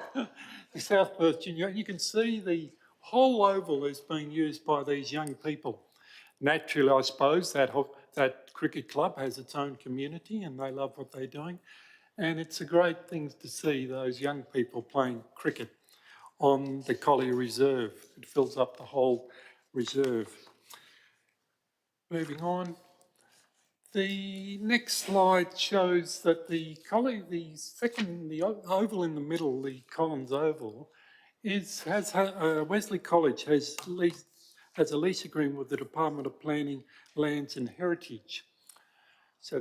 The South Perth Junior. And you can see the whole oval is being used by these young people. Naturally, I suppose, that cricket club has its own community and they love what they're doing. And it's a great thing to see those young people playing cricket on the Collier Reserve. It fills up the whole reserve. Moving on. The next slide shows that the oval in the middle, the Collins Oval, Wesley College has a lease agreement with the Department of Planning, Lands and Heritage. So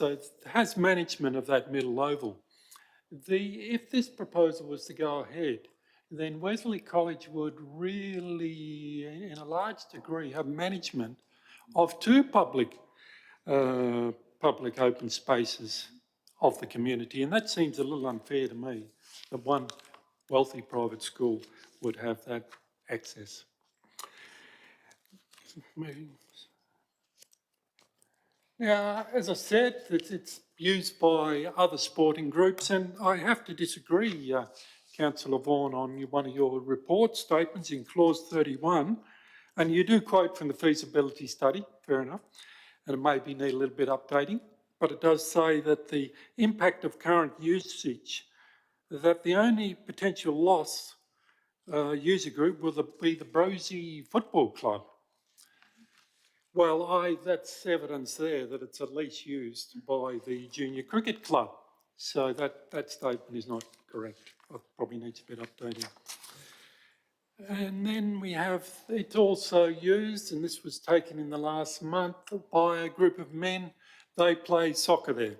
it has management of that middle oval. If this proposal was to go ahead, then Wesley College would really, in a large degree, have management of two public open spaces of the community, and that seems a little unfair to me, that one wealthy private school would have that access. Now, as I said, it's used by other sporting groups, and I have to disagree, Councillor Vaughan, on one of your report statements in clause 31, and you do quote from the feasibility study, fair enough, and it maybe need a little bit updating, but it does say that the impact of current usage, that the only potential loss user group will be the Brosey Football Club. Well, that's evidence there that it's at least used by the Junior Cricket Club. So that statement is not correct. It probably needs a bit updating. And then we have, it's also used, and this was taken in the last month, by a group of men. They play soccer there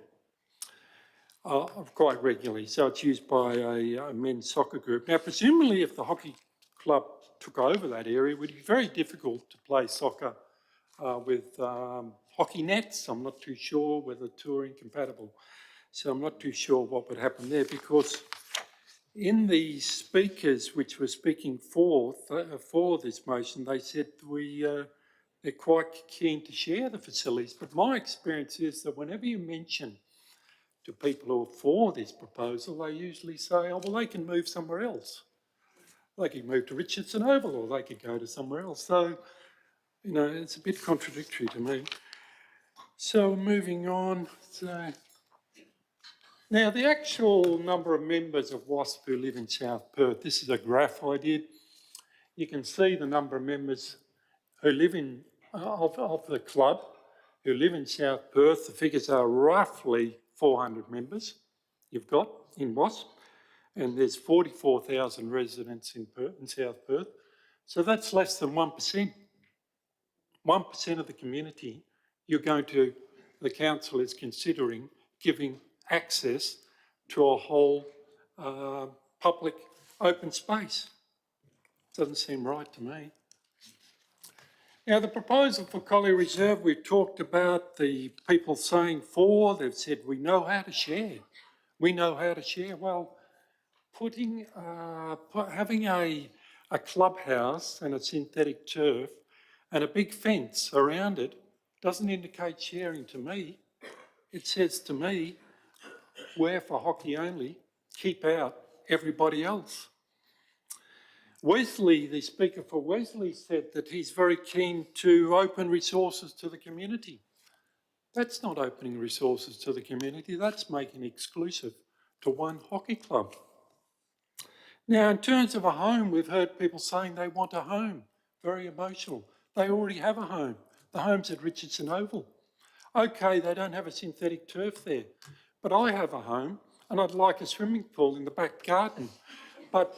quite regularly. So it's used by a men's soccer group. Now, presumably if the hockey club took over that area, it would be very difficult to play soccer with hockey nets. I'm not too sure whether two are incompatible. So I'm not too sure what would happen there, because in the speakers which were speaking for this motion, they said they're quite keen to share the facilities. But my experience is that whenever you mention to people who are for this proposal, they usually say, oh, well, they can move somewhere else. They could move to Richardson Oval, or they could go to somewhere else. So, you know, it's a bit contradictory to me. So moving on. So, now, the actual number of members of WASP who live in South Perth, this is a graph I did. You can see the number of members who live in, of the club, who live in South Perth. The figures are roughly 400 members you've got in WASP, and there's 44,000 residents in South Perth. So that's less than 1%. 1% of the community the council is considering giving access to a whole public open space. Doesn't seem right to me. Now, the proposal for Collie Reserve, we've talked about the people saying for, they've said we know how to share. We know how to share. Well, having a clubhouse and a synthetic turf and a big fence around it doesn't indicate sharing to me. It says to me, we're for hockey only, keep out everybody else. Wesley, the speaker for Wesley, said that he's very keen to open resources to the community. That's not opening resources to the community, that's making it exclusive to one hockey club. Now, in terms of a home, we've heard people saying they want a home, very emotional. They already have a home. The home's at Richardson Oval. Okay, they don't have a synthetic turf there, but I have a home and I'd like a swimming pool in the back garden. But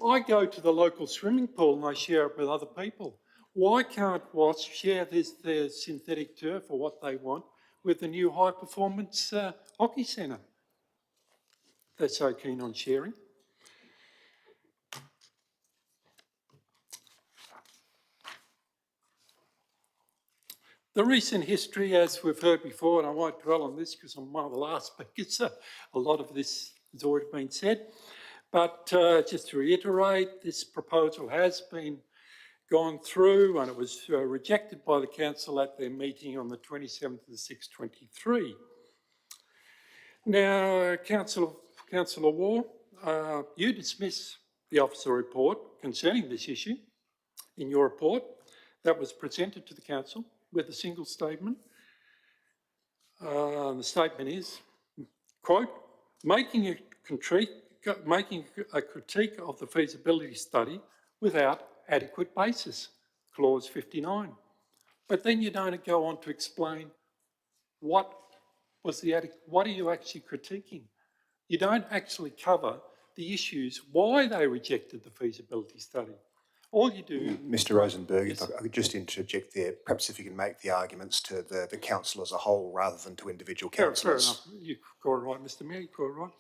I go to the local swimming pool and I share it with other people. Why can't WASP share their synthetic turf or what they want with the new high-performance hockey centre? They're so keen on sharing. The recent history, as we've heard before, and I won't dwell on this because I'm one of the last speakers, so a lot of this has already been said. But just to reiterate, this proposal has been gone through and it was rejected by the council at their meeting on the 27th of the 6th, 2023. Now, Councillor Ward, you dismiss the officer report concerning this issue in your report that was presented to the council with a single statement. The statement is, quote, making a critique of the feasibility study without adequate basis, clause 59. But then you don't go on to explain what are you actually critiquing? You don't actually cover the issues why they rejected the feasibility study. All you do... Mr Rosenberg, if I could just interject there, perhaps if you can make the arguments to the council as a whole rather than to individual councillors. Fair enough. You got it right, Mr Mayor, you got it right.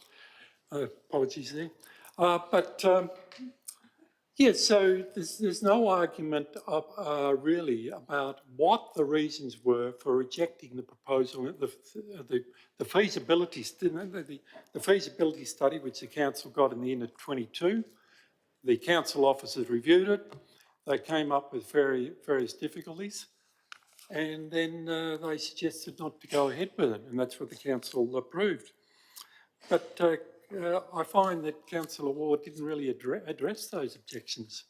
Apologies there. Yes, so there's no argument really about what the reasons were for rejecting the proposal, the feasibility study which the council got in the end of 22. The council officers reviewed it. They came up with various difficulties, and then they suggested not to go ahead with it, and that's what the council approved. But I find that Councillor Ward didn't really address those objections.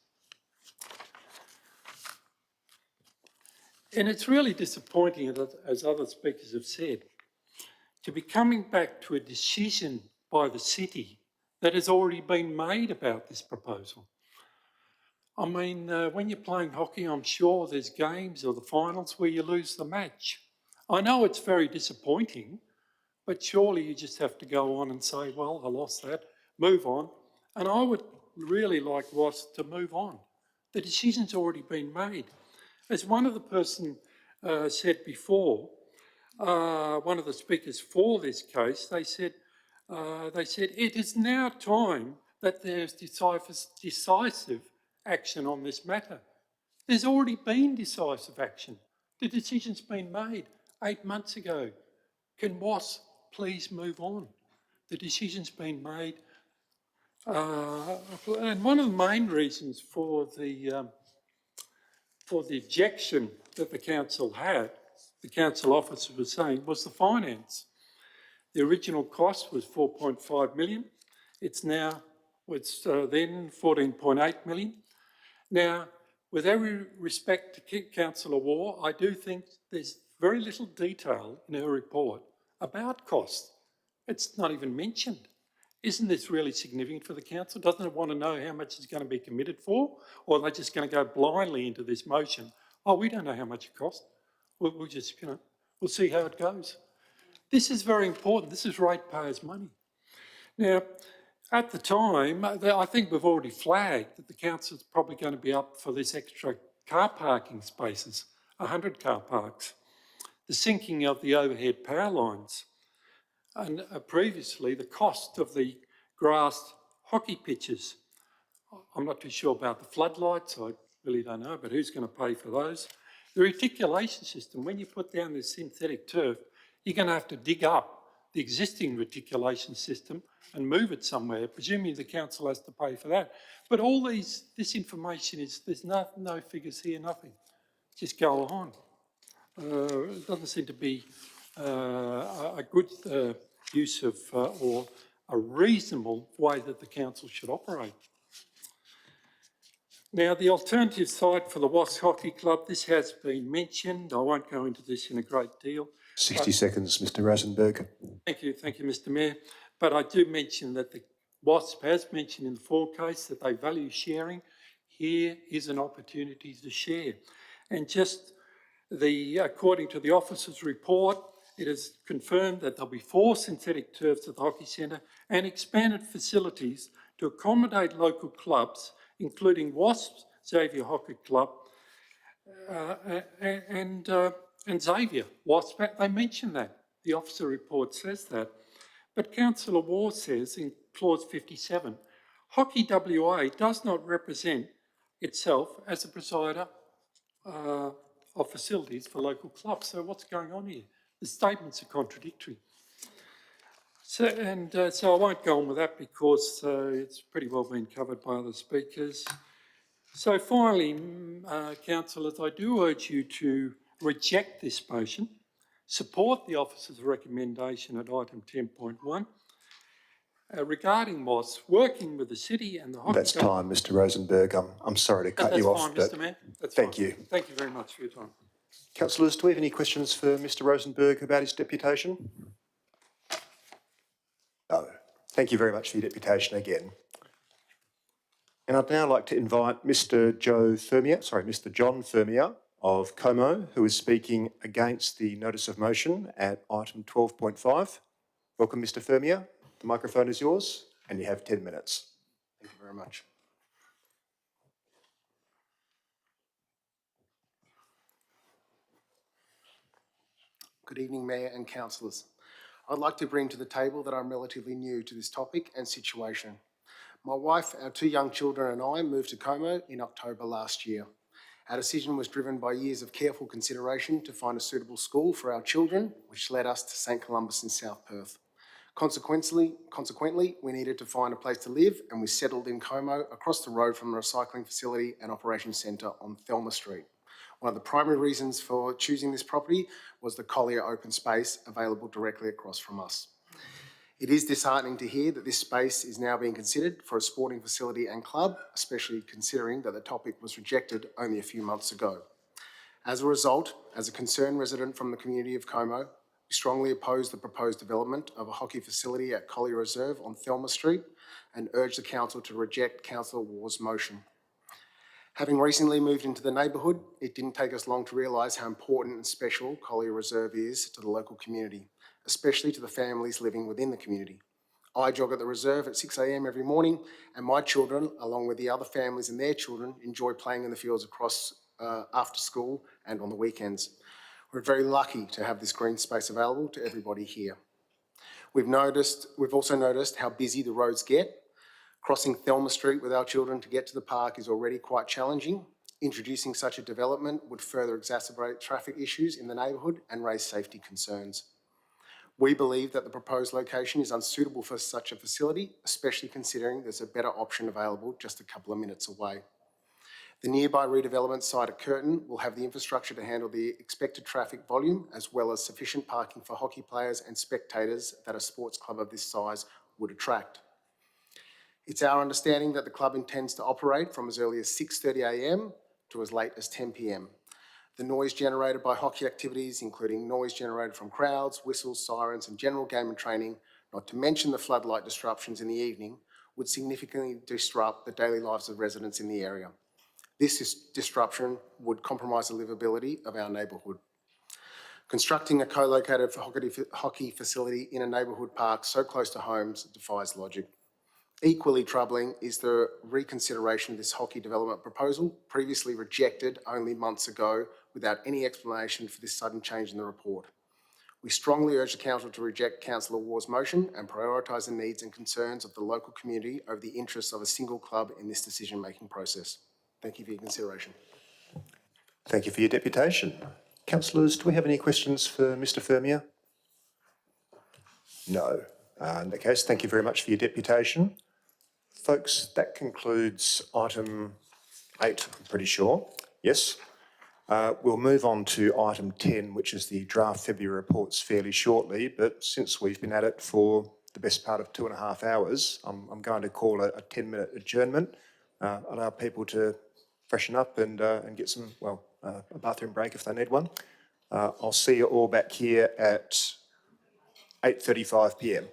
And it's really disappointing, as other speakers have said, to be coming back to a decision by the city that has already been made about this proposal. I mean, when you're playing hockey, I'm sure there's games or the finals where you lose the match. I know it's very disappointing, but surely you just have to go on and say, well, I lost that, move on. And I would really like Wasp to move on. The decision's already been made. As one of the person said before, one of the speakers for this case, they said it is now time that there's decisive action on this matter. There's already been decisive action. The decision's been made 8 months ago. Can Wasp please move on? The decision's been made. And one of the main reasons for the objection that the council had, the council officer was saying, was the finance. The original cost was 4.5 million. It's now, then 14.8 million. Now, with every respect to Councillor Waugh, I do think there's very little detail in her report about cost. It's not even mentioned. Isn't this really significant for the council? Doesn't it want to know how much is going to be committed for? Or are they just going to go blindly into this motion? Oh, we don't know how much it costs. We'll just, we'll see how it goes. This is very important. This is ratepayers' money. Now, at the time, I think we've already flagged that the council's probably going to be up for this extra car parking spaces, 100 car parks. The sinking of the overhead power lines. And previously, the cost of the grass hockey pitches. I'm not too sure about the floodlights, I really don't know, but who's going to pay for those? The reticulation system, when you put down this synthetic turf, you're going to have to dig up the existing reticulation system and move it somewhere. Presumably the council has to pay for that. But all this information is, there's no figures here, nothing. Just go on. It doesn't seem to be a good use of or a reasonable way that the council should operate. Now, the alternative site for the Wasp Hockey Club, this has been mentioned. I won't go into this in a great deal. 60 seconds, Mr Rosenberg. Thank you, Mr Mayor. But I do mention that the Wasp has mentioned in the Ford case that they value sharing. Here is an opportunity to share. And just according to the officer's report, it is confirmed that there'll be 4 synthetic turfs at the hockey centre and expanded facilities to accommodate local clubs, including Wasps, Xavier Hockey Club, and Xavier. Wasp, they mention that. The officer report says that. But Councillor Waugh says in clause 57, Hockey WA does not represent itself as a presider of facilities for local clubs. So what's going on here? The statements are contradictory. So I won't go on with that because it's pretty well been covered by other speakers. So finally, councillors, I do urge you to reject this motion, support the officer's recommendation at item 10.1 regarding Wasp, working with the city and the hockey. That's time, Mr Rosenberg. I'm sorry to cut you off. That's fine, Mr Mayor. That's thank fine. you. Thank you very much for your time. Councillors, do we have any questions for Mr Rosenberg about his deputation? No. Thank you very much for your deputation again. And I'd now like to invite Mr John Fermier of Como, who is speaking against the notice of motion at item 12.5. Welcome, Mr Fermier. The microphone is yours and you have 10 minutes. Thank you very much. Good evening, Mayor and councillors. I'd like to bring to the table that I'm relatively new to this topic and situation. My wife, our 2 young children and I moved to Como in October last year. Our decision was driven by years of careful consideration to find a suitable school for our children, which led us to St Columba's in South Perth. Consequently, we needed to find a place to live, and we settled in Como across the road from the recycling facility and operations centre on Thelma Street. One of the primary reasons for choosing this property was the Collier open space available directly across from us. It is disheartening to hear that this space is now being considered for a sporting facility and club, especially considering that the topic was rejected only a few months ago. As a result, as a concerned resident from the community of Como, we strongly oppose the proposed development of a hockey facility at Collier Reserve on Thelma Street and urge the council to reject Councillor Waugh's motion. Having recently moved into the neighbourhood, it didn't take us long to realise how important and special Collier Reserve is to the local community, especially to the families living within the community. I jog at the reserve at 6 a.m. every morning, and my children, along with the other families and their children, enjoy playing in the fields across after school and on the weekends. We're very lucky to have this green space available to everybody here. We've also noticed how busy the roads get. Crossing Thelma Street with our children to get to the park is already quite challenging. Introducing such a development would further exacerbate traffic issues in the neighbourhood and raise safety concerns. We believe that the proposed location is unsuitable for such a facility, especially considering there's a better option available just a couple of minutes away. The nearby redevelopment site at Curtin will have the infrastructure to handle the expected traffic volume, as well as sufficient parking for hockey players and spectators that a sports club of this size would attract. It's our understanding that the club intends to operate from as early as 6:30 a.m. to as late as 10 p.m. The noise generated by hockey activities, including noise generated from crowds, whistles, sirens and general game and training, not to mention the floodlight disruptions in the evening, would significantly disrupt the daily lives of residents in the area. This disruption would compromise the livability of our neighbourhood. Constructing a co-located hockey facility in a neighbourhood park so close to homes defies logic. Equally troubling is the reconsideration of this hockey development proposal, previously rejected only months ago without any explanation for this sudden change in the report. We strongly urge the council to reject Councillor Waugh's motion and prioritise the needs and concerns of the local community over the interests of a single club in this decision-making process. Thank you for your consideration. Thank you for your deputation. Councillors, do we have any questions for Mr Fermier? No. In that case, thank you very much for your deputation. Folks, that concludes item 8, I'm pretty sure. Yes. We'll move on to item 10, which is the draft February reports fairly shortly, but since we've been at it for the best part of 2.5 hours, I'm going to call a 10-minute adjournment, allow people to freshen up and get some, well, a bathroom break if they need one. I'll see you all back here at 8:35 p.m.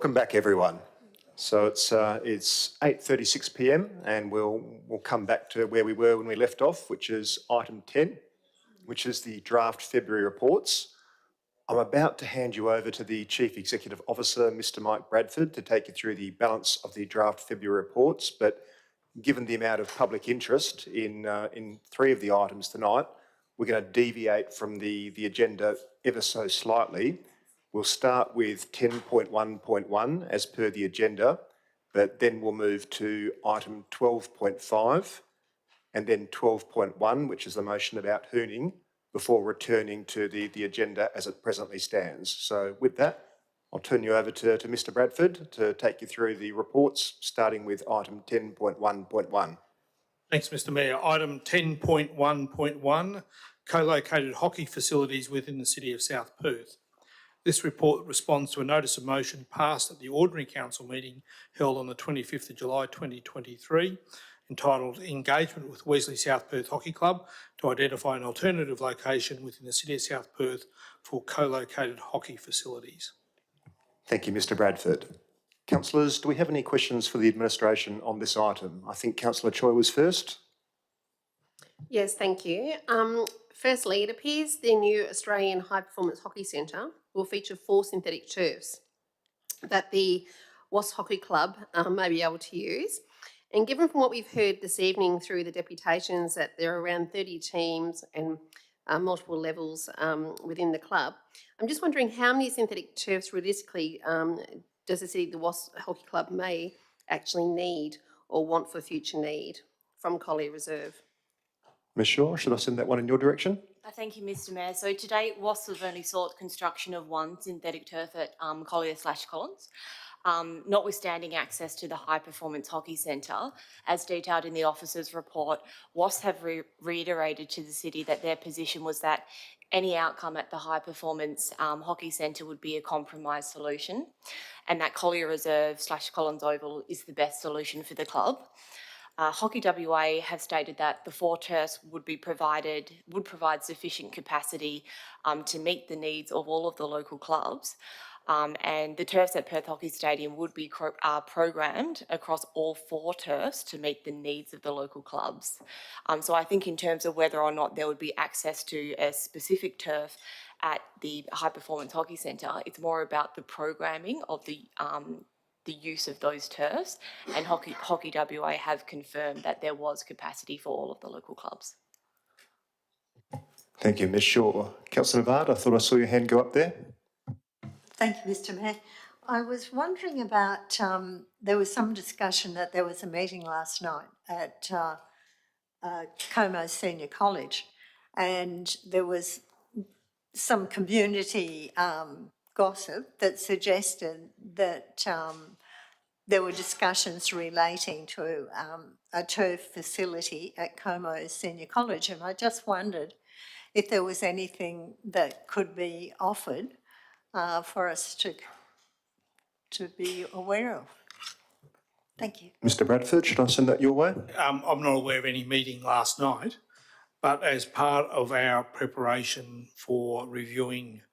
Welcome back, everyone. So it's 8:36 p.m. and we'll come back to where we were when we left off, which is item 10, which is the draft February reports. I'm about to hand you over to the Chief Executive Officer, Mr. Mike Bradford, to take you through the balance of the draft February reports. But given the amount of public interest in three of the items tonight, we're going to deviate from the agenda ever so slightly. We'll start with 10.1.1 as per the agenda, but then we'll move to item 12.5 and then 12.1, which is the motion about hooning, before returning to the agenda as it presently stands. So with that, I'll turn you over to Mr. Bradford to take you through the reports, starting with item 10.1.1. Thanks, Mr. Mayor. Item 10.1.1, co-located hockey facilities within the City of South Perth. This report responds to a notice of motion passed at the Ordinary Council meeting held on the 25th of July 2023, entitled Engagement with Wesley South Perth Hockey Club to identify an alternative location within the City of South Perth for co-located hockey facilities. Thank you, Mr. Bradford. Councillors, do we have any questions for the administration on this item? I think Councillor Choi was first. Yes, thank you. Firstly, it appears the new Australian High Performance Hockey Centre will feature 4 synthetic turfs that the Wasps Hockey Club may be able to use. And given from what we've heard this evening through the deputations that there are around 30 teams and multiple levels within the club, I'm just wondering how many synthetic turfs realistically does the Wasps Hockey Club may actually need or want for future need from Collier Reserve? Ms. Shaw, should I send that one in your direction? Thank you, Mr. Mayor. So to date, Wasps have only sought construction of 1 synthetic turf at Collier/Collins. Notwithstanding access to the High Performance Hockey Centre, as detailed in the officer's report, Wasps have reiterated to the City that their position was that any outcome at the High Performance Hockey Centre would be a compromise solution, and that Collier Reserve/Collins Oval is the best solution for the club. Hockey WA have stated that the 4 turfs would provide sufficient capacity to meet the needs of all of the local clubs. And the turfs at Perth Hockey Stadium would be programmed across all 4 turfs to meet the needs of the local clubs. So I think in terms of whether or not there would be access to a specific turf at the High Performance Hockey Centre, it's more about the programming of the use of those turfs, and Hockey WA have confirmed that there was capacity for all of the local clubs. Thank you, Ms. Shaw. Councillor Navard, I thought I saw your hand go up there. Thank you, Mr. Mayor. I was wondering about, there was some discussion that there was a meeting last night at Como Senior College, and there was some community gossip that suggested that there were discussions relating to a turf facility at Como Senior College, and I just wondered if there was anything that could be offered for us to be aware of. Thank you. Mr. Bradford, should I send that your way? I'm not aware of any meeting last night, but as part of our preparation for reviewing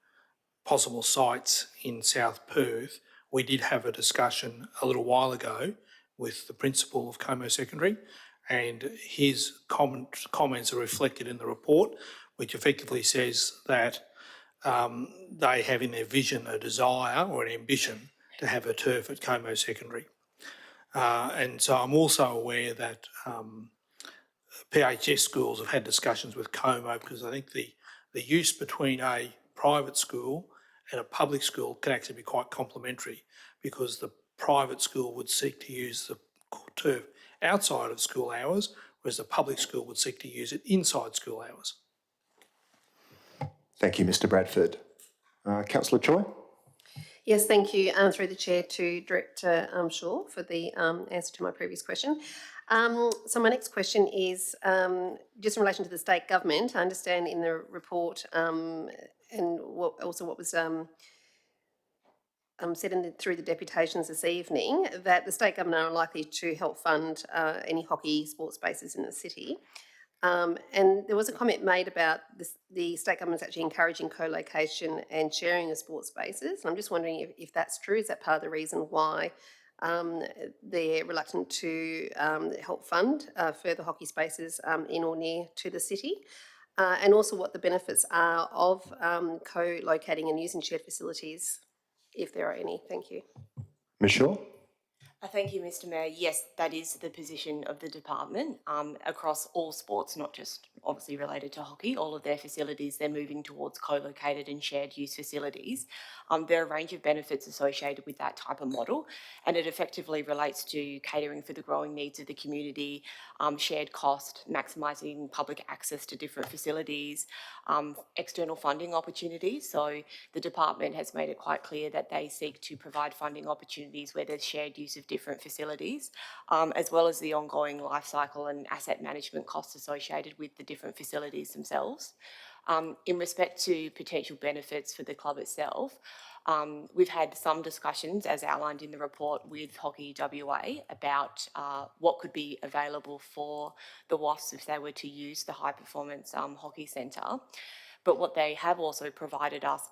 possible sites in South Perth, we did have a discussion a little while ago with the principal of Como Secondary, and his comments are reflected in the report, which effectively says that they have in their vision a desire or an ambition to have a turf at Como Secondary. And so I'm also aware that PHS schools have had discussions with Como, because I think the use between a private school and a public school can actually be quite complementary, because the private school would seek to use the turf outside of school hours, whereas the public school would seek to use it inside school hours. Thank you, Mr. Bradford. Councillor Choi? Yes, thank you. Through the chair to Director Shaw for the answer to my previous question. So my next question is just in relation to the state government. I understand in the report and what was said through the deputations this evening, that the state government are unlikely to help fund any hockey sports spaces in the city. And there was a comment made about this, the state government's actually encouraging co-location and sharing of sports spaces. I'm just wondering if that's true. Is that part of the reason why they're reluctant to help fund further hockey spaces in or near to the city? And also what the benefits are of co-locating and using shared facilities, if there are any. Thank you. Ms Shaw? Thank you, Mr. Mayor. Yes, that is the position of the department across all sports, not just obviously related to hockey. All of their facilities, they're moving towards co-located and shared use facilities. There are a range of benefits associated with that type of model, and it effectively relates to catering for the growing needs of the community, shared cost, maximising public access to different facilities, external funding opportunities. So the department has made it quite clear that they seek to provide funding opportunities where there's shared use of different facilities, as well as the ongoing life cycle and asset management costs associated with the different facilities themselves. In respect to potential benefits for the club itself, we've had some discussions, as outlined in the report, with Hockey WA about what could be available for the Wasps if they were to use the High Performance Hockey Centre. But what they have also provided us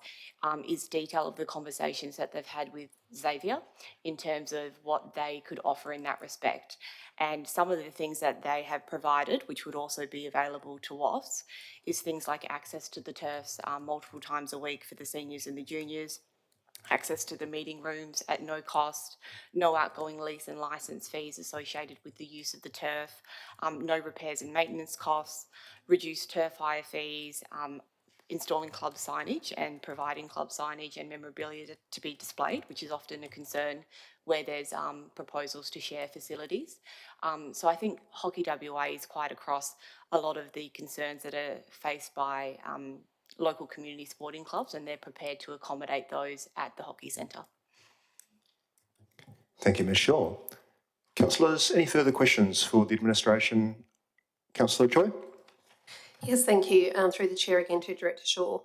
is detail of the conversations that they've had with Xavier in terms of what they could offer in that respect. And some of the things that they have provided, which would also be available to WAFs, is things like access to the turfs multiple times a week for the seniors and the juniors, access to the meeting rooms at no cost, no outgoing lease and licence fees associated with the use of the turf, no repairs and maintenance costs, reduced turf hire fees, installing club signage and providing club signage and memorabilia to be displayed, which is often a concern where there's proposals to share facilities. So I think Hockey WA is quite across a lot of the concerns that are faced by local community sporting clubs, and they're prepared to accommodate those at the hockey centre. Thank you, Ms Shaw. Councillors, any further questions for the administration? Councillor Choi? Yes, thank you. Through the chair again to Director Shaw.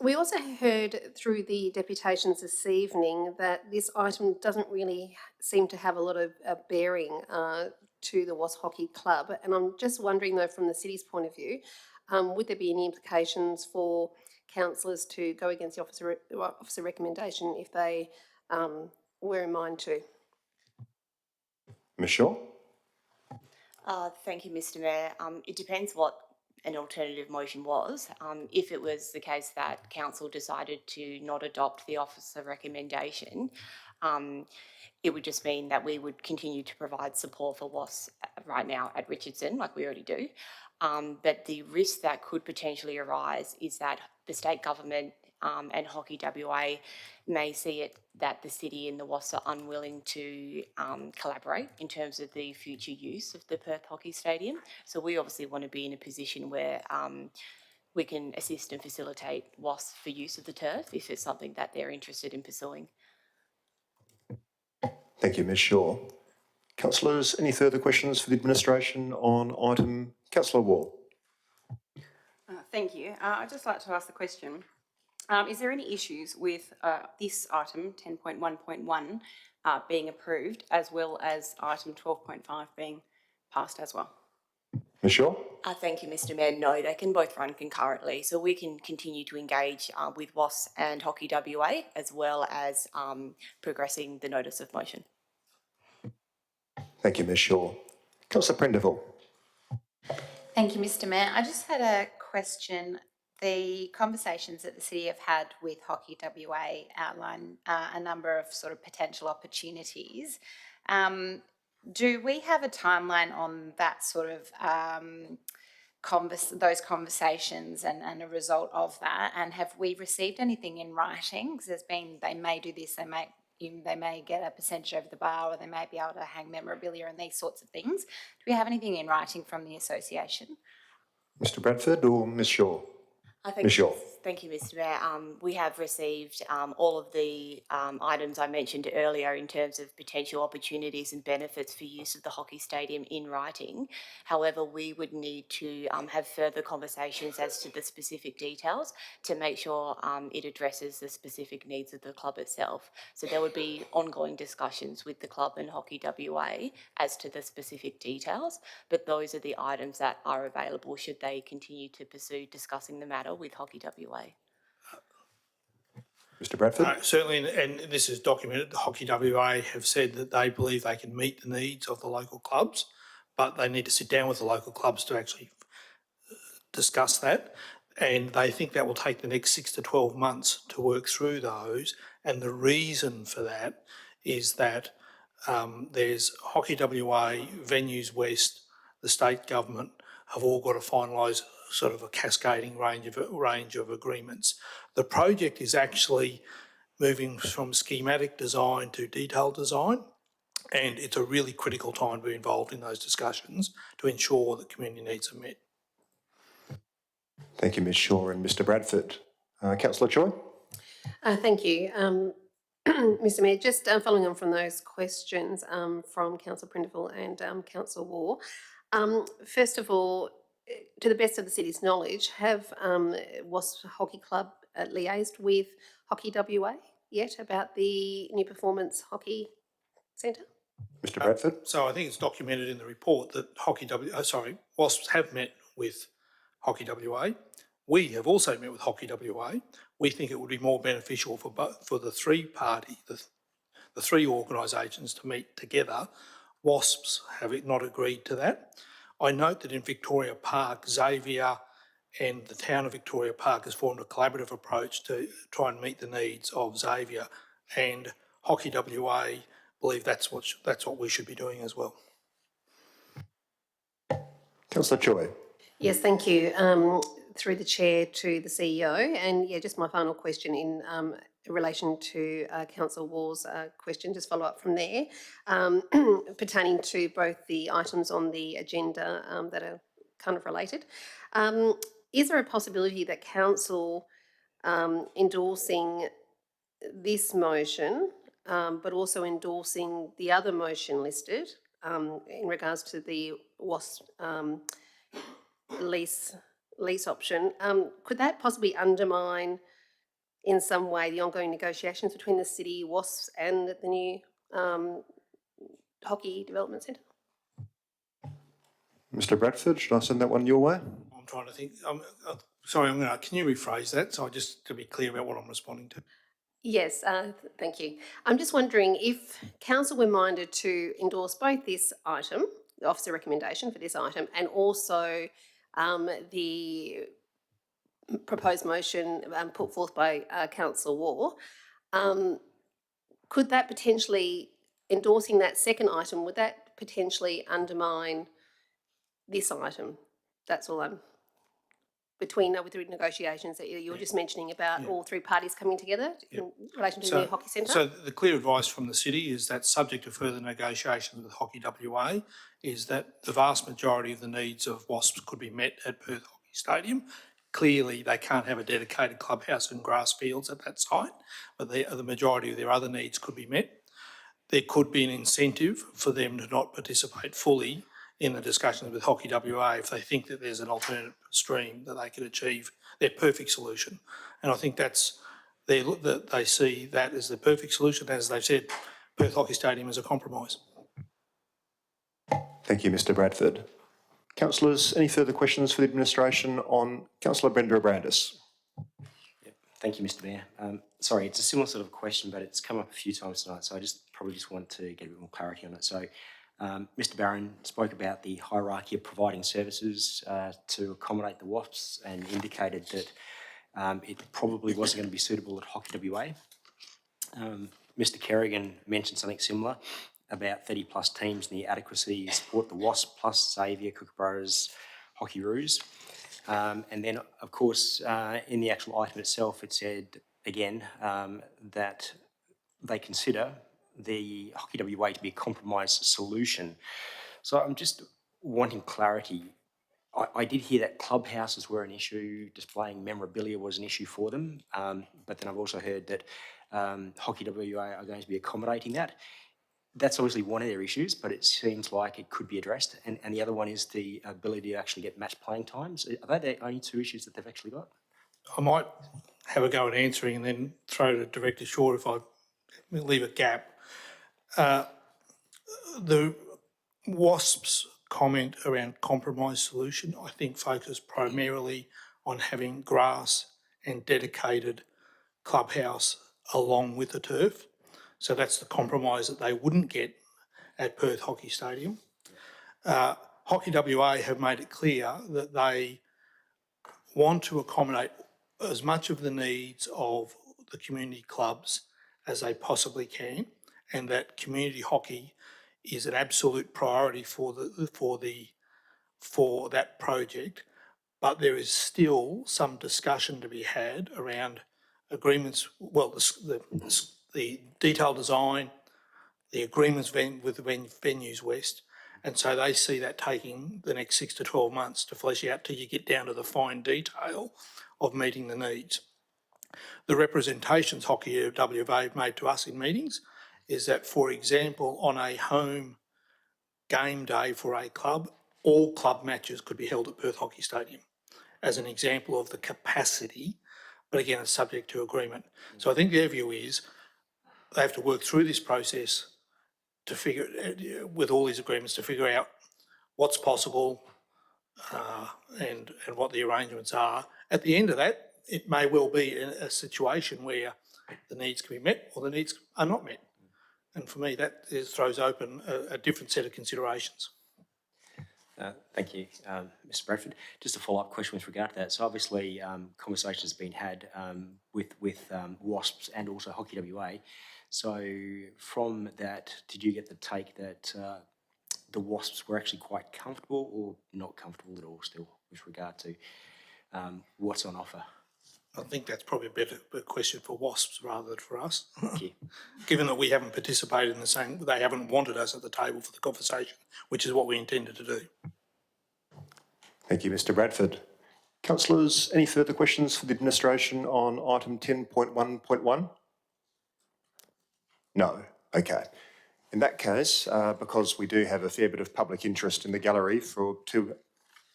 We also heard through the deputations this evening that this item doesn't really seem to have a lot of bearing to the Wasps Hockey Club. And I'm just wondering though, from the city's point of view, would there be any implications for councillors to go against the officer recommendation if they were in mind to? Ms Shaw? Thank you, Mr. Mayor. It depends what an alternative motion was. If it was the case that council decided to not adopt the officer recommendation, it would just mean that we would continue to provide support for WASP right now at Richardson, like we already do. But the risk that could potentially arise is that the state government and Hockey WA may see it that the city and the WASP are unwilling to collaborate in terms of the future use of the Perth Hockey Stadium. So we obviously want to be in a position where we can assist and facilitate WASP for use of the turf if it's something that they're interested in pursuing. Thank you, Ms Shaw. Councillors, any further questions for the administration on item? Councillor Wall. Thank you. I'd just like to ask the question. Is there any issues with this item 10.1.1 being approved as well as item 12.5 being passed as well? Ms Shaw? Thank you, Mr. Mayor. No, they can both run concurrently. So we can continue to engage with WASP and Hockey WA as well as progressing the notice of motion. Thank you, Ms Shaw. Councillor Prendeville. Thank you, Mr. Mayor. I just had a question. The conversations that the city have had with Hockey WA outline a number of sort of potential opportunities. Do we have a timeline on that sort of those conversations and a result of that? And have we received anything in writing? Because there's been, they may do this, they may get a percentage over the bar, or they may be able to hang memorabilia and these sorts of things. Do we have anything in writing from the association? Mr Bradford or Ms Shaw? Ms. Shaw. Thank you, Mr. Mayor. We have received all of the items I mentioned earlier in terms of potential opportunities and benefits for use of the hockey stadium in writing. However, we would need to have further conversations as to the specific details to make sure it addresses the specific needs of the club itself. So there would be ongoing discussions with the club and Hockey WA as to the specific details, but those are the items that are available should they continue to pursue discussing the matter with Hockey WA. Mr. Bradford. Certainly, and this is documented, the Hockey WA have said that they believe they can meet the needs of the local clubs, but they need to sit down with the local clubs to actually discuss that. And they think that will take the next 6 to 12 months to work through those. And the reason for that is that there's Hockey WA, Venues West, the state government have all got to finalise sort of a cascading range of agreements. The project is actually moving from schematic design to detailed design, and it's a really critical time to be involved in those discussions to ensure that community needs are met. Thank you, Ms. Shaw and Mr. Bradford. Councillor Choi. Thank you. Mr. Mayor, just following on from those questions from Councillor Prindiville and Councillor War. First of all, to the best of the city's knowledge, have Wasps Hockey Club liaised with Hockey WA yet about the new performance hockey centre? Mr. Bradford. So I think it's documented in the report that Wasps have met with Hockey WA. We have also met with Hockey WA. We think it would be more beneficial for the three organisations to meet together. Wasps have not agreed to that. I note that in Victoria Park, Xavier and the town of Victoria Park has formed a collaborative approach to try and meet the needs of Xavier, and Hockey WA believe that's what we should be doing as well. Councillor Choi. Yes, thank you. Through the chair to the CEO, and yeah, just my final question in relation to Councillor War's question, just follow up from there, pertaining to both the items on the agenda that are kind of related. Is there a possibility that Council endorsing this motion, but also endorsing the other motion listed in regards to the WASP lease option, could that possibly undermine in some way the ongoing negotiations between the city, WASPs and the new hockey development centre? Mr. Bradford, should I send that one your way? I'm trying to think. Can you rephrase that so just to be clear about what I'm responding to? Yes, thank you. I'm just wondering if Council were minded to endorse both this item, the officer recommendation for this item, and also the proposed motion put forth by Councillor War, could that potentially, endorsing that second item, would that potentially undermine this item? That's all I'm, with the negotiations that you were just mentioning about all three parties coming together in relation to the new hockey centre? So the clear advice from the city is that, subject to further negotiations with Hockey WA, is that the vast majority of the needs of Wasps could be met at Perth Hockey Stadium. Clearly, they can't have a dedicated clubhouse and grass fields at that site, but the majority of their other needs could be met. There could be an incentive for them to not participate fully in the discussions with Hockey WA if they think that there's an alternative stream that they could achieve their perfect solution. And I think that they see that as the perfect solution. As they've said, Perth Hockey Stadium is a compromise. Thank you, Mr. Bradford. Councillors, any further questions for the administration on Councillor Brenda Abrandis? Thank you, Mr. Mayor. Sorry, it's a similar sort of question, but it's come up a few times tonight, so I probably just want to get a bit more clarity on it. So, Mr. Barron spoke about the hierarchy of providing services to accommodate the WASPs and indicated that it probably wasn't going to be suitable at Hockey WA. Mr. Kerrigan mentioned something similar about 30 plus teams and the adequacy to support the WASP plus Xavier, Kookaburras, Hockey Roos. And then, of course, in the actual item itself, it said, again, that they consider the Hockey WA to be a compromise solution. So I'm just wanting clarity I did hear that clubhouses were an issue, displaying memorabilia was an issue for them, but then I've also heard that Hockey WA are going to be accommodating that. That's obviously one of their issues, but it seems like it could be addressed. And the other one is the ability to actually get match playing times. Are they the only two issues that they've actually got? I might have a go at answering and then throw to Director Shaw if I leave a gap. The WASP's comment around compromise solution, I think, focused primarily on having grass and dedicated clubhouse along with the turf. So that's the compromise that they wouldn't get at Perth Hockey Stadium. Hockey WA have made it clear that they want to accommodate as much of the needs of the community clubs as they possibly can, and that community hockey is an absolute priority for that project. But there is still some discussion to be had around agreements, well, the detailed design, the agreements with the Venues West, and so they see that taking the next 6 to 12 months to flesh out till you get down to the fine detail of meeting the needs. The representations Hockey WA have made to us in meetings is that, for example, on a home game day for a club, all club matches could be held at Perth Hockey Stadium, as an example of the capacity, but again, it's subject to agreement. So I think their view is they have to work through this process to figure, with all these agreements, to figure out what's possible and what the arrangements are. At the end of that, it may well be a situation where the needs can be met or the needs are not met. And for me, that throws open a different set of considerations. Thank you, Mr. Bradford. Just a follow-up question with regard to that. So obviously, conversations have been had with WASPs and also Hockey WA. So from that, did you get the take that the WASPs were actually quite comfortable or not comfortable at all still with regard to what's on offer? I think that's probably a better question for WASPs rather than for us. Thank you. Given that we haven't participated in the same, they haven't wanted us at the table for the conversation, which is what we intended to do. Thank you, Mr. Bradford. Councillors, any further questions for the administration on item 10.1.1? No. Okay. In that case, because we do have a fair bit of public interest in the gallery for two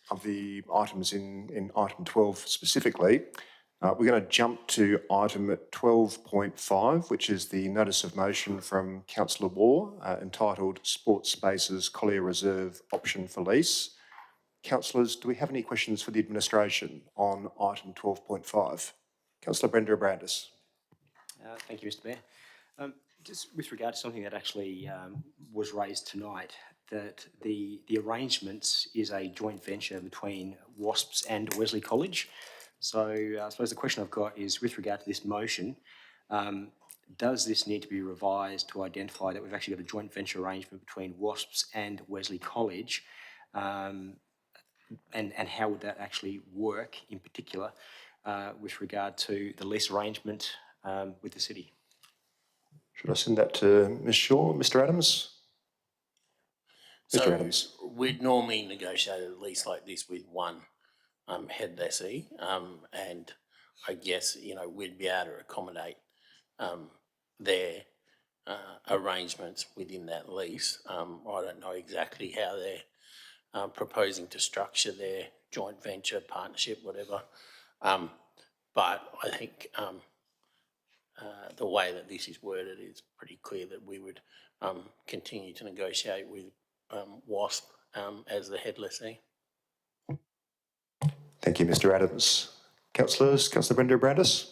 of the items in item 12 specifically, we're going to jump to item 12.5, which is the notice of motion from Councillor Waugh entitled Sports Spaces Collier Reserve Option for Lease. Councillors, do we have any questions for the administration on item 12.5? Councillor Brenda Abrandis. Thank you, Mr. Mayor. Just with regard to something that actually was raised tonight, that the arrangements is a joint venture between WASPs and Wesley College. So I suppose the question I've got is with regard to this motion, does this need to be revised to identify that we've actually got a joint venture arrangement between WASPs and Wesley College? And how would that actually work in particular with regard to the lease arrangement with the city? Should I send that to Ms. Shaw, Mr. Adams? Mr. Adams. We'd normally negotiate a lease like this with one head lessee, and I guess, you know, we'd be able to accommodate their arrangements within that lease. I don't know exactly how they're proposing to structure their joint venture, partnership, whatever, but I think the way that this is worded is pretty clear that we would continue to negotiate with WASP as the head lessee. Thank you, Mr. Adams. Councillors, Councillor Brenda Abrandis.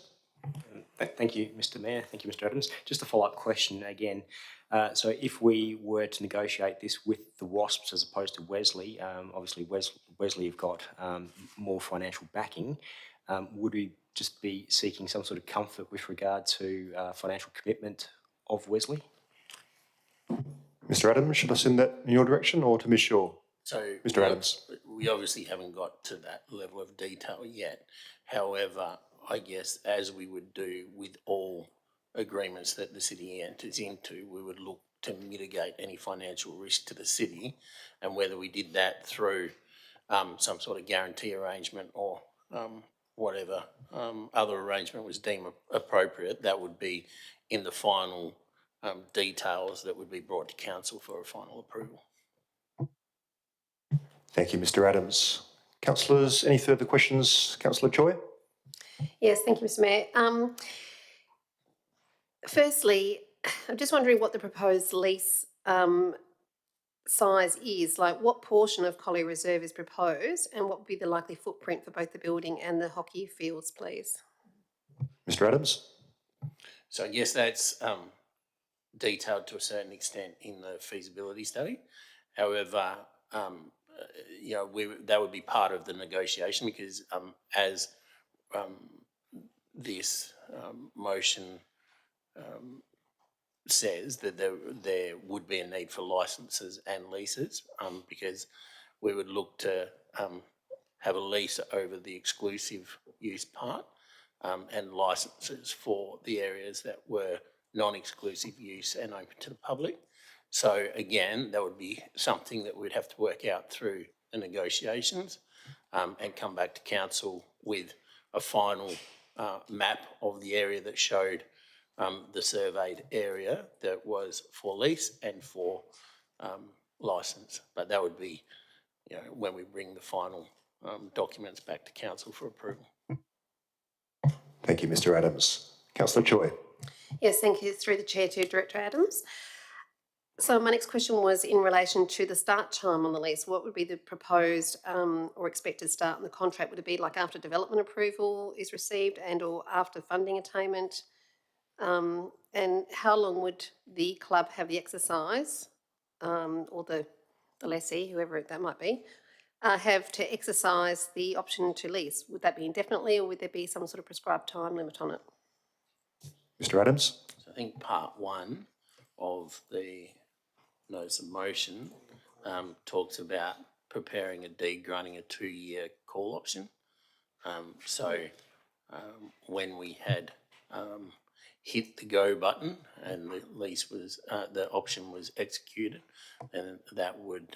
Thank you, Mr. Mayor. Thank you, Mr. Adams. Just a follow-up question again. So if we were to negotiate this with the WASPs as opposed to Wesley, obviously Wesley have got more financial backing, would we just be seeking some sort of comfort with regard to financial commitment of Wesley? Mr. Adams, should I send that in your direction or to Ms. Shaw? So Mr. Adams. We obviously haven't got to that level of detail yet. However, I guess as we would do with all agreements that the city enters into, we would look to mitigate any financial risk to the city, and whether we did that through some sort of guarantee arrangement or whatever other arrangement was deemed appropriate, that would be in the final details that would be brought to council for a final approval. Thank you, Mr Adams. Councillors, any further questions? Councillor Choi? Yes, thank you, Mr Mayor. Firstly, I'm just wondering what the proposed lease size is, like what portion of Collier Reserve is proposed and what would be the likely footprint for both the building and the hockey fields, please? Mr Adams? So I guess that's detailed to a certain extent in the feasibility study. However, you know, that would be part of the negotiation because as this motion says that there would be a need for licences and leases because we would look to have a lease over the exclusive use part and licences for the areas that were non-exclusive use and open to the public. So again, that would be something that we'd have to work out through the negotiations and come back to council with a final map of the area that showed the surveyed area that was for lease and for licence. But that would be, you know, when we bring the final documents back to council for approval. Thank you, Mr Adams. Councillor Choi? Yes, thank you. Through the chair to Director Adams. So my next question was in relation to the start time on the lease. What would be the proposed or expected start in the contract? Would it be like after development approval is received and or after funding attainment? And how long would the club have the exercise or the lessee, whoever that might be, have to exercise the option to lease? Would that be indefinitely or would there be some sort of prescribed time limit on it? Mr Adams? So I think part one of the notice of motion talks about preparing a deed granting a 2-year call option. When we had hit the go button and the lease was, the option was executed, then that would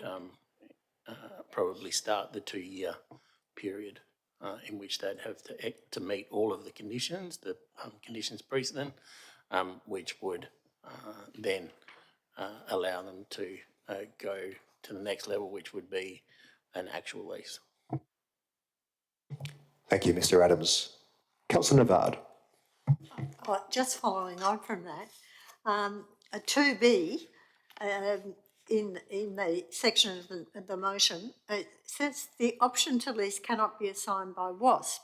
probably start the 2-year period in which they'd have to meet all of the conditions, the conditions precedent, which would then allow them to go to the next level, which would be an actual lease. Thank you, Mr Adams. Councillor Navard? Just following on from that, a 2B in the section of the motion, it says the option to lease cannot be assigned by WASP.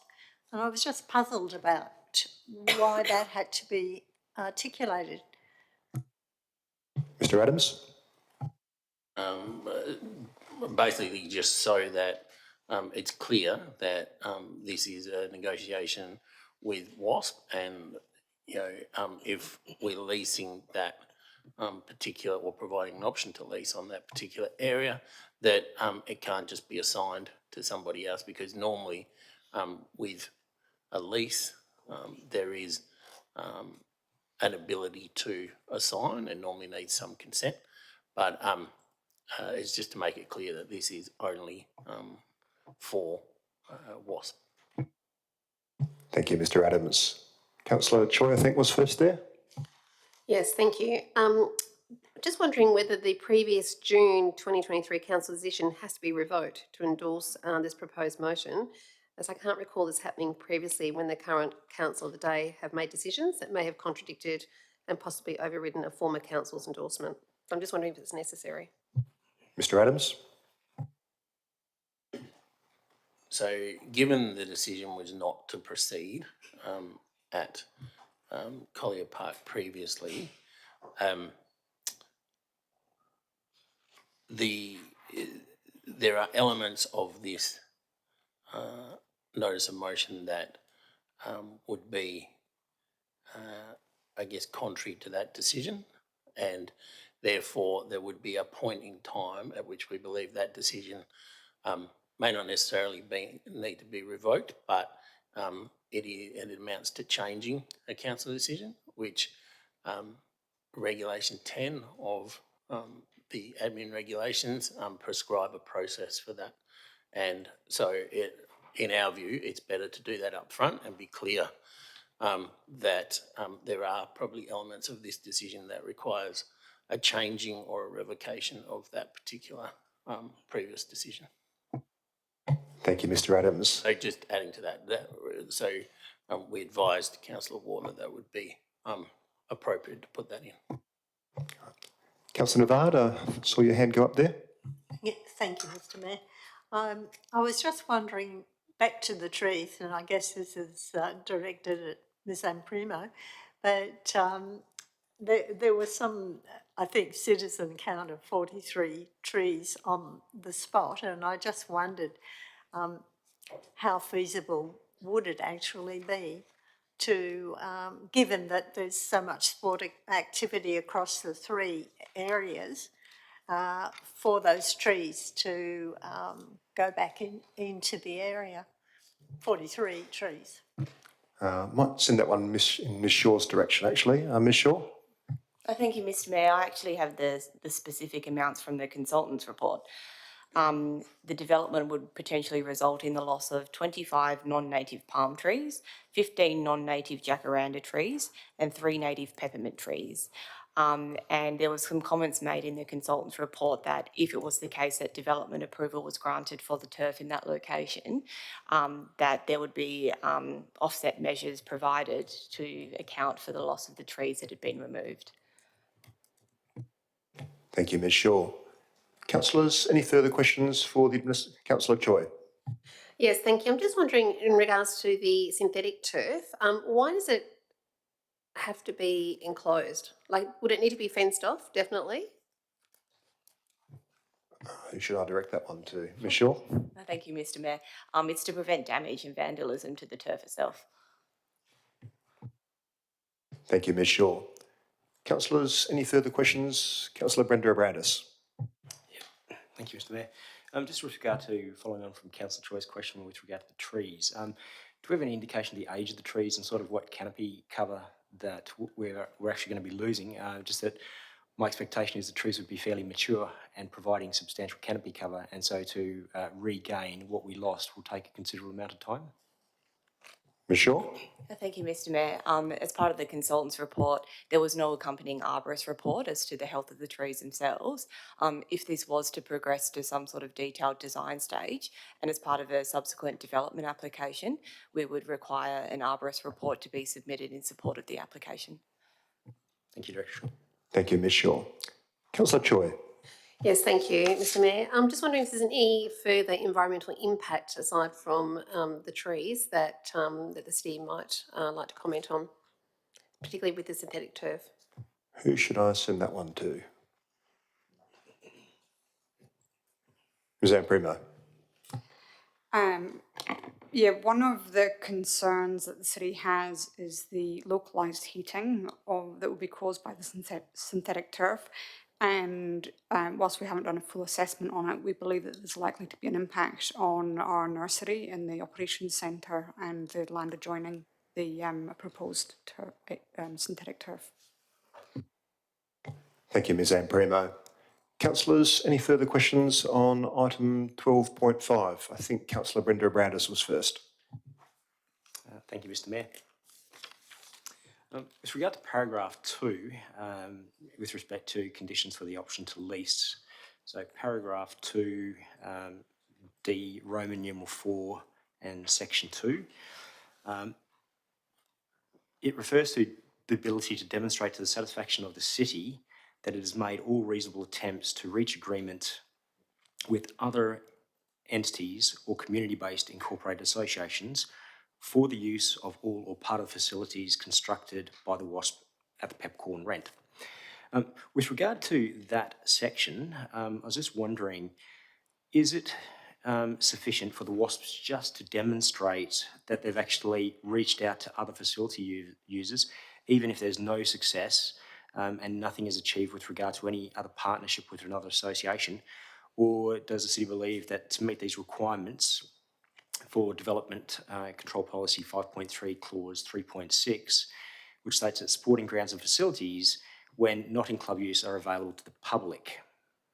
And I was just puzzled about why that had to be articulated. Mr Adams? Basically just so that it's clear that this is a negotiation with WASP and, you know, if we're leasing that particular or providing an option to lease on that particular area, that it can't just be assigned to somebody else because normally with a lease there is an ability to assign and normally needs some consent, but it's just to make it clear that this is only for WASP. Thank you, Mr Adams. Councillor Choi, I think, was first there. Yes, thank you. Just wondering whether the previous June 2023 council decision has to be revoked to endorse this proposed motion, as I can't recall this happening previously when the current council of the day have made decisions that may have contradicted and possibly overridden a former council's endorsement. So I'm just wondering if it's necessary. Mr Adams? So given the decision was not to proceed at Collier Park previously, there are elements of this notice of motion that would be, I guess, contrary to that decision, and therefore there would be a point in time at which we believe that decision may not necessarily need to be revoked, but it amounts to changing a council decision, which Regulation 10 of the admin regulations prescribe a process for that. And so in our view, it's better to do that up front and be clear that there are probably elements of this decision that requires a changing or a revocation of that particular previous decision. Thank you, Mr Adams. So just adding to that, we advised Councillor Warner that would be appropriate to put that in. Councillor Nevada, I saw your hand go up there. Yeah, thank you, Mr Mayor. I was just wondering, back to the trees, and I guess this is directed at Ms Amprimo, but there was some, I think, citizen count of 43 trees on the spot, and I just wondered how feasible would it actually be to, given that there's so much sport activity across the three areas, for those trees to go back into the area. 43 trees. Might send that one in Ms Shaw's direction, actually. Ms Shaw? Thank you, Mr Mayor. I actually have the specific amounts from the consultant's report. The development would potentially result in the loss of 25 non-native palm trees, 15 non-native jacaranda trees, and 3 native peppermint trees. And there was some comments made in the consultant's report that if it was the case that development approval was granted for the turf in that location, that there would be offset measures provided to account for the loss of the trees that had been removed. Thank you, Ms Shaw. Councillors, any further questions for the Councillor Choi? Yes, thank you. I'm just wondering, in regards to the synthetic turf, why does it have to be enclosed? Like, would it need to be fenced off? Definitely. Who should I direct that one to? Ms Shaw? Thank you, Mr Mayor. It's to prevent damage and vandalism to the turf itself. Thank you, Ms Shaw. Councillors, any further questions? Councillor Brenda Abrandis. Thank you, Mr Mayor. Just with regard to, following on from Councillor Choi's question with regard to the trees, do we have any indication of the age of the trees and sort of what canopy cover that we're actually going to be losing? Just that my expectation is the trees would be fairly mature and providing substantial canopy cover, and so to regain what we lost will take a considerable amount of time. Ms Shaw? Thank you, Mr Mayor. As part of the consultant's report, there was no accompanying arborist report as to the health of the trees themselves. If this was to progress to some sort of detailed design stage, and as part of a subsequent development application, we would require an arborist report to be submitted in support of the application. Thank you, Director. Thank you, Ms Shaw. Councillor Choi? Yes, thank you, Mr Mayor. I'm just wondering if there's any further environmental impact aside from the trees that that the city might like to comment on, particularly with the synthetic turf. Who should I send that one to? Ms Amprimo. Yeah, one of the concerns that the city has is the localised heating that will be caused by the synthetic turf. And whilst we haven't done a full assessment on it, we believe that there's likely to be an impact on our nursery in the operations centre and the land adjoining the proposed synthetic turf. Thank you, Ms Amprimo. Councillors, any further questions on item 12.5? I think Councillor Brenda Abrandis was first. Thank you, Mr Mayor. With regard to paragraph 2, with respect to conditions for the option to lease, so paragraph 2, D, Roman numeral 4 and section 2, it refers to the ability to demonstrate to the satisfaction of the city that it has made all reasonable attempts to reach agreement with other entities or community-based incorporated associations for the use of all or part of the facilities constructed by the WASP at the peppercorn rent. With regard to that section, I was just wondering, is it sufficient for the WASPs just to demonstrate that they've actually reached out to other facility users, even if there's no success and nothing is achieved with regard to any other partnership with another association? Or does the city believe that to meet these requirements for Development Control Policy 5.3 Clause 3.6, which states that sporting grounds and facilities, when not in club use, are available to the public?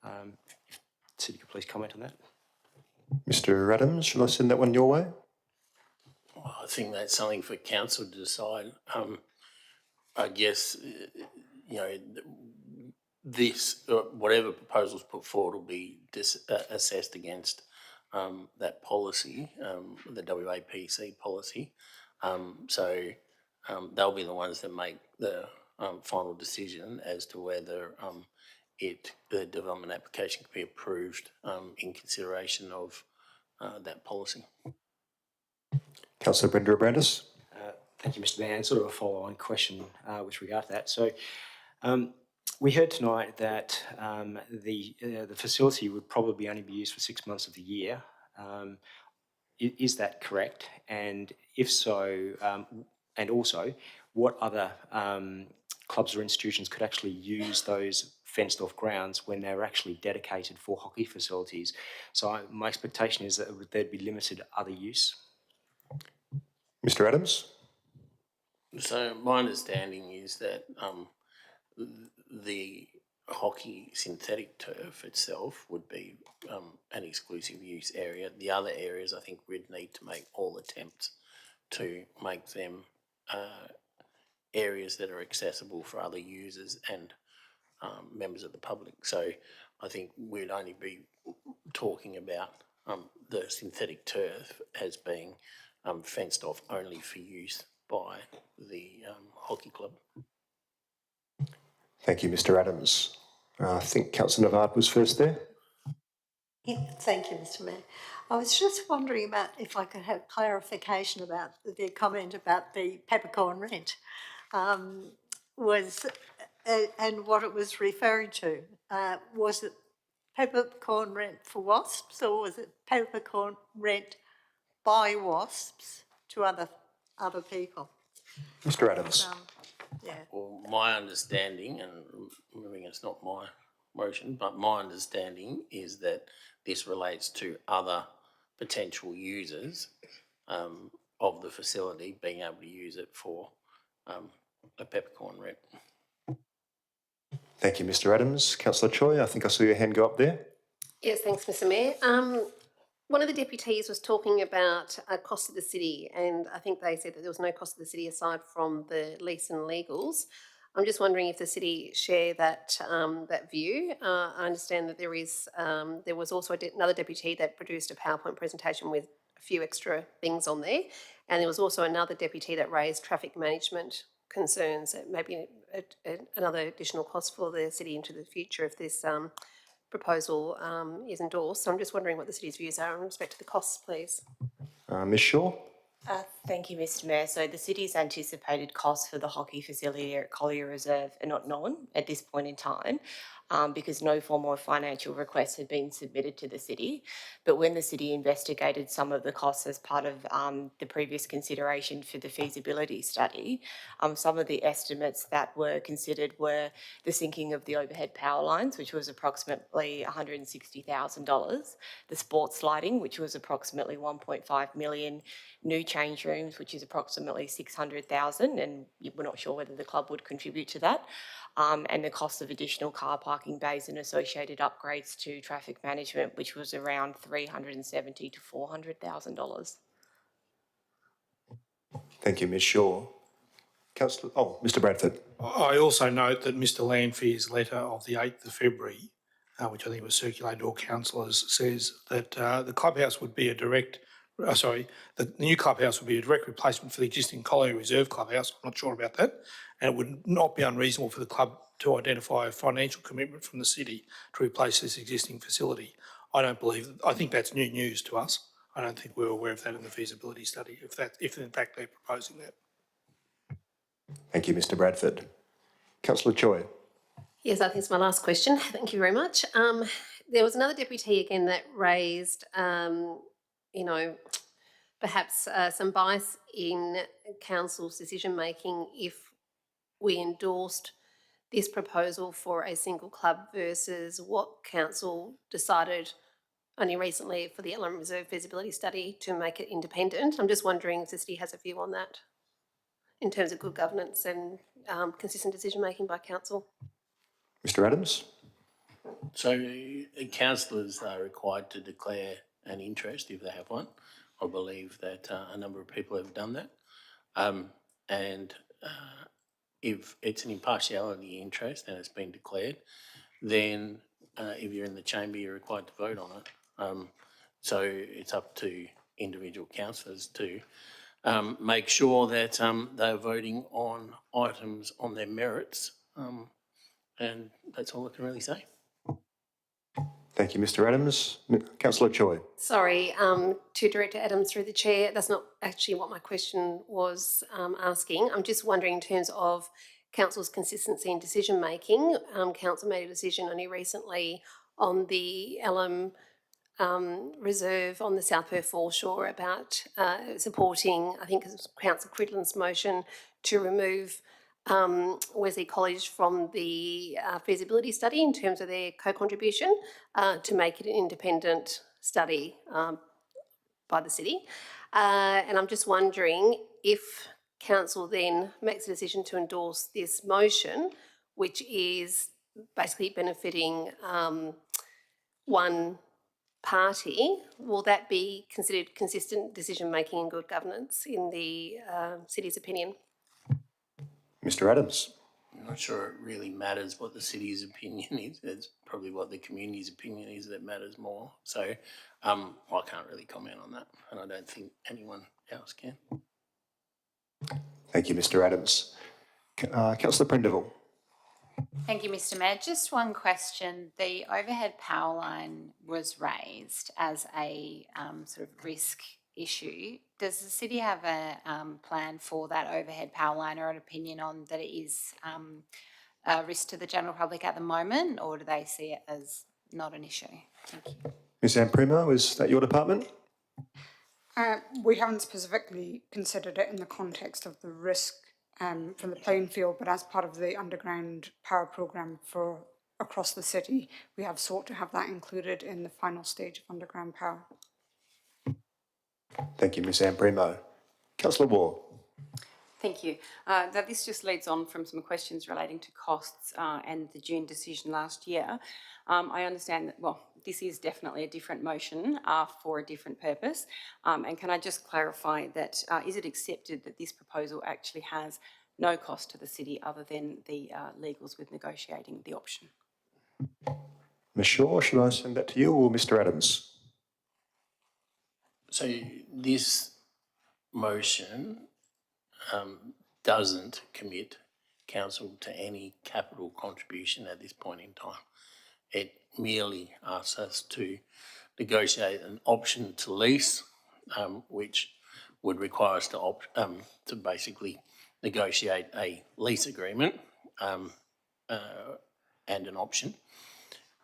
If the city could please comment on that. Mr Adams, shall I send that one your way? Well, I think that's something for council to decide. I guess, you know, this, whatever proposals put forward will be assessed against that policy, the WAPC policy. So they'll be the ones that make the final decision as to whether the development application can be approved in consideration of that policy. Councillor Brenda Abrandis. Thank you, Mr Mayor. And sort of a follow-on question with regard to that. So we heard tonight that the facility would probably only be used for 6 months of the year. Is that correct? And if so, and also, what other clubs or institutions could actually use those fenced-off grounds when they're actually dedicated for hockey facilities? So my expectation is that there'd be limited other use. Mr Adams? So my understanding is that the hockey synthetic turf itself would be an exclusive use area. The other areas, I think we'd need to make all attempts to make them areas that are accessible for other users and members of the public. So I think we'd only be talking about the synthetic turf as being fenced off only for use by the hockey club. Thank you, Mr Adams. I think Councillor Navard was first there. Yeah, thank you, Mr Mayor. I was just wondering about if I could have clarification about the comment about the peppercorn rent, and what it was referring to. Was it peppercorn rent for wasps, or was it peppercorn rent by wasps to other people? Mr Adams. Yeah. Well, my understanding, and remembering it's not my motion, but my understanding is that this relates to other potential users of the facility being able to use it for a peppercorn rent. Thank you, Mr Adams. Councillor Choi, I think I saw your hand go up there. Yes, thanks, Mr Mayor. One of the deputies was talking about a cost to the city, and I think they said that there was no cost to the city aside from the lease and legals. I'm just wondering if the city share that that view. I understand that there was also another deputy that produced a PowerPoint presentation with a few extra things on there, and there was also another deputy that raised traffic management concerns, maybe another additional cost for the city into the future if this proposal is endorsed. So I'm just wondering what the city's views are in respect to the costs, please. Ms Shaw? Thank you, Mr Mayor. So the city's anticipated costs for the hockey facility at Collier Reserve are not known at this point in time because no formal financial request had been submitted to the city. But when the city investigated some of the costs as part of the previous consideration for the feasibility study, some of the estimates that were considered were the sinking of the overhead power lines, which was approximately $160,000, the sports lighting, which was approximately $1.5 million, new change rooms, which is approximately $600,000, and we're not sure whether the club would contribute to that, and the cost of additional car parking bays and associated upgrades to traffic management, which was around $370,000 to $400,000. Thank you, Ms Shaw. Mr Bradford. I also note that Mr Landfear's letter of the 8th of February, which I think was circulated to all councillors, says that the clubhouse would be the new clubhouse would be a direct replacement for the existing Collier Reserve clubhouse. I'm not sure about that. And it would not be unreasonable for the club to identify a financial commitment from the city to replace this existing facility. I think that's new news to us. I don't think we were aware of that in the feasibility study, if in fact they're proposing that. Thank you, Mr Bradford. Councillor Choi. Yes, I think it's my last question. Thank you very much. There was another deputy again that raised, perhaps some bias in council's decision-making if we endorsed this proposal for a single club versus what council decided only recently for the Element Reserve feasibility study to make it independent. I'm just wondering if the city has a view on that in terms of good governance and consistent decision-making by council. Mr Adams? So councillors are required to declare an interest if they have one. I believe that a number of people have done that. And if it's an impartiality interest and it's been declared, then if you're in the chamber, you're required to vote on it. So it's up to individual councillors to make sure that they're voting on items on their merits. And that's all I can really say. Thank you, Mr Adams. Councillor Choi. Sorry, to Director Adams through the chair, that's not actually what my question was asking. I'm just wondering in terms of council's consistency in decision making. Council made a decision only recently on the Elm Reserve on the South Perth foreshore about supporting, I think it was Councillor Cridland's motion to remove Wesley College from the feasibility study in terms of their co-contribution to make it an independent study by the city. And I'm just wondering if council then makes a decision to endorse this motion, which is basically benefiting one party, will that be considered consistent decision-making and good governance in the city's opinion? Mr Adams. I'm not sure it really matters what the city's opinion is. It's probably what the community's opinion is that matters more. So I can't really comment on that, and I don't think anyone else can. Thank you, Mr Adams. Councillor Prendeville. Thank you, Mr Mayor. Just one question. The overhead power line was raised as a sort of risk issue. Does the city have a plan for that overhead power line or an opinion on that it is a risk to the general public at the moment, or do they see it as not an issue? Thank you. Ms Amprimo, is that your department? We haven't specifically considered it in the context of the risk from the playing field, but as part of the underground power programme for across the city, we have sought to have that included in the final stage of underground power. Thank you, Ms Amprimo. Councillor Ward. Thank you. This just leads on from some questions relating to costs and the June decision last year. I understand that, well, this is definitely a different motion for a different purpose. And can I just clarify that is it accepted that this proposal actually has no cost to the city other than the legals with negotiating the option? Ms Shaw, should I send that to you or Mr Adams? So this motion doesn't commit council to any capital contribution at this point in time. It merely asks us to negotiate an option to lease, which would require us to basically negotiate a lease agreement and an option.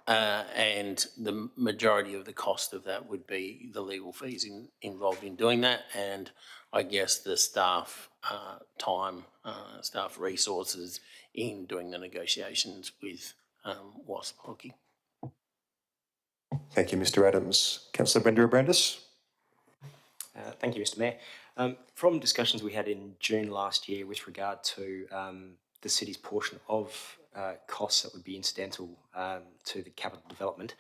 And the majority of the cost of that would be the legal fees involved in doing that, and I guess the staff time, staff resources in doing the negotiations with WASP Hockey. Thank you, Mr Adams. Councillor Brenda-Abrandis. Thank you, Mr Mayor. From discussions we had in June last year with regard to the city's portion of costs that would be incidental to the capital development,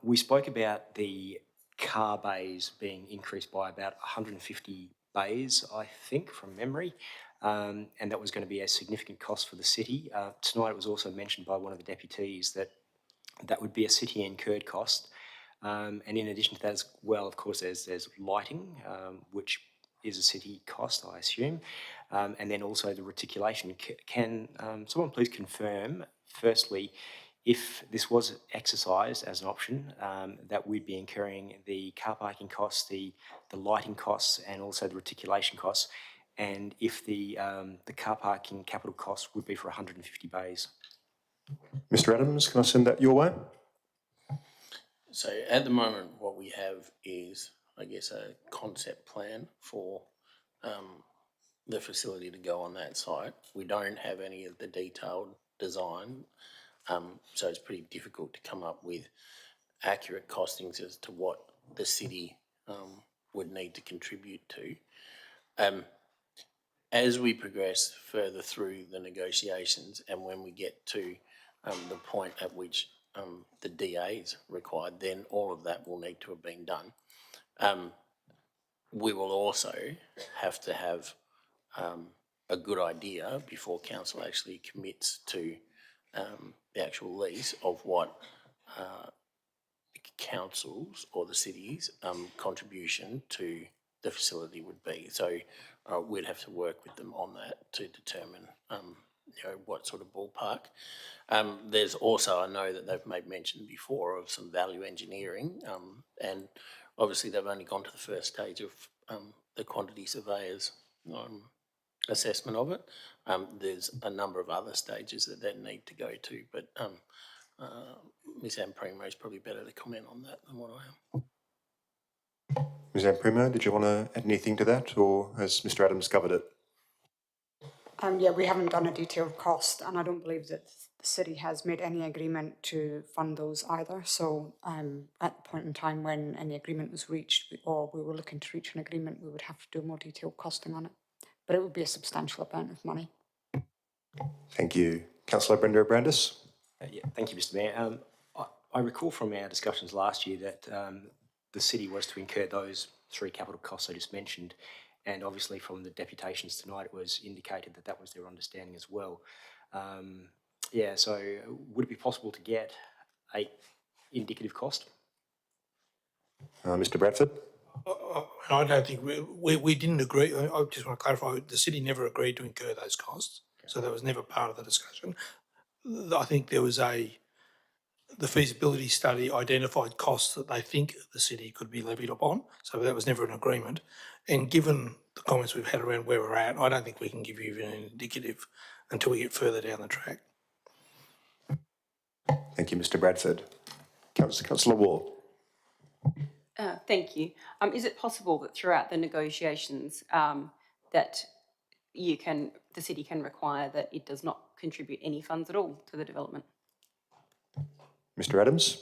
we spoke about the car bays being increased by about 150 bays, I think, from memory, and that was going to be a significant cost for the city. Tonight it was also mentioned by one of the deputies that that would be a city incurred cost. And in addition to that as well, of course, there's lighting, which is a city cost, I assume, and then also the reticulation. Can someone please confirm, firstly, if this was exercised as an option, that we'd be incurring the car parking costs, the lighting costs, and also the reticulation costs, and if the car parking capital cost would be for 150 bays? Mr Adams, can I send that your way? So at the moment, what we have is, I guess, a concept plan for the facility to go on that site. We don't have any of the detailed design, so it's pretty difficult to come up with accurate costings as to what the city would need to contribute to. As we progress further through the negotiations and when we get to the point at which the DA's required, then all of that will need to have been done. We will also have to have a good idea before council actually commits to the actual lease of what councils or the city's contribution to the facility would be. So we'd have to work with them on that to determine what sort of ballpark. There's also, I know that they've made mention before of some value engineering, and obviously they've only gone to the first stage of the quantity surveyor's assessment of it. There's a number of other stages that they need to go to, but Ms Amprimo is probably better to comment on that than what I am. Ms Amprimo, did you want to add anything to that, or has Mr Adams covered it? Yeah, we haven't done a detailed cost, and I don't believe that the city has made any agreement to fund those either. So at the point in time when any agreement was reached, or we were looking to reach an agreement, we would have to do more detailed costing on it. But it would be a substantial amount of money. Thank you. Councillor Brenda Brandis. Yeah, thank you, Mr Mayor. I recall from our discussions last year that the city was to incur those 3 capital costs I just mentioned, and obviously from the deputations tonight it was indicated that that was their understanding as well. Yeah, so would it be possible to get a indicative cost? Mr Bradford? I don't think we didn't agree. I just want to clarify, the city never agreed to incur those costs, so that was never part of the discussion. I think there was the feasibility study identified costs that they think the city could be levied upon, so that was never an agreement. And given the comments we've had around where we're at, I don't think we can give you an indicative until we get further down the track. Thank you, Mr Bradford. Councillor Ward. Thank you. Is it possible that throughout the negotiations that the city can require that it does not contribute any funds at all to the development? Mr Adams?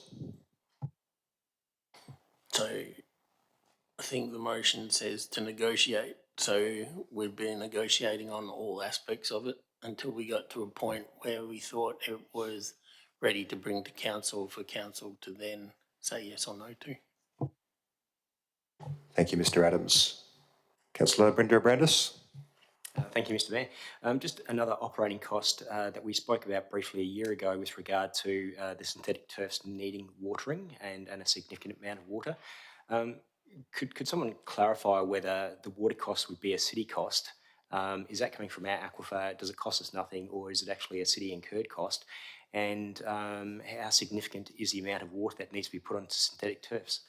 So I think the motion says to negotiate. So we've been negotiating on all aspects of it until we got to a point where we thought it was ready to bring to council for council to then say yes or no to. Thank you, Mr Adams. Councillor Brenda Brandis. Thank you, Mr Mayor. Just another operating cost that we spoke about briefly a year ago with regard to the synthetic turfs needing watering and a significant amount of water. Could someone clarify whether the water cost would be a city cost? Is that coming from our aquifer? Does it cost us nothing, or is it actually a city incurred cost? And how significant is the amount of water that needs to be put onto synthetic turfs?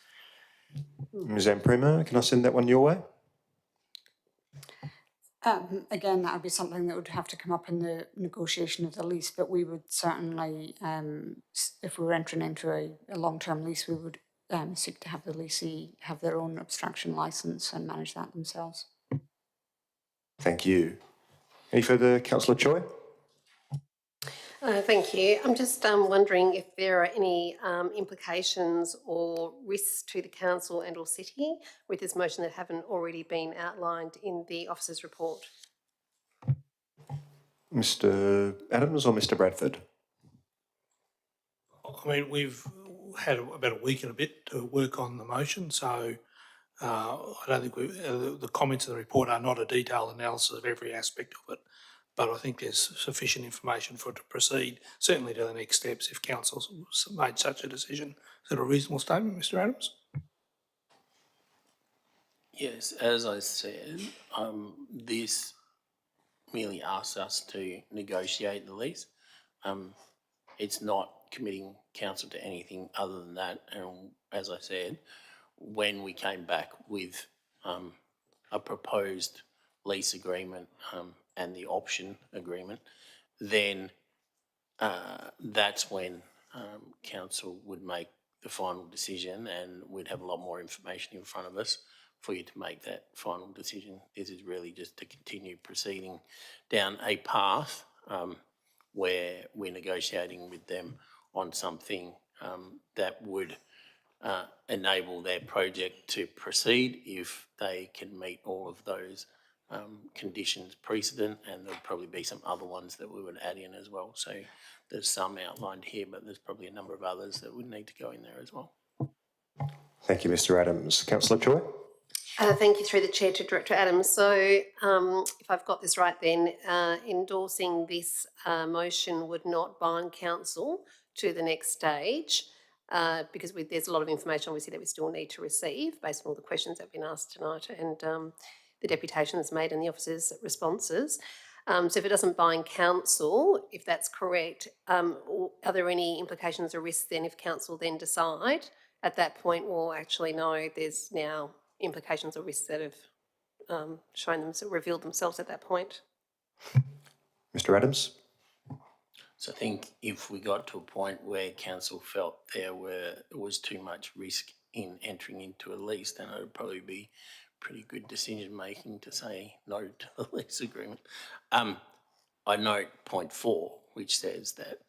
Ms Amprimo, can I send that one your way? Again, that would be something that would have to come up in the negotiation of the lease, but we would certainly, if we were entering into a long-term lease, we would seek to have the leasee have their own abstraction licence and manage that themselves. Thank you. Any further, Councillor Choi? Thank you. I'm just wondering if there are any implications or risks to the council and or city with this motion that haven't already been outlined in the officer's report. Mr Adams or Mr Bradford? I mean, we've had about a week and a bit to work on the motion, so I don't think the comments in the report are not a detailed analysis of every aspect of it, but I think there's sufficient information for it to proceed, certainly to the next steps if council's made such a decision. Is that a reasonable statement, Mr Adams? Yes, as I said, this merely asks us to negotiate the lease. It's not committing council to anything other than that. And as I said, when we came back with a proposed lease agreement and the option agreement, then that's when council would make the final decision, and we'd have a lot more information in front of us for you to make that final decision. This is really just to continue proceeding down a path where we're negotiating with them on something that would enable their project to proceed if they can meet all of those conditions precedent, and there'll probably be some other ones that we would add in as well. So there's some outlined here, but there's probably a number of others that would need to go in there as well. Thank you, Mr Adams. Councillor Choi? Thank you through the chair to Director Adams. So if I've got this right then, endorsing this motion would not bind council to the next stage because there's a lot of information obviously that we still need to receive based on all the questions that have been asked tonight and the deputation that's made and the officers' responses. So if it doesn't bind council, if that's correct, are there any implications or risks then if council then decide at that point, well, actually, no, there's now implications or risks that have revealed themselves at that point? Mr Adams? So I think if we got to a point where council felt there was too much risk in entering into a lease, then it would probably be pretty good decision making to say no to the lease agreement. I note point 4, which says that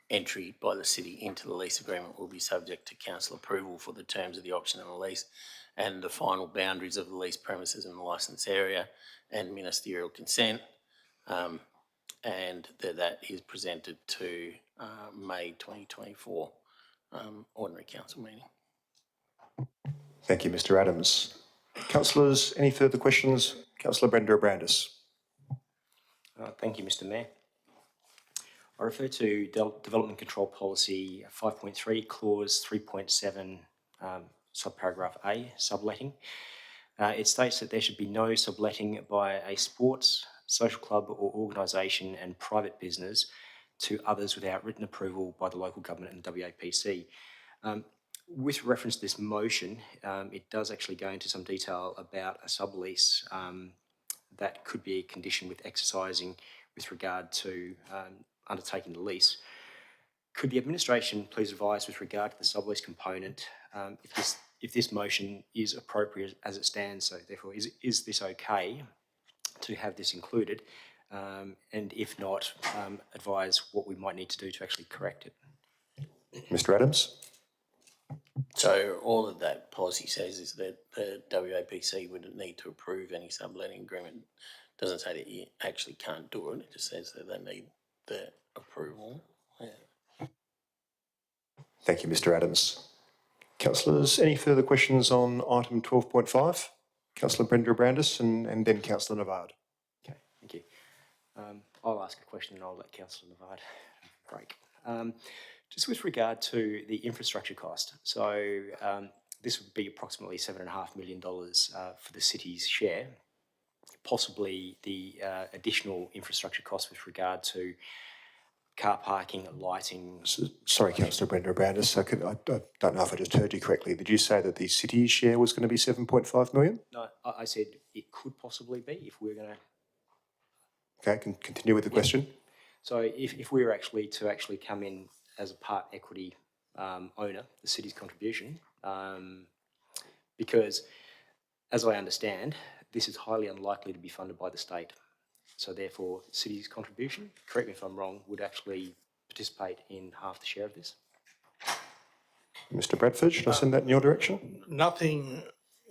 entry by the city into the lease agreement will be subject to council approval for the terms of the option of the lease and the final boundaries of the lease premises and the licence area and ministerial consent, and that is presented to May 2024 ordinary council meeting. Thank you, Mr Adams. Councillors, any further questions? Councillor Brenda Brandis. Thank you, Mr Mayor. I refer to Development Control Policy 5.3, Clause 3.7, subparagraph A, subletting. It states that there should be no subletting by a sports, social club or organisation and private business to others without written approval by the local government and WAPC. With reference to this motion, it does actually go into some detail about a sublease that could be a condition with exercising with regard to undertaking the lease. Could the administration please advise with regard to the sublease component if this motion is appropriate as it stands? So therefore, is this okay to have this included? And if not, advise what we might need to do to actually correct it. Mr Adams? So all of that policy says is that the WAPC would need to approve any subletting agreement. It doesn't say that you actually can't do it. It just says that they need the approval. Yeah. Thank you, Mr Adams. Councillors, any further questions on item 12.5? Councillor Brenda Brandis and then Councillor Navard. Okay, thank you. I'll ask a question and I'll let Councillor Navard break. Just with regard to the infrastructure cost, so this would be approximately $7.5 million for the city's share, possibly the additional infrastructure cost with regard to car parking, lighting. Sorry, Councillor Brenda Brandis, I don't know if I just heard you correctly. Did you say that the city's share was going to be 7.5 million? No, I said it could possibly be if we're going to... Okay, can continue with the question. So if we were actually to come in as a part equity owner, the city's contribution, because as I understand, this is highly unlikely to be funded by the state. So therefore, the city's contribution, correct me if I'm wrong, would actually participate in half the share of this. Mr Bradford, should I send that in your direction? Nothing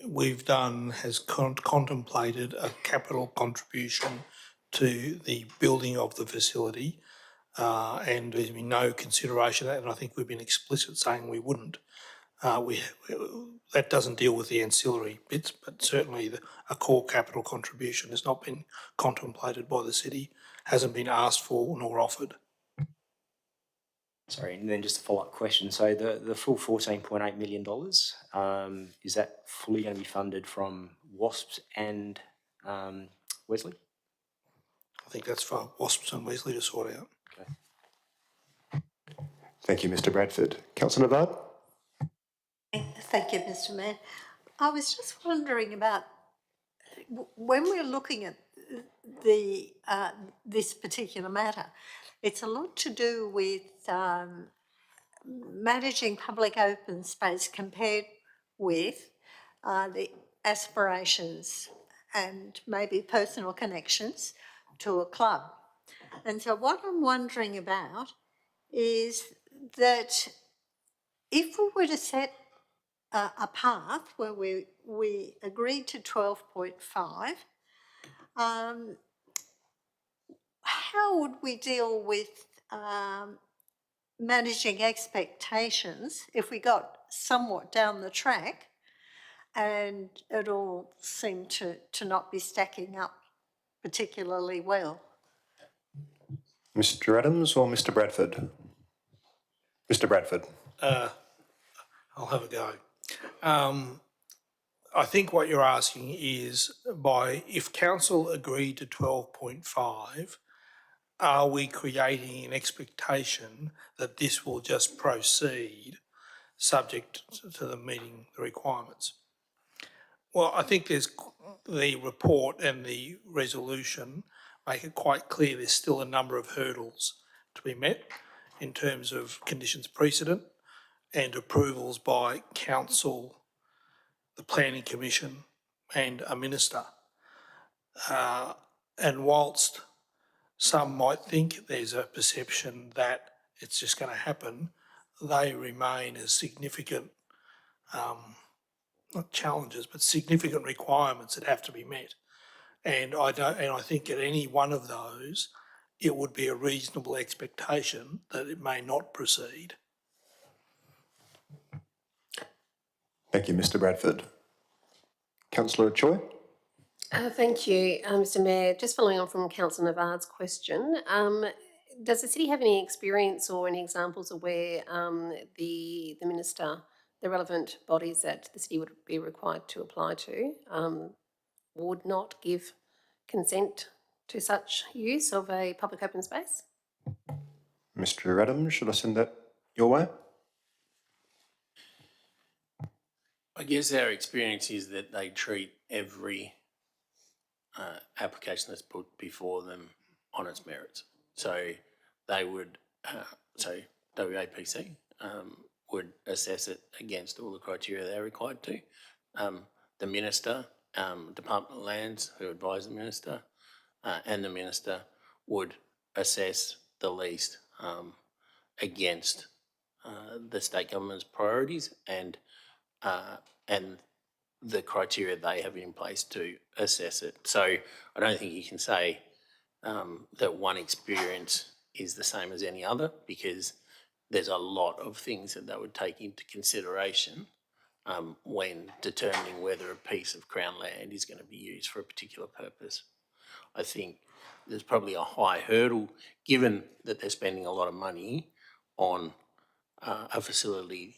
we've done has contemplated a capital contribution to the building of the facility. And there's been no consideration of that, and I think we've been explicit saying we wouldn't. That doesn't deal with the ancillary bits, but certainly a core capital contribution has not been contemplated by the city, hasn't been asked for nor offered. Sorry, and then just a follow-up question. So the full $14.8 million, is that fully going to be funded from WASPs and Wesley? I think that's for WASPs and Wesley to sort out. Okay. Thank you, Mr Bradford. Councillor Navard? Thank you, Mr Mayor. I was just wondering about when we're looking at this particular matter, it's a lot to do with managing public open space compared with the aspirations and maybe personal connections to a club. And so what I'm wondering about is that if we were to set a path where we agreed to 12.5. How would we deal with managing expectations if we got somewhat down the track and it all seemed to not be stacking up particularly well? Mr Adams or Mr Bradford? Mr Bradford. I'll have a go. I think what you're asking is if council agreed to 12.5, are we creating an expectation that this will just proceed subject to them meeting the requirements? Well, I think there's the report and the resolution make it quite clear there's still a number of hurdles to be met in terms of conditions precedent and approvals by council, the Planning Commission and a minister. And whilst some might think there's a perception that it's just going to happen, they remain as significant, not challenges, but significant requirements that have to be met. And I think at any one of those, it would be a reasonable expectation that it may not proceed. Thank you, Mr Bradford. Councillor Choi? Thank you, Mr Mayor. Just following on from Councillor Navard's question, does the city have any experience or any examples of where the minister, the relevant bodies that the city would be required to apply to, would not give consent to such use of a public open space? Mr Adams, should I send that your way? I guess our experience is that they treat every application that's put before them on its merits. So they would, WAPC would assess it against all the criteria they're required to. The Minister, Department of Lands, who advise the Minister, and the Minister would assess the lease against the state government's priorities and the criteria they have in place to assess it. So I don't think you can say that one experience is the same as any other, because there's a lot of things that they would take into consideration when determining whether a piece of Crown land is going to be used for a particular purpose. I think there's probably a high hurdle, given that they're spending a lot of money on a facility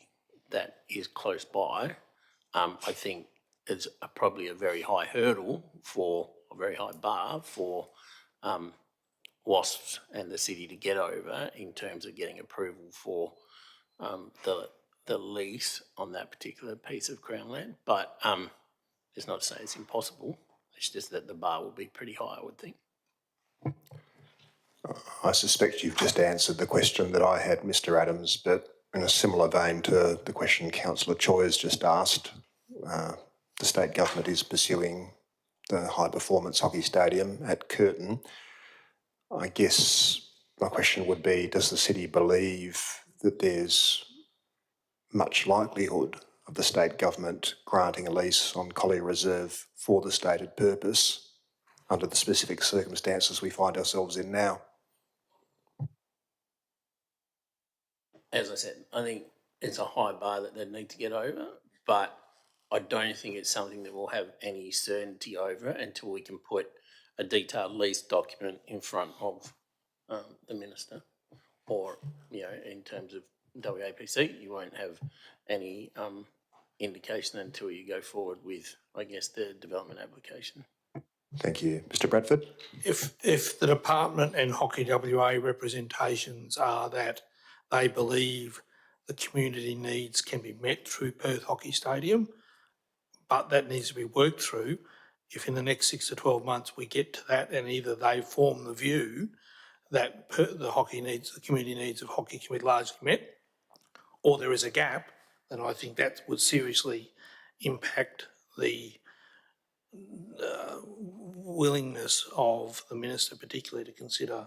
that is close by. I think it's probably a very high hurdle for a very high bar for WASPs and the city to get over in terms of getting approval for the lease on that particular piece of Crown land. But it's not to say it's impossible. It's just that the bar will be pretty high, I would think. I suspect you've just answered the question that I had, Mr Adams, but in a similar vein to the question Councillor Choi has just asked, the state government is pursuing the high performance hockey stadium at Curtin. I guess my question would be, does the city believe that there's much likelihood of the state government granting a lease on Collier Reserve for the stated purpose under the specific circumstances we find ourselves in now? As I said, I think it's a high bar that they need to get over, but I don't think it's something that we'll have any certainty over until we can put a detailed lease document in front of the Minister, or, in terms of WAPC, you won't have any indication until you go forward with, I guess, the development application. Thank you. Mr Bradford? If the department and Hockey WA representations are that they believe the community needs can be met through Perth Hockey Stadium, but that needs to be worked through, if in the next 6 to 12 months we get to that and either they form the view that the community needs of hockey can be largely met, or there is a gap, then I think that would seriously impact the willingness of the Minister particularly to consider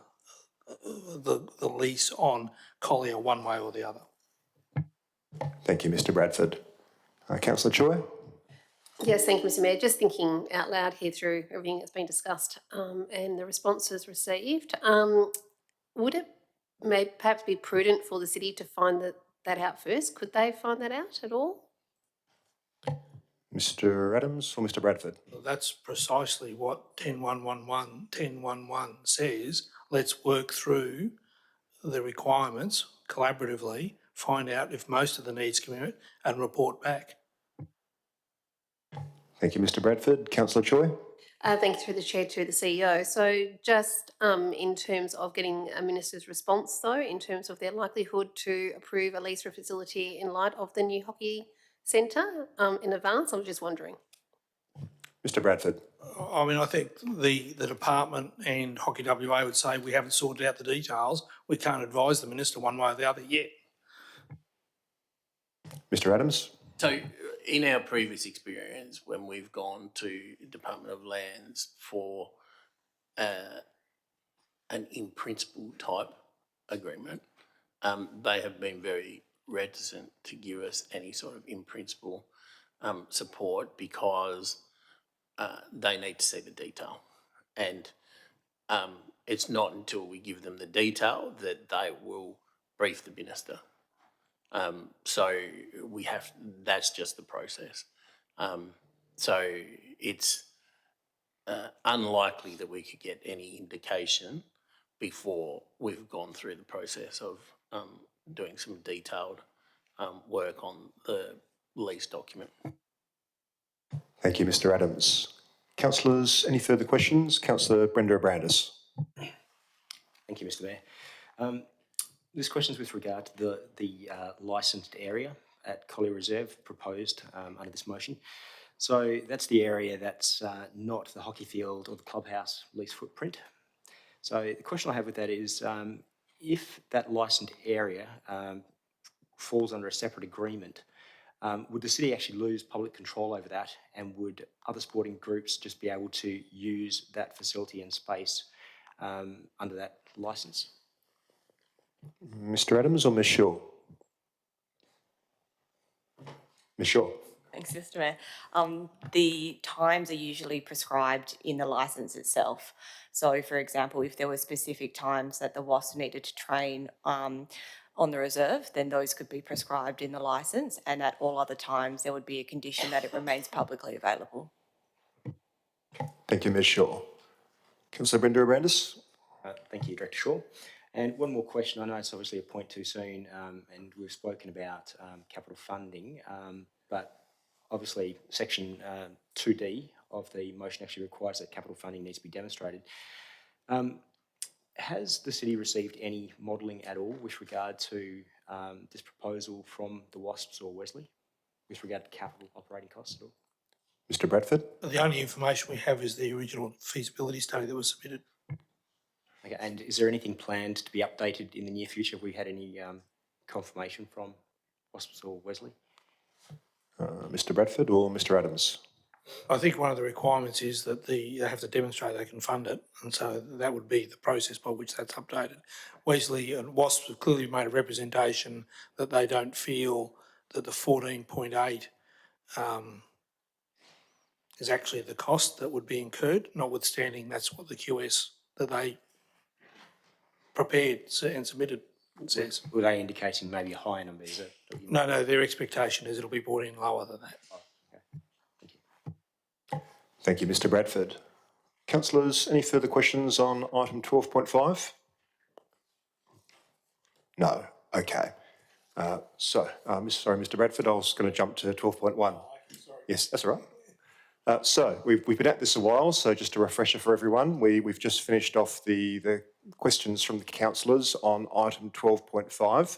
the lease on Collier one way or the other. Thank you, Mr Bradford. Councillor Choi? Yes, thank you, Mr Mayor. Just thinking out loud here through everything that's been discussed and the responses received, would it perhaps be prudent for the city to find that out first? Could they find that out at all? Mr Adams or Mr Bradford? Well, that's precisely what 10.111 says. Let's work through the requirements collaboratively, find out if most of the needs can be met and report back. Thank you, Mr Bradford. Councillor Choi? Thank you through the chair to the CEO. So just in terms of getting a minister's response though, in terms of their likelihood to approve a lease for a facility in light of the new hockey centre in advance, I was just wondering. Mr Bradford? I mean, I think the department and Hockey WA would say we haven't sorted out the details. We can't advise the minister one way or the other yet. Mr Adams? So in our previous experience, when we've gone to Department of Lands for an in-principle type agreement, they have been very reticent to give us any sort of in-principle support because they need to see the detail. And it's not until we give them the detail that they will brief the minister. So that's just the process. So it's unlikely that we could get any indication before we've gone through the process of doing some detailed work on the lease document. Thank you, Mr Adams. Councillors, any further questions? Councillor Brenda Brandis. Thank you, Mr Mayor. This question is with regard to the licensed area at Collier Reserve proposed under this motion. So that's the area that's not the hockey field or the clubhouse lease footprint. So the question I have with that is, if that licensed area falls under a separate agreement, would the city actually lose public control over that, and would other sporting groups just be able to use that facility and space under that licence? Mr Adams or Ms Shaw? Ms Shaw? Thanks, Mr Mayor. The times are usually prescribed in the licence itself. So, for example, if there were specific times that the WASP needed to train on the reserve, then those could be prescribed in the licence, and at all other times there would be a condition that it remains publicly available. Thank you, Ms Shaw. Councillor Brenda Brandis? Thank you, Director Shaw. And one more question. I know it's obviously a point too soon, and we've spoken about capital funding, but obviously section 2D of the motion actually requires that capital funding needs to be demonstrated. Has the city received any modelling at all with regard to this proposal from the WASPs or Wesley with regard to capital operating costs at all? Mr Bradford? The only information we have is the original feasibility study that was submitted. Okay, and is there anything planned to be updated in the near future? Have we had any confirmation from WASPs or Wesley? Mr Bradford or Mr Adams? I think one of the requirements is that they have to demonstrate they can fund it, and so that would be the process by which that's updated. Wesley and WASP have clearly made a representation that they don't feel that the 14.8 is actually the cost that would be incurred, notwithstanding that's what the QS that they prepared and submitted says. Were they indicating maybe a higher number? Is it? No, their expectation is it'll be brought in lower than that. Thank you, Mr Bradford. Councillors, any further questions on item 12.5? No. Okay. Sorry, Mr Bradford, I was going to jump to 12.1. Yes, that's all right. So we've been at this a while, so just a refresher for everyone. We've just finished off the questions from the councillors on item 12.5.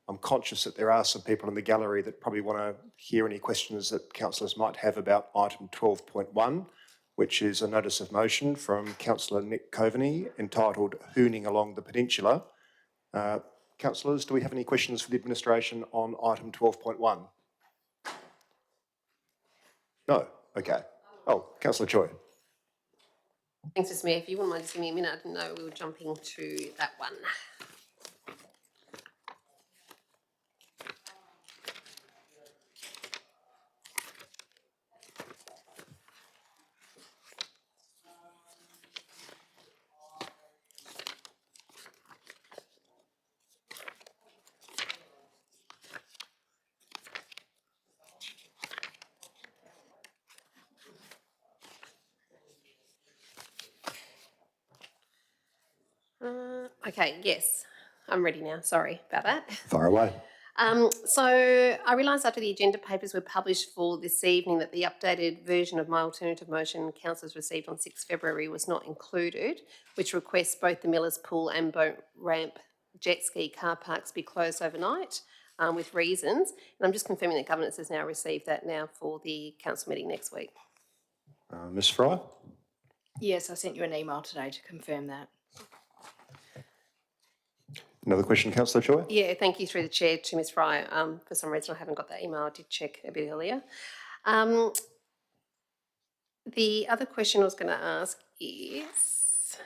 I'm conscious that there are some people in the gallery that probably want to hear any questions that councillors might have about item 12.1, which is a notice of motion from Councillor Nick Coveney entitled Hooning Along the Peninsula. Councillors, do we have any questions for the administration on item 12.1? No? Okay. Oh, Councillor Choi. Thanks, Mr Mayor. If you wouldn't mind just giving me a minute, I didn't know we were jumping to that one. Okay, yes, I'm ready now. Sorry about that. Fire away. So I realised after the agenda papers were published for this evening that the updated version of my alternative motion councillors received on 6 February was not included, which requests both the Millers Pool and Boat Ramp jet ski car parks be closed overnight with reasons. And I'm just confirming that governance has now received that now for the council meeting next week. Ms Fry? Yes, I sent you an email today to confirm that. Another question, Councillor Choi? Yeah, thank you through the chair to Ms Fry. For some reason I haven't got that email. I did check a bit earlier. The other question I was going to ask is,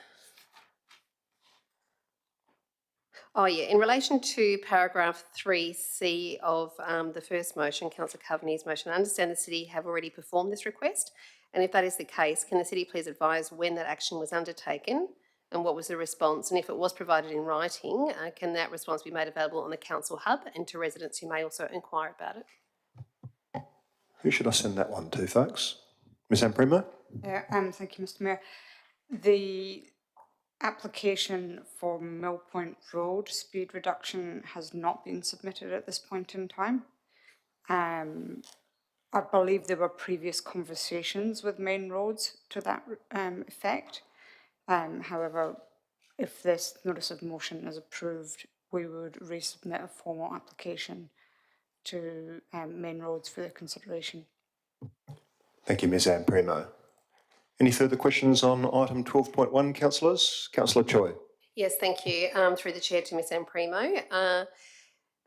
in relation to paragraph 3C of the first motion, Councillor Coveney's motion, I understand the city have already performed this request, and if that is the case, can the city please advise when that action was undertaken and what was the response? And if it was provided in writing, can that response be made available on the council hub and to residents who may also inquire about it? Who should I send that one to, folks? Ms Amprimo? Yeah, thank you, Mr Mayor. The application for Mill Point Road speed reduction has not been submitted at this point in time. I believe there were previous conversations with Main Roads to that effect. However, if this notice of motion is approved, we would resubmit a formal application to Main Roads for their consideration. Thank you, Ms Amprimo. Any further questions on item 12.1, councillors? Councillor Choi. Yes, thank you. Through the chair to Ms Amprimo. I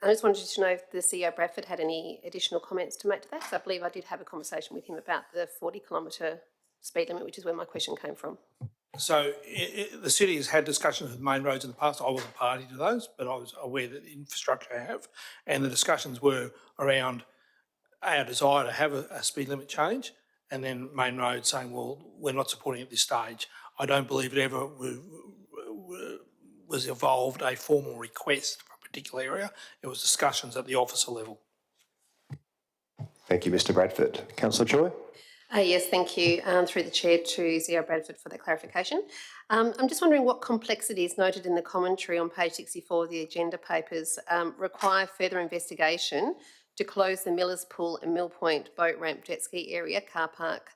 just wanted to know if the CEO Bradford had any additional comments to make to that, because I believe I did have a conversation with him about the 40-kilometre speed limit, which is where my question came from. So the city has had discussions with Main Roads in the past. I wasn't party to those, but I was aware that the infrastructure have, and the discussions were around our desire to have a speed limit change, and then Main Roads saying, well, we're not supporting it at this stage. I don't believe it ever was evolved a formal request for a particular area. It was discussions at the officer level. Thank you, Mr Bradford. Councillor Choi? Yes, thank you. Through the chair to CEO Bradford for that clarification. I'm just wondering what complexities noted in the commentary on page 64 of the agenda papers require further investigation to close the Millers Pool and Mill Point Boat Ramp jet ski area car park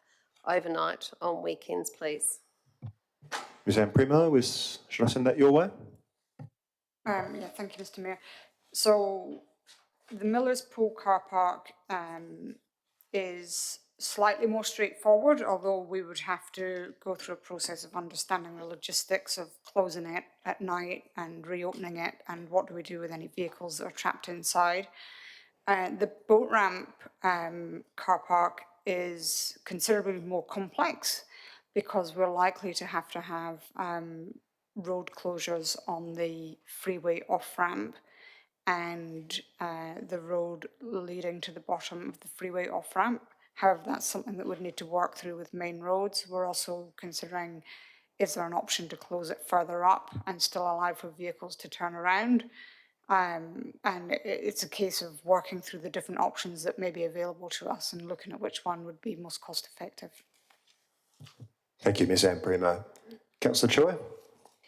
overnight on weekends, please. Ms Amprimo, should I send that your way? Yeah, thank you, Mr Mayor. So the Millers Pool car park is slightly more straightforward, although we would have to go through a process of understanding the logistics of closing it at night and reopening it, and what do we do with any vehicles that are trapped inside. The boat ramp car park is considerably more complex because we're likely to have road closures on the freeway off-ramp and the road leading to the bottom of the freeway off-ramp. However, that's something that we'd need to work through with Main Roads. We're also considering, is there an option to close it further up and still allow for vehicles to turn around? And it's a case of working through the different options that may be available to us and looking at which one would be most cost effective. Thank you, Ms Amprimo. Councillor Choi?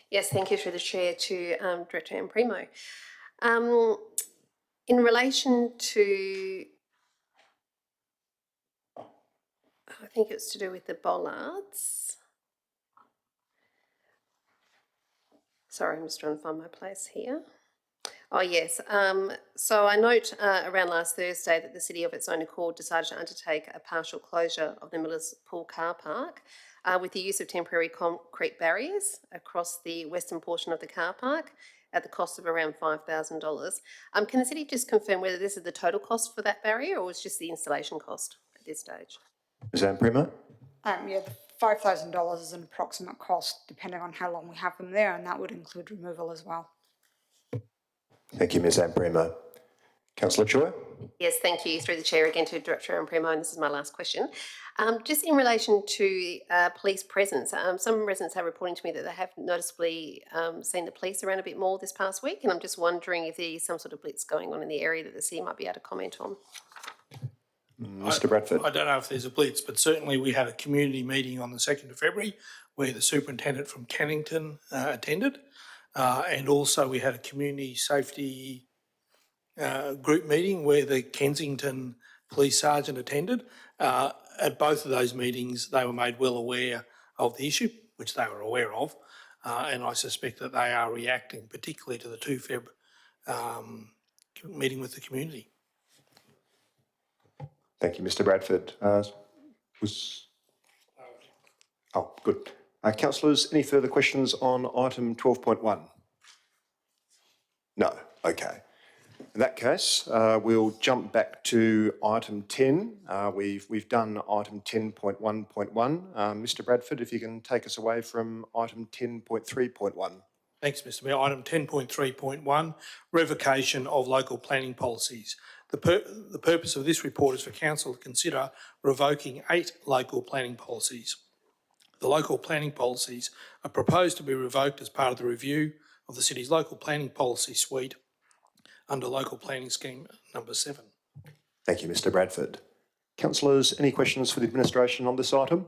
Yes, thank you through the chair to Director Amprimo. In relation to, I think it's to do with the bollards. Sorry, I'm just trying to find my place here. Oh, yes. So I note around last Thursday that the city of its own accord decided to undertake a partial closure of the Millers Pool car park with the use of temporary concrete barriers across the western portion of the car park at the cost of around $5,000. Can the city just confirm whether this is the total cost for that barrier or was just the installation cost at this stage? Ms Amprimo? Yeah, the $5,000 is an approximate cost depending on how long we have them there, and that would include removal as well. Thank you, Ms Amprimo. Councillor Choi? Yes, thank you. Through the chair again to Director Amprimo, and this is my last question. Just in relation to police presence, some residents are reporting to me that they have noticeably seen the police around a bit more this past week, and I'm just wondering if there's some sort of blitz going on in the area that the city might be able to comment on. Mr Bradford? I don't know if there's a blitz, but certainly we had a community meeting on the 2nd of February where the superintendent from Cannington attended. And also we had a community safety group meeting where the Kensington Police Sergeant attended. At both of those meetings, they were made well aware of the issue, which they were aware of, and I suspect that they are reacting, particularly to the 2 Feb meeting with the community. Thank you, Mr Bradford. Oh, good. Councillors, any further questions on item 12.1? No. Okay. In that case, we'll jump back to item 10. We've done item 10.1.1. Mr Bradford, if you can take us away from item 10.3.1. Thanks, Mr Mayor. Item 10.3.1, revocation of local planning policies. The purpose of this report is for Council to consider revoking 8 local planning policies. The local planning policies are proposed to be revoked as part of the review of the City's local planning policy suite under Local Planning Scheme number 7. Thank you, Mr Bradford. Councillors, any questions for the administration on this item?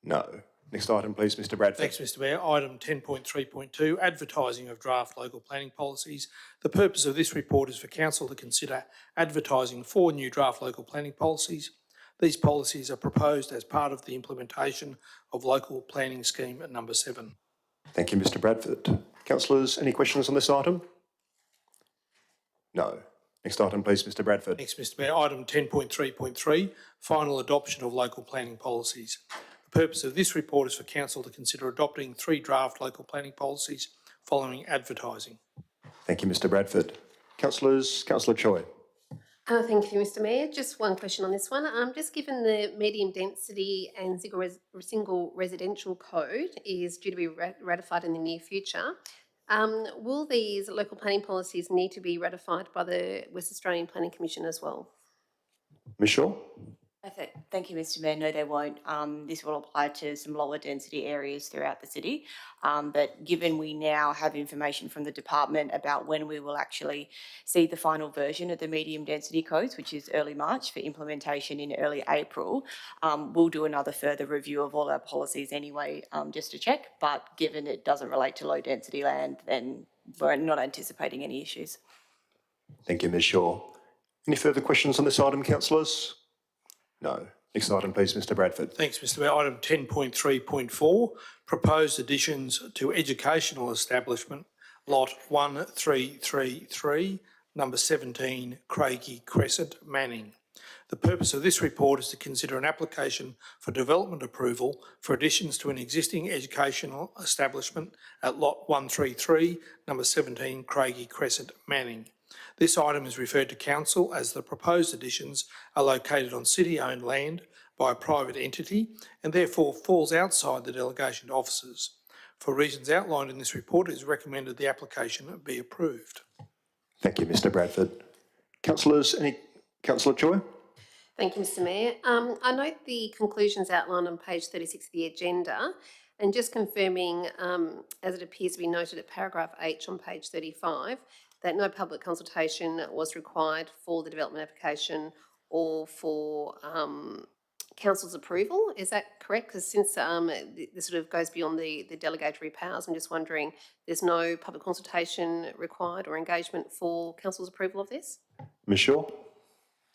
No. Next item, please, Mr Bradford. Thanks, Mr Mayor. Item 10.3.2, advertising of draft local planning policies. The purpose of this report is for Council to consider advertising 4 new draft local planning policies. These policies are proposed as part of the implementation of Local Planning Scheme number 7. Thank you, Mr Bradford. Councillors, any questions on this item? No. Next item, please, Mr Bradford. Thanks, Mr Mayor. Item 10.3.3, final adoption of local planning policies. The purpose of this report is for Council to consider adopting 3 draft local planning policies following advertising. Thank you, Mr Bradford. Councillors, Councillor Choi. Thank you, Mr Mayor. Just one question on this one. Just given the medium density and single residential code is due to be ratified in the near future, will these local planning policies need to be ratified by the West Australian Planning Commission as well? Ms Shaw? Thank you, Mr Mayor. No, they won't. This will apply to some lower density areas throughout the city. But given we now have information from the department about when we will actually see the final version of the medium density codes, which is early March for implementation in early April, we'll do another further review of all our policies anyway, just to check. But given it doesn't relate to low density land, then we're not anticipating any issues. Thank you, Ms Shaw. Any further questions on this item, councillors? No. Next item, please, Mr Bradford. Thanks, Mr Mayor. Item 10.3.4, proposed additions to educational establishment, lot 1333, number 17, Craigie Crescent, Manning. The purpose of this report is to consider an application for development approval for additions to an existing educational establishment at lot 133, number 17, Craigie Crescent, Manning. This item is referred to Council as the proposed additions are located on city-owned land by a private entity and therefore falls outside the delegation to officers. For reasons outlined in this report, it is recommended the application be approved. Thank you, Mr Bradford. Councillors, Councillor Choi? Thank you, Mr Mayor. I note the conclusions outlined on page 36 of the agenda, and just confirming, as it appears to be noted at paragraph H on page 35, that no public consultation was required for the development application or for council's approval. Is that correct? Because since this sort of goes beyond the delegatory powers, I'm just wondering, there's no public consultation required or engagement for council's approval of this? Ms Shaw?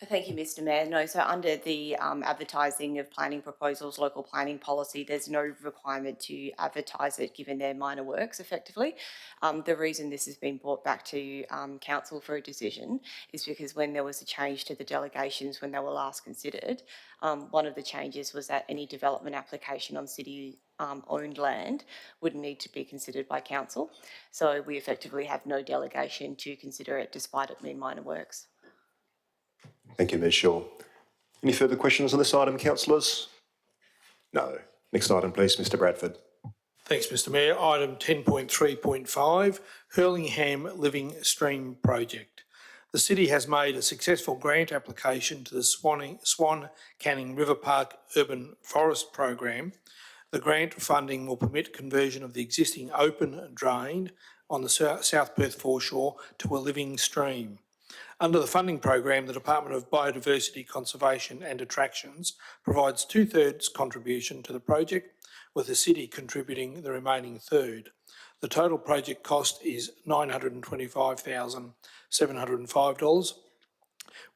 Thank you, Mr Mayor. No, so under the advertising of planning proposals, local planning policy, there's no requirement to advertise it given their minor works effectively. The reason this has been brought back to council for a decision is because when there was a change to the delegations when they were last considered, one of the changes was that any development application on city owned land would need to be considered by council. So we effectively have no delegation to consider it despite it being minor works. Thank you, Ms Shaw. Any further questions on this item, councillors? No. Next item, please, Mr Bradford. Thanks, Mr Mayor. Item 10.3.5, Hurlingham Living Stream Project. The City has made a successful grant application to the Swan Canning River Park Urban Forest Program. The grant funding will permit conversion of the existing open drain on the South Perth foreshore to a living stream. Under the funding program, the Department of Biodiversity, Conservation and Attractions provides 2/3 contribution to the project, with the city contributing the remaining third. The total project cost is $925,705,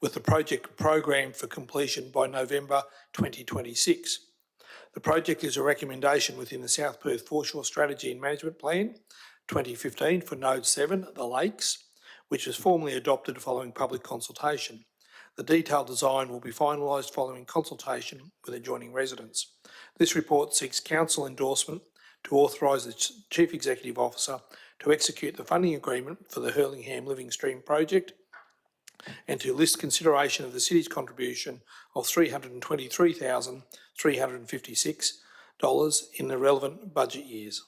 with the project programmed for completion by November 2026. The project is a recommendation within the South Perth Foreshore Strategy and Management Plan 2015 for Node 7, the Lakes, which was formally adopted following public consultation. The detailed design will be finalised following consultation with adjoining residents. This report seeks council endorsement to authorise the Chief Executive Officer to execute the funding agreement for the Hurlingham Living Stream project and to list consideration of the city's contribution of $323,356 in the relevant budget years.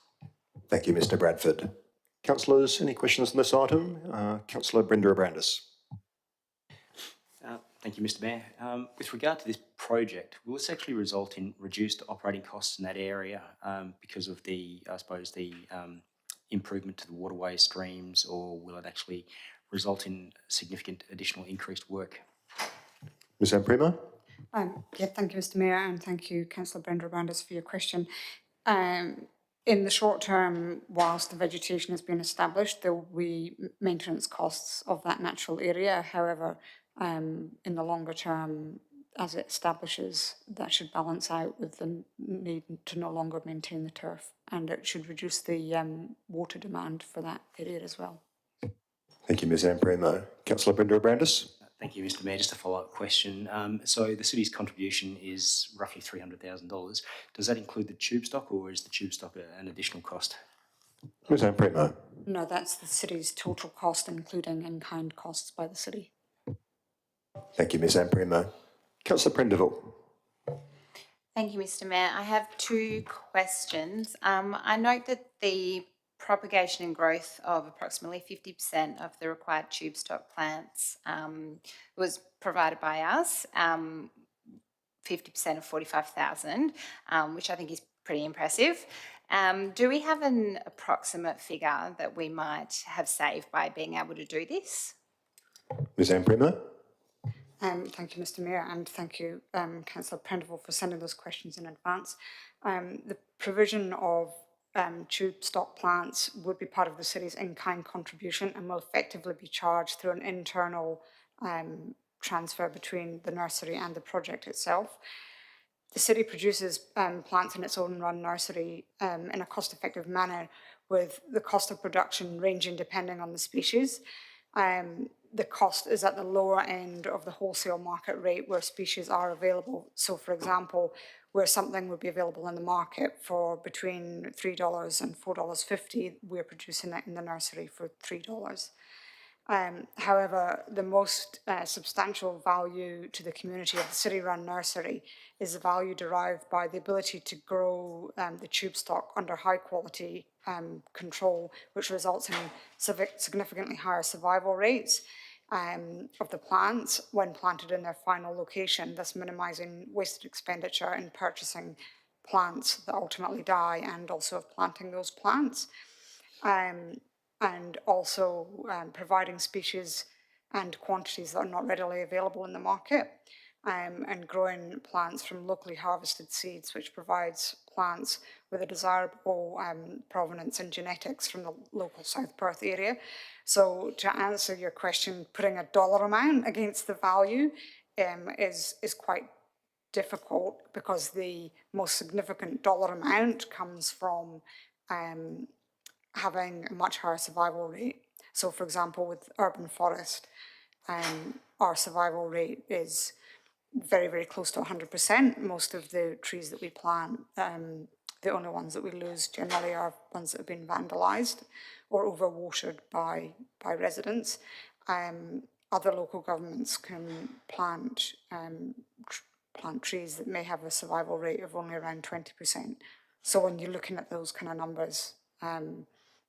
Thank you, Mr Bradford. Councillors, any questions on this item? Councillor Brenda Abrandis. Thank you, Mr Mayor. With regard to this project, will this actually result in reduced operating costs in that area because of the, I suppose, the improvement to the waterway streams, or will it actually result in significant additional increased work? Ms Amprima? Yeah, thank you, Mr Mayor, and thank you, Councillor Brenda Abrandis, for your question. In the short term, whilst the vegetation has been established, there will be maintenance costs of that natural area. However, in the longer term, as it establishes, that should balance out with the need to no longer maintain the turf, and it should reduce the water demand for that area as well. Thank you, Ms Amprima. Councillor Brenda Abrandis? Thank you, Mr Mayor. Just a follow-up question. So the city's contribution is roughly $300,000. Does that include the tube stock, or is the tube stock an additional cost? Ms Amprima? No, that's the city's total cost, including in-kind costs by the city. Thank you, Ms Amprima. Councillor Prendeville? Thank you, Mr Mayor. I have two questions. I note that the propagation and growth of approximately 50% of the required tube stock plants was provided by us, 50% of 45,000, which I think is pretty impressive. Do we have an approximate figure that we might have saved by being able to do this? Ms Amprima? Thank you, Mr Mayor, and thank you, Councillor Prendeville, for sending those questions in advance. The provision of tube stock plants would be part of the city's in-kind contribution and will effectively be charged through an internal transfer between the nursery and the project itself. The city produces plants in its own run nursery in a cost-effective manner, with the cost of production ranging depending on the species. The cost is at the lower end of the wholesale market rate where species are available. So, for example, where something would be available in the market for between $3 and $4.50, we're producing it in the nursery for $3. However, the most substantial value to the community of the city-run nursery is the value derived by the ability to grow the tube stock under high-quality control, which results in significantly higher survival rates of the plants when planted in their final location, thus minimising wasted expenditure in purchasing plants that ultimately die and also of planting those plants. And also providing species and quantities that are not readily available in the market, and growing plants from locally harvested seeds, which provides plants with a desirable provenance and genetics from the local South Perth area. So to answer your question, putting a dollar amount against the value is quite difficult, because the most significant dollar amount comes from having a much higher survival rate. So, for example, with urban forest, our survival rate is very, very close to 100%. Most of the trees that we plant, the only ones that we lose generally are ones that have been vandalised or overwatered by residents. Other local governments can plant trees that may have a survival rate of only around 20%. So when you're looking at those kind of numbers,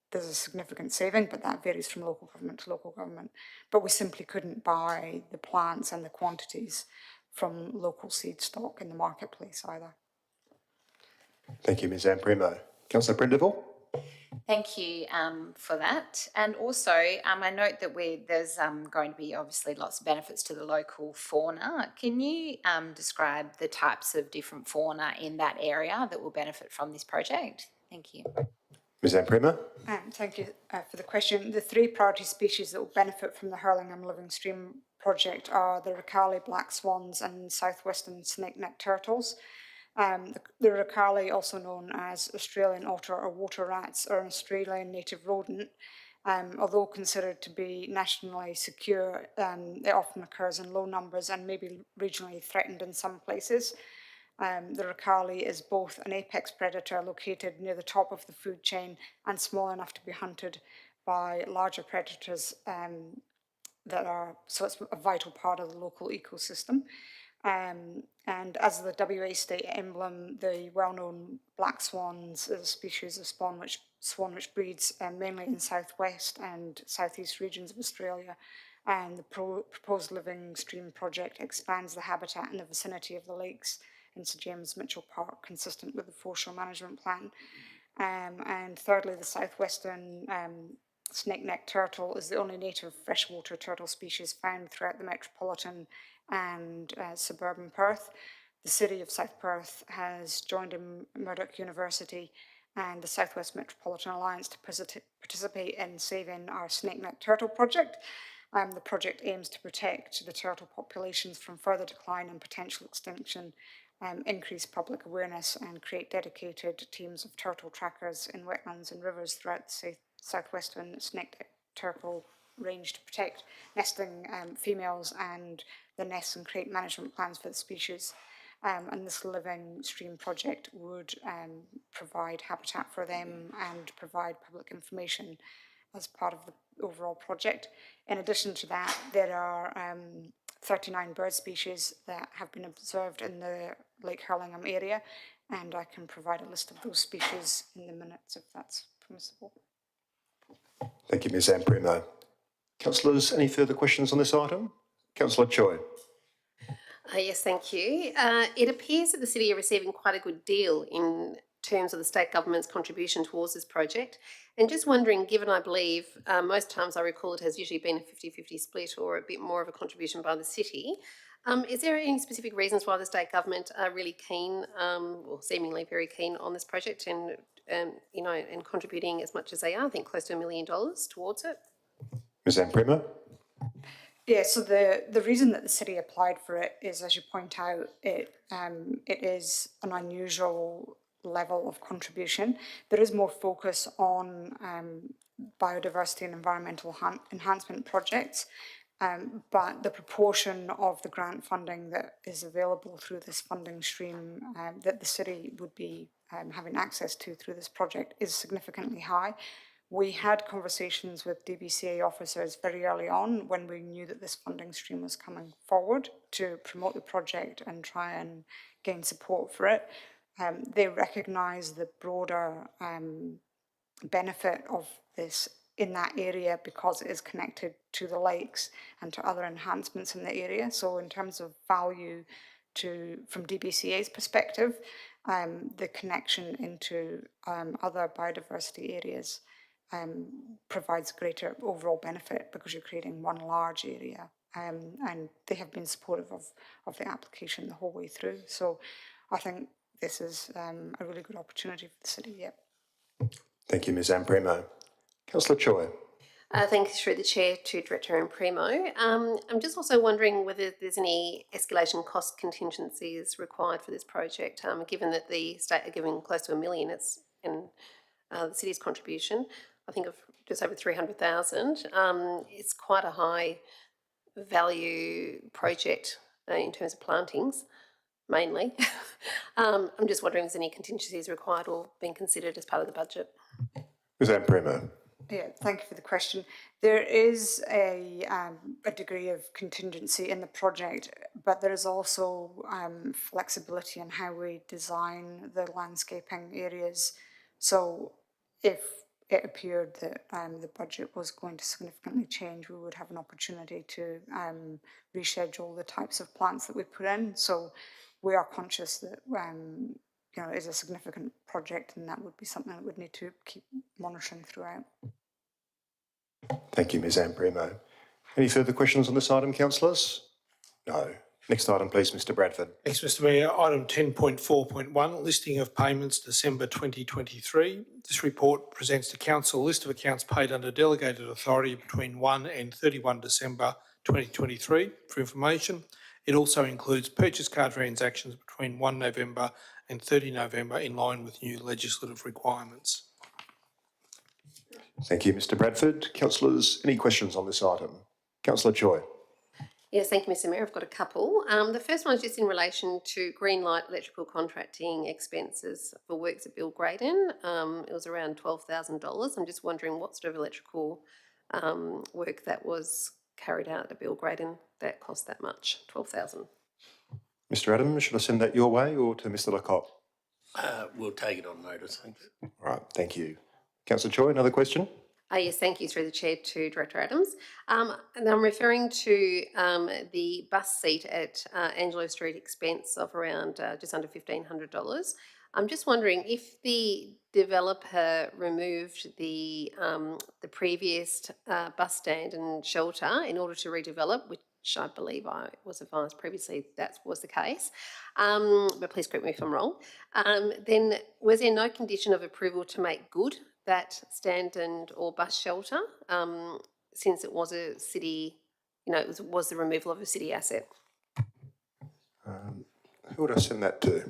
there's a significant saving, but that varies from local government to local government. But we simply couldn't buy the plants and the quantities from local seed stock in the marketplace either. Thank you, Ms Amprima. Councillor Prendeville? Thank you for that. And also, I note that there's going to be obviously lots of benefits to the local fauna. Can you describe the types of different fauna in that area that will benefit from this project? Thank you. Ms Amprima? Thank you for the question. The three priority species that will benefit from the Hurlingham Living Stream project are the Ricali black swans and southwestern snake-necked turtles. The Ricali, also known as Australian otter or water rats, are an Australian native rodent. Although considered to be nationally secure, it often occurs in low numbers and may be regionally threatened in some places. The Ricali is both an apex predator located near the top of the food chain and small enough to be hunted by larger predators so it's a vital part of the local ecosystem. And as the WA state emblem, the well-known black swans is a species of swan which breeds mainly in southwest and southeast regions of Australia. And the proposed Living Stream project expands the habitat in the vicinity of the lakes in Sir James Mitchell Park, consistent with the Foreshore Management Plan. And thirdly, the southwestern snake-necked turtle is the only native freshwater turtle species found throughout the metropolitan and suburban Perth. The City of South Perth has joined Murdoch University and the Southwest Metropolitan Alliance to participate in saving our snake-necked turtle project. The project aims to protect the turtle populations from further decline and potential extinction, increase public awareness and create dedicated teams of turtle trackers in wetlands and rivers throughout the southwestern snake-necked turtle range to protect nesting females and the nests and create management plans for the species. And this Living Stream project would provide habitat for them and provide public information as part of the overall project. In addition to that, there are 39 bird species that have been observed in the Lake Hurlingham area, and I can provide a list of those species in the minutes if that's permissible. Thank you, Ms Amprima. Councillors, any further questions on this item? Councillor Choi. Yes, thank you. It appears that the city are receiving quite a good deal in terms of the state government's contribution towards this project. And just wondering, given I believe most times I recall it has usually been a 50-50 split or a bit more of a contribution by the city, is there any specific reasons why the state government are really keen, or seemingly very keen on this project and contributing as much as they are? I think close to $1 million towards it. Ms Amprima. Yeah, so the reason that the city applied for it is, as you point out, it is an unusual level of contribution. There is more focus on biodiversity and environmental enhancement projects, but the proportion of the grant funding that is available through this funding stream that the city would be having access to through this project is significantly high. We had conversations with DBCA officers very early on when we knew that this funding stream was coming forward to promote the project and try and gain support for it. They recognise the broader benefit of this in that area because it is connected to the lakes and to other enhancements in the area. So in terms of value from DBCA's perspective, the connection into other biodiversity areas provides greater overall benefit because you're creating one large area, and they have been supportive of the application the whole way through. So I think this is a really good opportunity for the city. Yeah. Thank you, Ms Amprima. Councillor Choi. Thank you through the chair to Director Amprimo. I'm just also wondering whether there's any escalation cost contingencies required for this project, given that the state are giving close to $1 million, and the city's contribution, I think of just over 300,000. It's quite a high value project in terms of plantings, mainly. I'm just wondering if there's any contingencies required or being considered as part of the budget. Ms Amprima. Yeah, thank you for the question. There is a degree of contingency in the project, but there is also flexibility in how we design the landscaping areas. So if it appeared that the budget was going to significantly change, we would have an opportunity to reschedule the types of plants that we put in. So we are conscious that is a significant project, and that would be something that we'd need to keep monitoring throughout. Thank you, Ms Ambrimo. Any further questions on this item, councillors? No. Next item, please, Mr Bradford. Thanks, Mr Mayor. Item 10.4.1, listing of payments December 2023. This report presents to Council a list of accounts paid under delegated authority between 1 and 31 December 2023. For information, it also includes purchase card transactions between 1 November and 30 November in line with new legislative requirements. Thank you, Mr Bradford. Councillors, any questions on this item? Councillor Choi. Yes, thank you, Mr Mayor. I've got a couple. The first one is just in relation to Greenlight electrical contracting expenses for works at Bill Graydon. It was around $12,000. I'm just wondering what sort of electrical work that was carried out at Bill Graydon that cost that much, $12,000. Mr Adams, should I send that your way or to Mr Lecoq? We'll take it on notice, thanks. Right, thank you. Councillor Choi, another question? Yes, thank you, through the chair to Director Adams. And I'm referring to the bus seat at Angelo Street expense of around just under $1,500. I'm just wondering if the developer removed the previous bus stand and shelter in order to redevelop, which I believe I was advised previously that was the case, but please correct me if I'm wrong, then was there no condition of approval to make good that stand and or bus shelter, since it was a city, it was the removal of a city asset? Who would I send that to?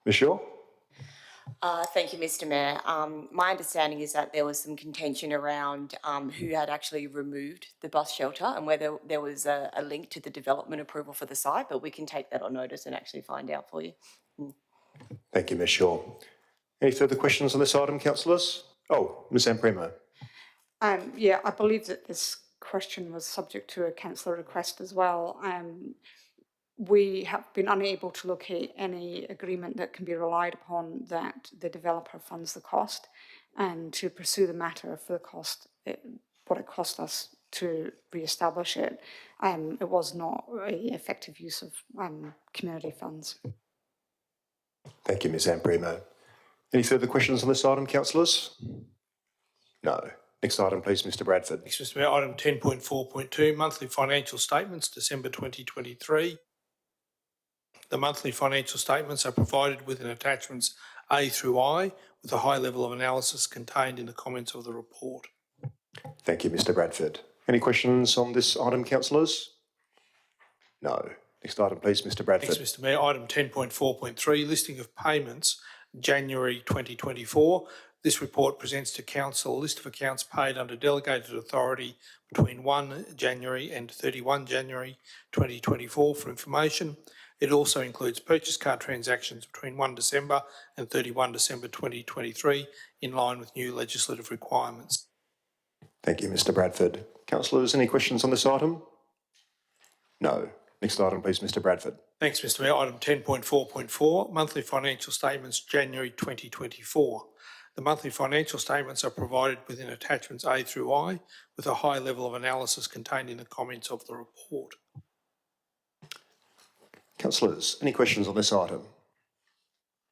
Ms Shaw? Thank you, Mr Mayor. My understanding is that there was some contention around who had actually removed the bus shelter and whether there was a link to the development approval for the site, but we can take that on notice and actually find out for you. Thank you, Ms Shaw. Any further questions on this item, councillors? Oh, Ms Amprimo. Yeah, I believe that this question was subject to a councillor request as well. We have been unable to locate any agreement that can be relied upon that the developer funds the cost, and to pursue the matter for the cost, what it cost us to re-establish it, it was not an effective use of community funds. Thank you, Ms Amprimo. Any further questions on this item, councillors? No. Next item, please, Mr Bradford. Thanks, Mr Mayor. Item 10.4.2, monthly financial statements, December 2023. The monthly financial statements are provided within attachments A through I, with a high level of analysis contained in the comments of the report. Thank you, Mr Bradford. Any questions on this item, councillors? No. Next item, please, Mr Bradford. Thanks, Mr Mayor. Item 10.4.3, listing of payments, January 2024. This report presents to Council a list of accounts paid under delegated authority between 1 January and 31 January 2024 for information. It also includes purchase card transactions between 1 December and 31 December 2023 in line with new legislative requirements. Thank you, Mr Bradford. Councillors, any questions on this item? No. Next item, please, Mr Bradford. Thanks, Mr Mayor. Item 10.4.4, monthly financial statements, January 2024. The monthly financial statements are provided within attachments A through I, with a high level of analysis contained in the comments of the report. Councillors, any questions on this item?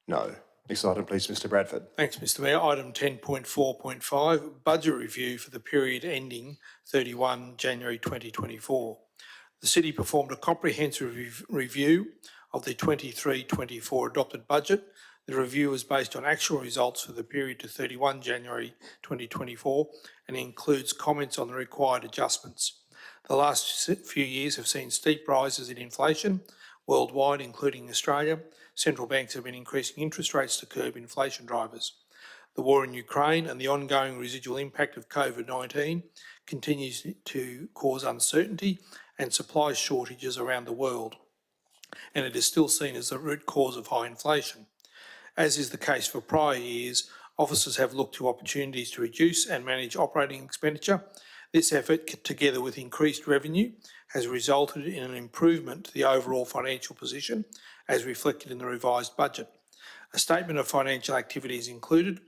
No. Next item, please, Mr Bradford. Thanks, Mr Mayor. Item 10.4.5, budget review for the period ending 31 January 2024. The City performed a comprehensive review of the 23-24 adopted budget. The review was based on actual results for the period to 31 January 2024 and includes comments on the required adjustments. The last few years have seen steep rises in inflation worldwide, including Australia. Central banks have been increasing interest rates to curb inflation drivers. The war in Ukraine and the ongoing residual impact of COVID-19 continues to cause uncertainty and supply shortages around the world, and it is still seen as the root cause of high inflation. As is the case for prior years, officers have looked to opportunities to reduce and manage operating expenditure. This effort, together with increased revenue, has resulted in an improvement to the overall financial position, as reflected in the revised budget. A statement of financial activity is included,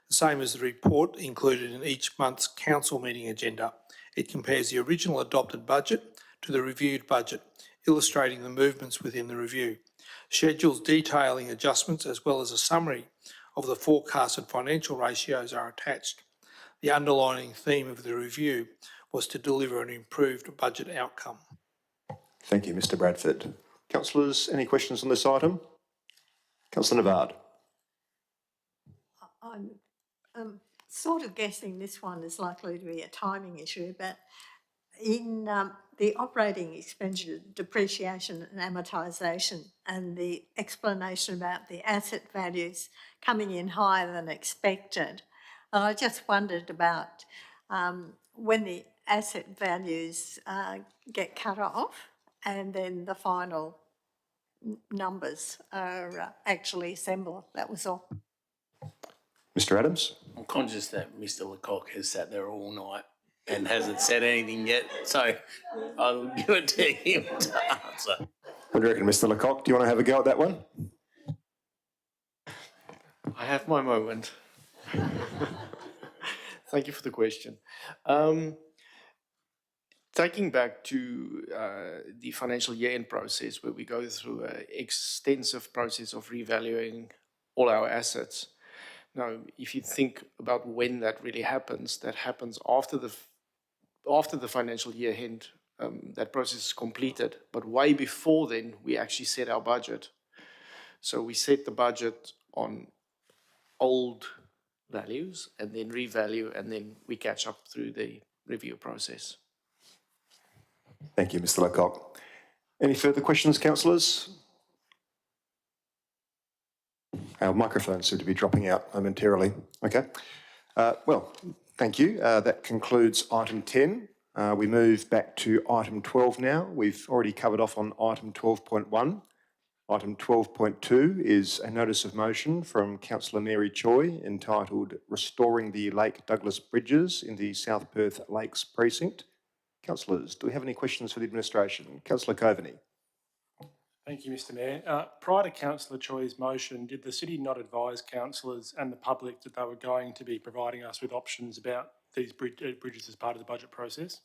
the same as the report included in each month's council meeting agenda. It compares the original adopted budget to the reviewed budget. illustrating the movements within the review. Schedules detailing adjustments as well as a summary of the forecasted financial ratios are attached. The underlying theme of the review was to deliver an improved budget outcome. Thank you, Mr Bradford. Councillors, any questions on this item? Councillor Navard. I'm sort of guessing this one is likely to be a timing issue, but in the operating expenditure, depreciation and amortisation, and the explanation about the asset values coming in higher than expected, I just wondered about when the asset values get cut off and then the final numbers are actually assembled. That was all. Mr Adams. I'm conscious that Mr Lecoq has sat there all night and hasn't said anything yet, so I'll give it to him to answer. What do you reckon, Mr Lecoq? Do you want to have a go at that one? I have my moment. Thank you for the question. Taking back to the financial year-end process, where we go through an extensive process of revaluing all our assets. Now, if you think about when that really happens, that happens after the financial year end. That process is completed, but way before then, we actually set our budget. So we set the budget on old values and then revalue, and then we catch up through the review process. Thank you, Mr Lecoq. Any further questions, councillors? Our microphones seem to be dropping out momentarily. Okay. Well, thank you. That concludes item 10. We move back to item 12 now. We've already covered off on item 12.1. Item 12.2 is a notice of motion from Councillor Mary Choi entitled Restoring the Lake Douglas Bridges in the South Perth Lakes Precinct. Councillors, do we have any questions for the administration? Councillor Coveney. Thank you, Mr Mayor. Prior to Councillor Choi's motion, did the city not advise councillors and the public that they were going to be providing us with options about these bridges as part of the budget process?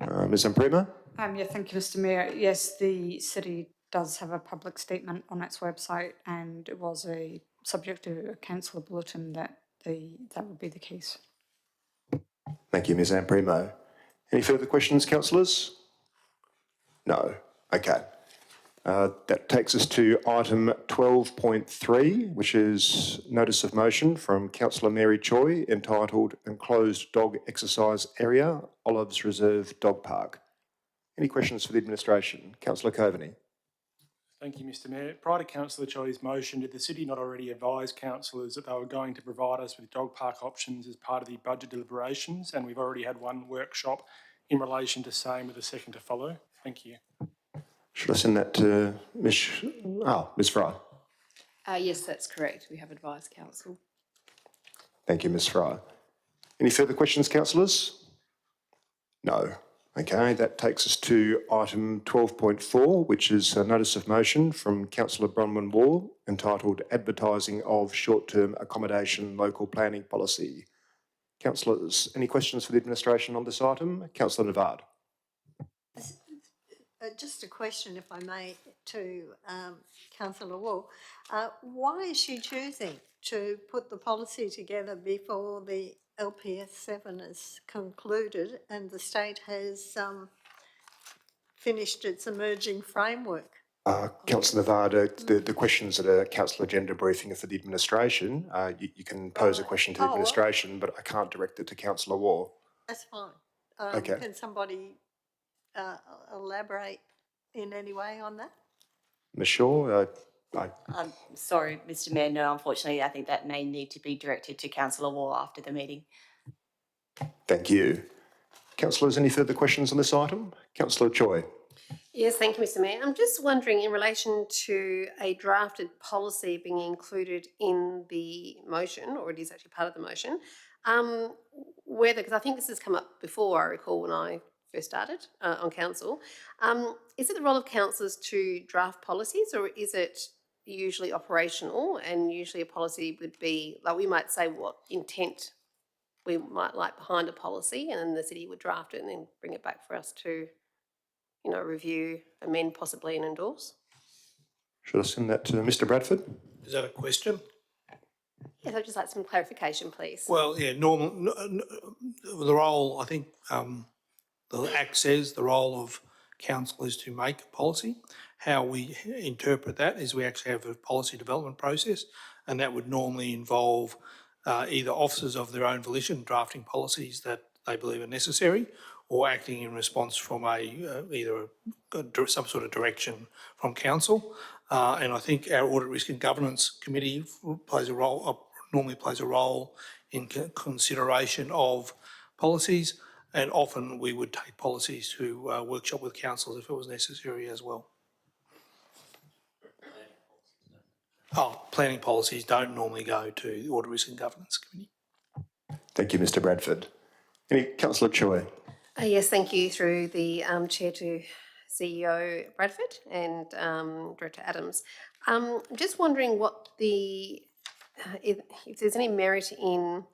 Ms Imprima? Yeah, thank you, Mr Mayor. Yes, the city does have a public statement on its website, and it was a subject to a councillor bulletin that would be the case. Thank you, Ms Amprimo. Any further questions, councillors? No. Okay. That takes us to item 12.3, which is notice of motion from Councillor Mary Choi entitled Enclosed Dog Exercise Area, Olives Reserve Dog Park. Any questions for the administration? Councillor Coveney. Thank you, Mr Mayor. Prior to Councillor Choi's motion, did the city not already advise councillors that they were going to provide us with dog park options as part of the budget deliberations? And we've already had one workshop in relation to same with a second to follow. Thank you. Should I send that to Ms. Fry? Yes, that's correct. We have advised council. Thank you, Ms. Fry. Any further questions, councillors? No. Okay, that takes us to item 12.4, which is a notice of motion from Councillor Bronwyn Wall entitled Advertising of Short-Term Accommodation Local Planning Policy. Councillors, any questions for the administration on this item? Councillor Navard. Just a question, if I may, to Councillor Wall. Why is she choosing to put the policy together before the LPS 7 is concluded and the state has finished its emerging framework? Councillor Navard, the questions at a council agenda briefing are for the administration. You can pose a question to the administration, but I can't direct it to Councillor Wall. That's fine. Okay. Can somebody elaborate in any way on that? Ms. Shaw, I'm sorry, Mr Mayor, no, unfortunately, I think that may need to be directed to Councillor Wall after the meeting. Thank you. Councillors, any further questions on this item? Councillor Choi. Yes, thank you, Mr Mayor. I'm just wondering in relation to a drafted policy being included in the motion, or it is actually part of the motion, whether, because I think this has come up before, I recall when I first started on council, is it the role of councillors to draft policies, or is it usually operational, and usually a policy would be, like we might say what intent we might like behind a policy, and then the city would draft it and then bring it back for us to, review, amend possibly and endorse? Should I send that to Mr Bradford? Is that a question? Yes, I'd just like some clarification, please. Well, yeah, the role, I think, the Act says the role of council is to make policy. How we interpret that is we actually have a policy development process, and that would normally involve either officers of their own volition drafting policies that they believe are necessary, or acting in response from some sort of direction from council. And I think our Audit, Risk and Governance Committee normally plays a role in consideration of policies, and often we would take policies to workshop with councils if it was necessary as well. Planning policies don't normally go to the Audit, Risk and Governance Committee. Thank you, Mr Bradford. Councillor Choi. Yes, thank you, through the Chair to CEO Bradford and Director Adams. I'm just wondering what if there's any merit in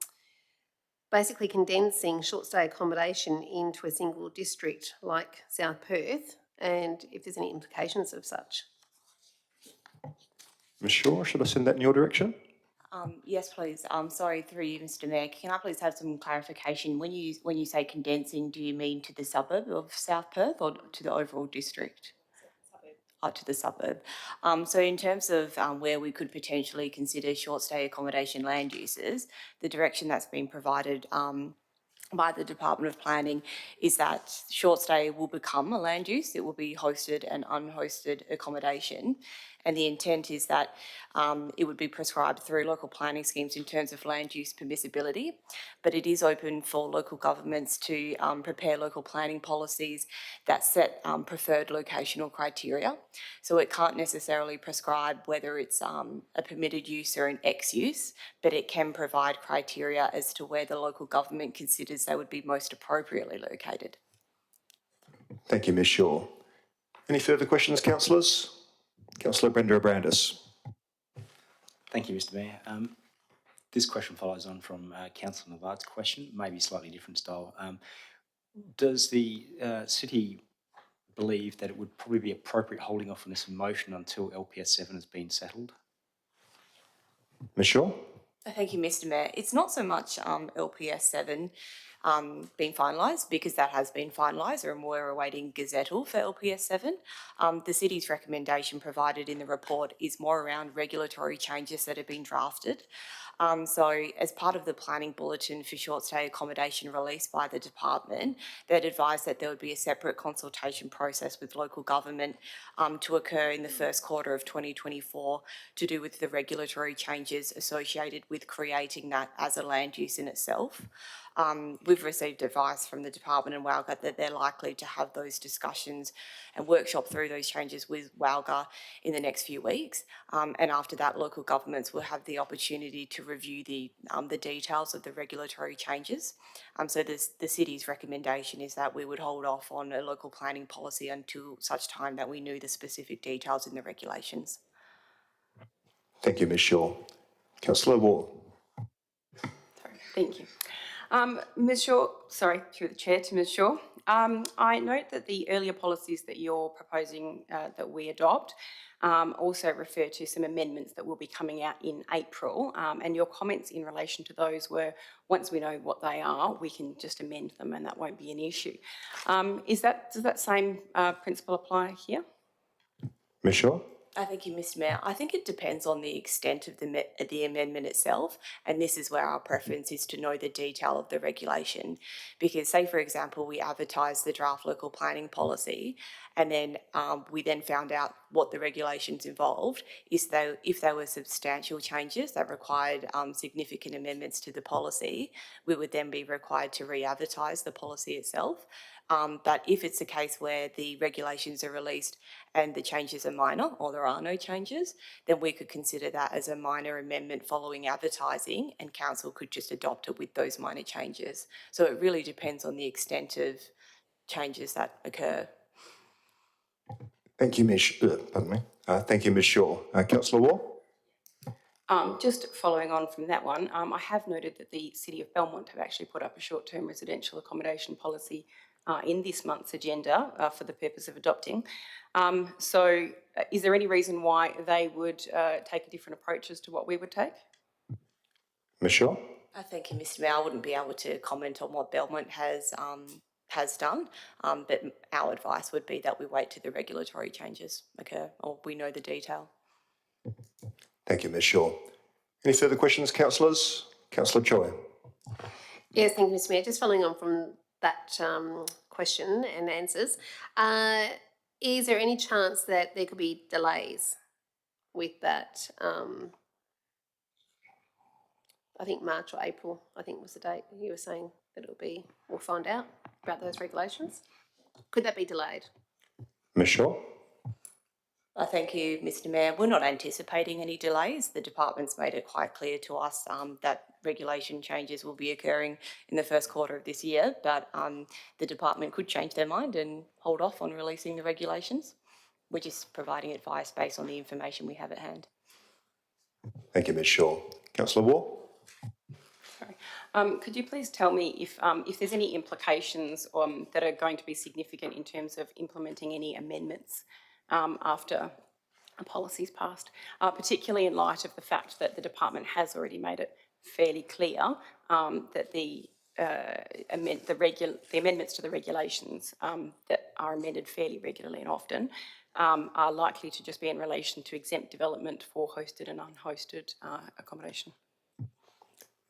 basically condensing short stay accommodation into a single district like South Perth, and if there's any implications of such. Ms Shaw, should I send that in your direction? Yes, please. Sorry, through you, Mr Mayor. Can I please have some clarification? When you say condensing, do you mean to the suburb of South Perth or to the overall district? To the suburb. So in terms of where we could potentially consider short stay accommodation land uses, the direction that's been provided by the Department of Planning is that short stay will become a land use. It will be hosted and unhosted accommodation. And the intent is that it would be prescribed through local planning schemes in terms of land use permissibility, but it is open for local governments to prepare local planning policies that set preferred locational criteria. So it can't necessarily prescribe whether it's a permitted use or an X use, but it can provide criteria as to where the local government considers they would be most appropriately located. Thank you, Ms Shaw. Any further questions, councillors? Councillor Brenda Abrandis. Thank you, Mr Mayor. This question follows on from Councillor Navard's question, maybe slightly different style. Does the city believe that it would probably be appropriate holding off on this motion until LPS 7 has been settled? Ms Shaw? Thank you, Mr Mayor. It's not so much LPS 7 being finalised, because that has been finalised, and we're awaiting gazettal for LPS 7. The city's recommendation provided in the report is more around regulatory changes that have been drafted. So as part of the planning bulletin for short stay accommodation released by the department, they'd advised that there would be a separate consultation process with local government to occur in the first quarter of 2024 to do with the regulatory changes associated with creating that as a land use in itself. We've received advice from the department and WALGA that they're likely to have those discussions and workshop through those changes with WALGA in the next few weeks. And after that, local governments will have the opportunity to review the details of the regulatory changes. So the city's recommendation is that we would hold off on a local planning policy until such time that we knew the specific details in the regulations. Thank you, Ms Shaw. Councillor Ward. Thank you. Ms Shaw, sorry, through the chair to Ms Shaw. I note that the earlier policies that you're proposing that we adopt also refer to some amendments that will be coming out in April, and your comments in relation to those were, once we know what they are, we can just amend them and that won't be an issue. Does that same principle apply here? Ms Shaw? Thank you, Mr Mayor. I think it depends on the extent of the amendment itself, and this is where our preference is to know the detail of the regulation. Because say, for example, we advertised the draft local planning policy and then we then found out what the regulations involved, if there were substantial changes that required significant amendments to the policy, we would then be required to re-advertise the policy itself. But if it's a case where the regulations are released and the changes are minor or there are no changes, then we could consider that as a minor amendment following advertising, and council could just adopt it with those minor changes. So it really depends on the extent of changes that occur. Thank you, thank you, Ms Shaw. Councillor Ward? Just following on from that one, I have noted that the City of Belmont have actually put up a short-term residential accommodation policy in this month's agenda for the purpose of adopting. So is there any reason why they would take a different approach as to what we would take? Ms Shaw? Thank you, Mr Mayor. I wouldn't be able to comment on what Belmont has done, but our advice would be that we wait till the regulatory changes occur or we know the detail. Thank you, Ms Shaw. Any further questions, councillors? Councillor Choi. Yes, thank you, Mr Mayor. Just following on from that question and answers, is there any chance that there could be delays with that? I think March or April, I think was the date you were saying that it'll be, we'll find out about those regulations. Could that be delayed? Ms Shaw? Thank you, Mr Mayor. We're not anticipating any delays. The department's made it quite clear to us that regulation changes will be occurring in the first quarter of this year, but the department could change their mind and hold off on releasing the regulations. We're just providing advice based on the information we have at hand. Thank you, Ms Shaw. Councillor Waugh? Could you please tell me if there's any implications that are going to be significant in terms of implementing any amendments after a policy's passed, particularly in light of the fact that the department has already made it fairly clear that the amendments to the regulations that are amended fairly regularly and often are likely to just be in relation to exempt development for hosted and unhosted accommodation.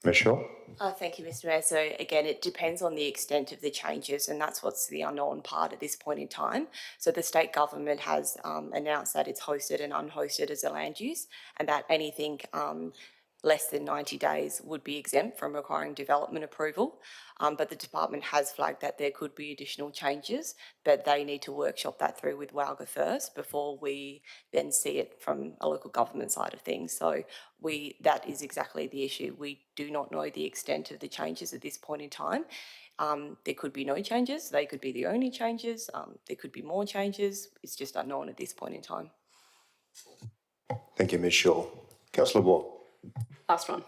Ms Shaw? Thank you, Mr Mayor. So again, it depends on the extent of the changes, and that's what's the unknown part at this point in time. So the state government has announced that it's hosted and unhosted as a land use, and that anything less than 90 days would be exempt from requiring development approval. But the department has flagged that there could be additional changes, but they need to workshop that through with WALGA first before we then see it from a local government side of things. So that is exactly the issue. We do not know the extent of the changes at this point in time. There could be no changes. They could be the only changes. There could be more changes. It's just unknown at this point in time. Thank you, Ms Shaw. Councillor Waugh? Last one.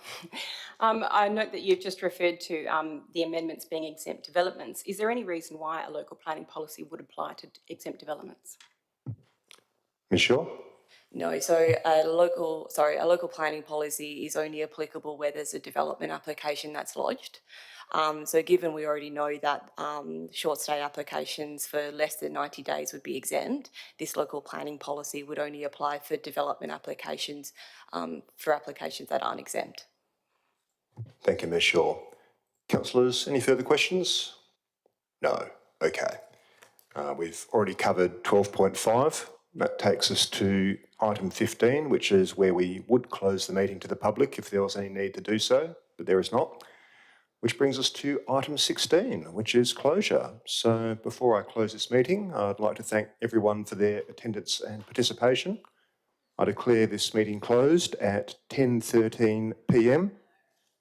I note that you've just referred to the amendments being exempt developments. Is there any reason why a local planning policy would apply to exempt developments? Ms Shaw? No, so a local planning policy is only applicable where there's a development application that's lodged. So given we already know that short stay applications for less than 90 days would be exempt, this local planning policy would only apply for development applications for applications that aren't exempt. Thank you, Ms Shaw. Councillors, any further questions? No. Okay. We've already covered 12.5. That takes us to item 15, which is where we would close the meeting to the public if there was any need to do so, but there is not. Which brings us to item 16, which is closure. So before I close this meeting, I'd like to thank everyone for their attendance and participation. I declare this meeting closed at 10:13 p.m.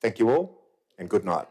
Thank you all and good night.